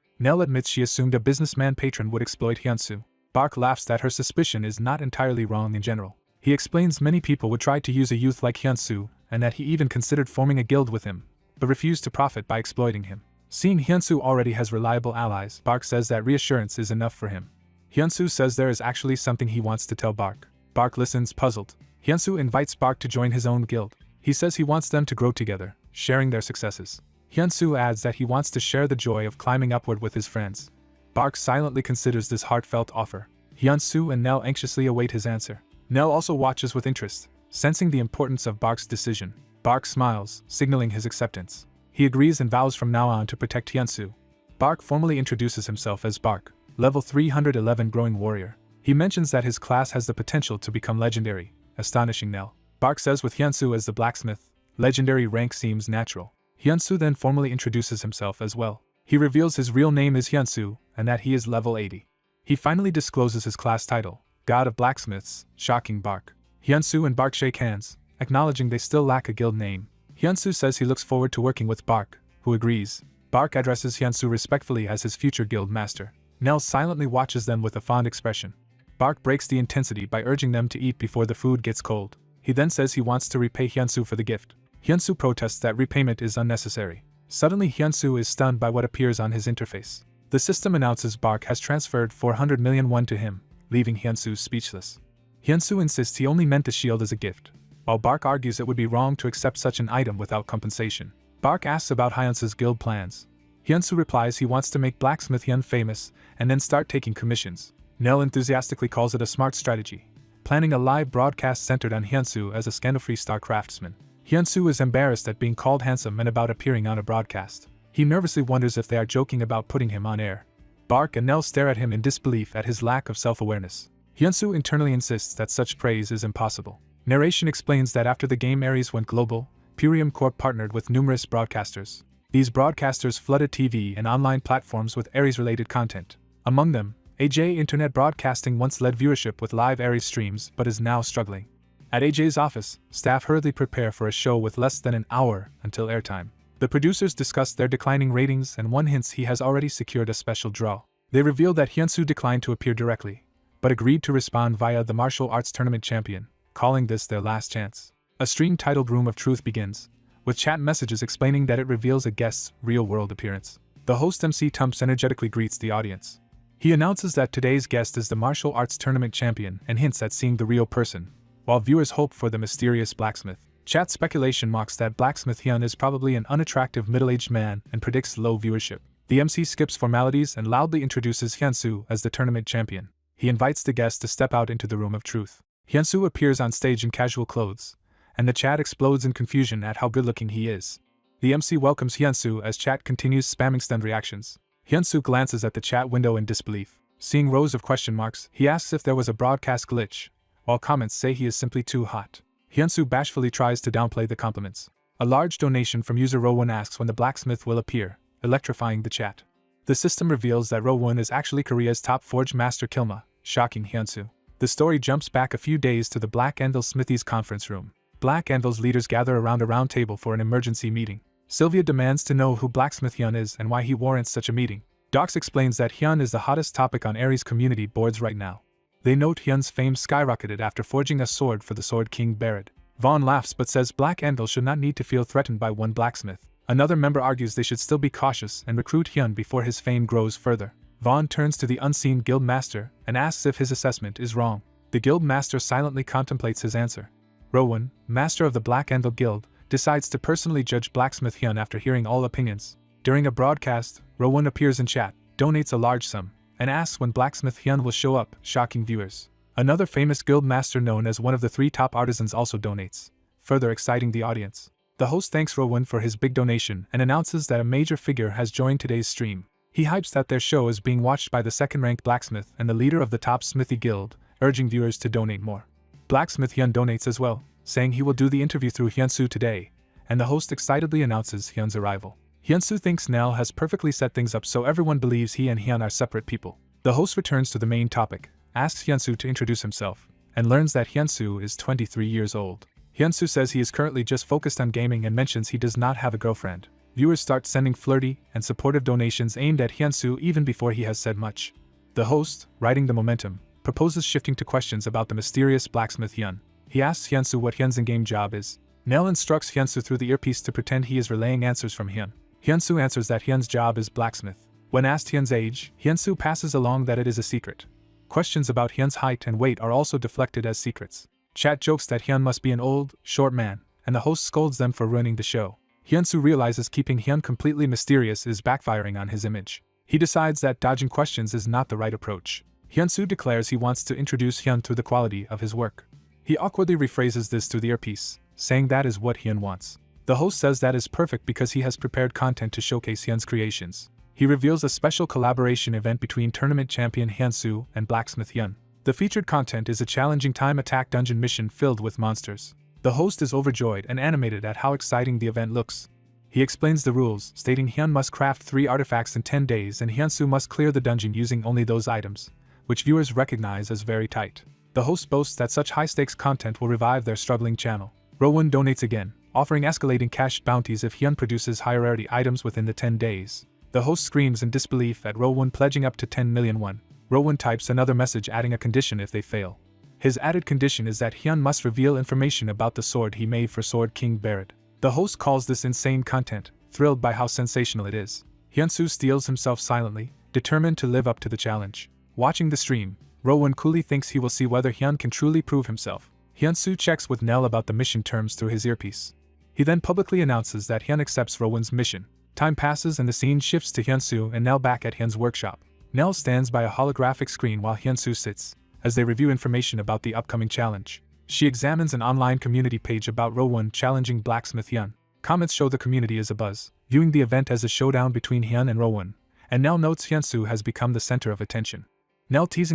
Nell admits she assumed a businessman patron would exploit Hyansu. Bark laughs that her suspicion is not entirely wrong in general. He explains many people would try to use a youth like Hyansu, and that he even considered forming a guild with him, but refused to profit by exploiting him. Seeing Hyansu already has reliable allies, Bark says that reassurance is enough for him. Hyansu says there is actually something he wants to tell Bark. Bark listens puzzled. Hyansu invites Bark to join his own guild. He says he wants them to grow together, sharing their successes. Hyansu adds that he wants to share the joy of climbing upward with his friends. Bark silently considers this heartfelt offer. Hyansu and Nell anxiously await his answer. Nell also watches with interest, sensing the importance of Bark's decision. Bark smiles, signaling his acceptance. He agrees and vows from now on to protect Hyansu. Bark formally introduces himself as Bark, level 311 growing warrior. He mentions that his class has the potential to become legendary, astonishing Nell. Bark says with Hyansu as the blacksmith, legendary rank seems natural. Hyansu then formally introduces himself as well. He reveals his real name is Hyansu, and that he is level 80. He finally discloses his class title, God of Blacksmiths, shocking Bark. Hyansu and Bark shake hands, acknowledging they still lack a guild name. Hyansu says he looks forward to working with Bark, who agrees. Bark addresses Hyansu respectfully as his future guild master. Nell silently watches them with a fond expression. Bark breaks the intensity by urging them to eat before the food gets cold. He then says he wants to repay Hyansu for the gift. Hyansu protests that repayment is unnecessary. Suddenly Hyansu is stunned by what appears on his interface. The system announces Bark has transferred 400 million won to him, leaving Hyansu speechless. Hyansu insists he only meant the shield as a gift, while Bark argues it would be wrong to accept such an item without compensation. Bark asks about Hyunsu's guild plans. Hyunsu replies he wants to make blacksmith Hyun famous and then start taking commissions. Nell enthusiastically calls it a smart strategy, planning a live broadcast centered on Hyunsu as a scandal-free star craftsman. Hyunsu is embarrassed at being called handsome and about appearing on a broadcast. He nervously wonders if they are joking about putting him on air. Bark and Nell stare at him in disbelief at his lack of self-awareness. Hyunsu internally insists that such praise is impossible. Narration explains that after the game Aries went global, Purium Corp partnered with numerous broadcasters. These broadcasters flooded TV and online platforms with Aries-related content. Among them, AJ Internet Broadcasting once led viewership with live Aries streams but is now struggling. At AJ's office, staff hurriedly prepare for a show with less than an hour until airtime. The producers discuss their declining ratings and one hints he has already secured a special draw. They reveal that Hyunsu declined to appear directly, but agreed to respond via the martial arts tournament champion, calling this their last chance. A stream titled Room of Truth begins, with chat messages explaining that it reveals a guest's real-world appearance. The host MC Tumps energetically greets the audience. He announces that today's guest is the martial arts tournament champion and hints at seeing the real person, while viewers hope for the mysterious blacksmith. Chat speculation mocks that blacksmith Hyun is probably an unattractive middle-aged man and predicts low viewership. The MC skips formalities and loudly introduces Hyunsu as the tournament champion. He invites the guest to step out into the Room of Truth. Hyunsu appears on stage in casual clothes, and the chat explodes in confusion at how good-looking he is. The MC welcomes Hyunsu as chat continues spamming stunned reactions. Hyunsu glances at the chat window in disbelief. Seeing rows of question marks, he asks if there was a broadcast glitch, while comments say he is simply too hot. Hyunsu bashfully tries to downplay the compliments. A large donation from user Rowon asks when the blacksmith will appear, electrifying the chat. The system reveals that Rowon is actually Korea's top forge master Kilma, shocking Hyunsu. The story jumps back a few days to the Black Anvil Smithy's conference room. Black Anvil's leaders gather around a round table for an emergency meeting. Sylvia demands to know who Blacksmith Hyun is and why he warrants such a meeting. Dox explains that Hyun is the hottest topic on Aries community boards right now. They note Hyun's fame skyrocketed after forging a sword for the Sword King Barad. Vaughn laughs but says Black Anvil should not need to feel threatened by one blacksmith. Another member argues they should still be cautious and recruit Hyun before his fame grows further. Vaughn turns to the unseen guild master and asks if his assessment is wrong. The guild master silently contemplates his answer. Rowan, master of the Black Anvil Guild, decides to personally judge Blacksmith Hyun after hearing all opinions. During a broadcast, Rowan appears in chat, donates a large sum, and asks when Blacksmith Hyun will show up, shocking viewers. Another famous guild master known as one of the 3 top artisans also donates, further exciting the audience. The host thanks Rowan for his big donation and announces that a major figure has joined today's stream. He hypes that their show is being watched by the second-ranked blacksmith and the leader of the top smithy guild, urging viewers to donate more. Blacksmith Hyun donates as well, saying he will do the interview through Hyunsu today, and the host excitedly announces Hyun's arrival. Hyunsu thinks Nell has perfectly set things up so everyone believes he and Hyun are separate people. The host returns to the main topic, asks Hyunsu to introduce himself, and learns that Hyunsu is 23 years old. Hyunsu says he is currently just focused on gaming and mentions he does not have a girlfriend. Viewers start sending flirty and supportive donations aimed at Hyunsu even before he has said much. The host, riding the momentum, proposes shifting to questions about the mysterious blacksmith Hyun. He asks Hyunsu what Hyun's in-game job is. Nell instructs Hyunsu through the earpiece to pretend he is relaying answers from Hyun. Hyunsu answers that Hyun's job is blacksmith. When asked Hyun's age, Hyunsu passes along that it is a secret. Questions about Hyun's height and weight are also deflected as secrets. Chat jokes that Hyun must be an old, short man, and the host scolds them for ruining the show. Hyunsu realizes keeping Hyun completely mysterious is backfiring on his image. He decides that dodging questions is not the right approach. Hyunsu declares he wants to introduce Hyun to the quality of his work. He awkwardly rephrases this through the earpiece, saying that is what Hyun wants. The host says that is perfect because he has prepared content to showcase Hyun's creations. He reveals a special collaboration event between tournament champion Hyunsu and blacksmith Hyun. The featured content is a challenging time attack dungeon mission filled with monsters. The host is overjoyed and animated at how exciting the event looks. He explains the rules, stating Hyun must craft 3 artifacts in 10 days and Hyunsu must clear the dungeon using only those items, which viewers recognize as very tight. The host boasts that such high-stakes content will revive their struggling channel. Rowan donates again, offering escalating cash bounties if Hyun produces high-rarity items within the 10 days. The host screams in disbelief at Rowan pledging up to 10 million won. Rowan types another message adding a condition if they fail. His added condition is that Hyun must reveal information about the sword he made for Sword King Barad. The host calls this insane content, thrilled by how sensational it is. Hyunsu steels himself silently, determined to live up to the challenge. Watching the stream, Rowan coolly thinks he will see whether Hyun can truly prove himself. Hyunsu checks with Nell about the mission terms through his earpiece. He then publicly announces that Hyun accepts Rowan's mission. Time passes and the scene shifts to Hyunsoo and Nell back at Hyun's workshop. Nell stands by a holographic screen while Hyunsoo sits, as they review information about the upcoming challenge. She examines an online community page about Rowan challenging blacksmith Hyun. Comments show the community is abuzz, viewing the event as a showdown between Hyun and Rowan, and Nell notes Hyunsoo has become the center of attention. Nell teasing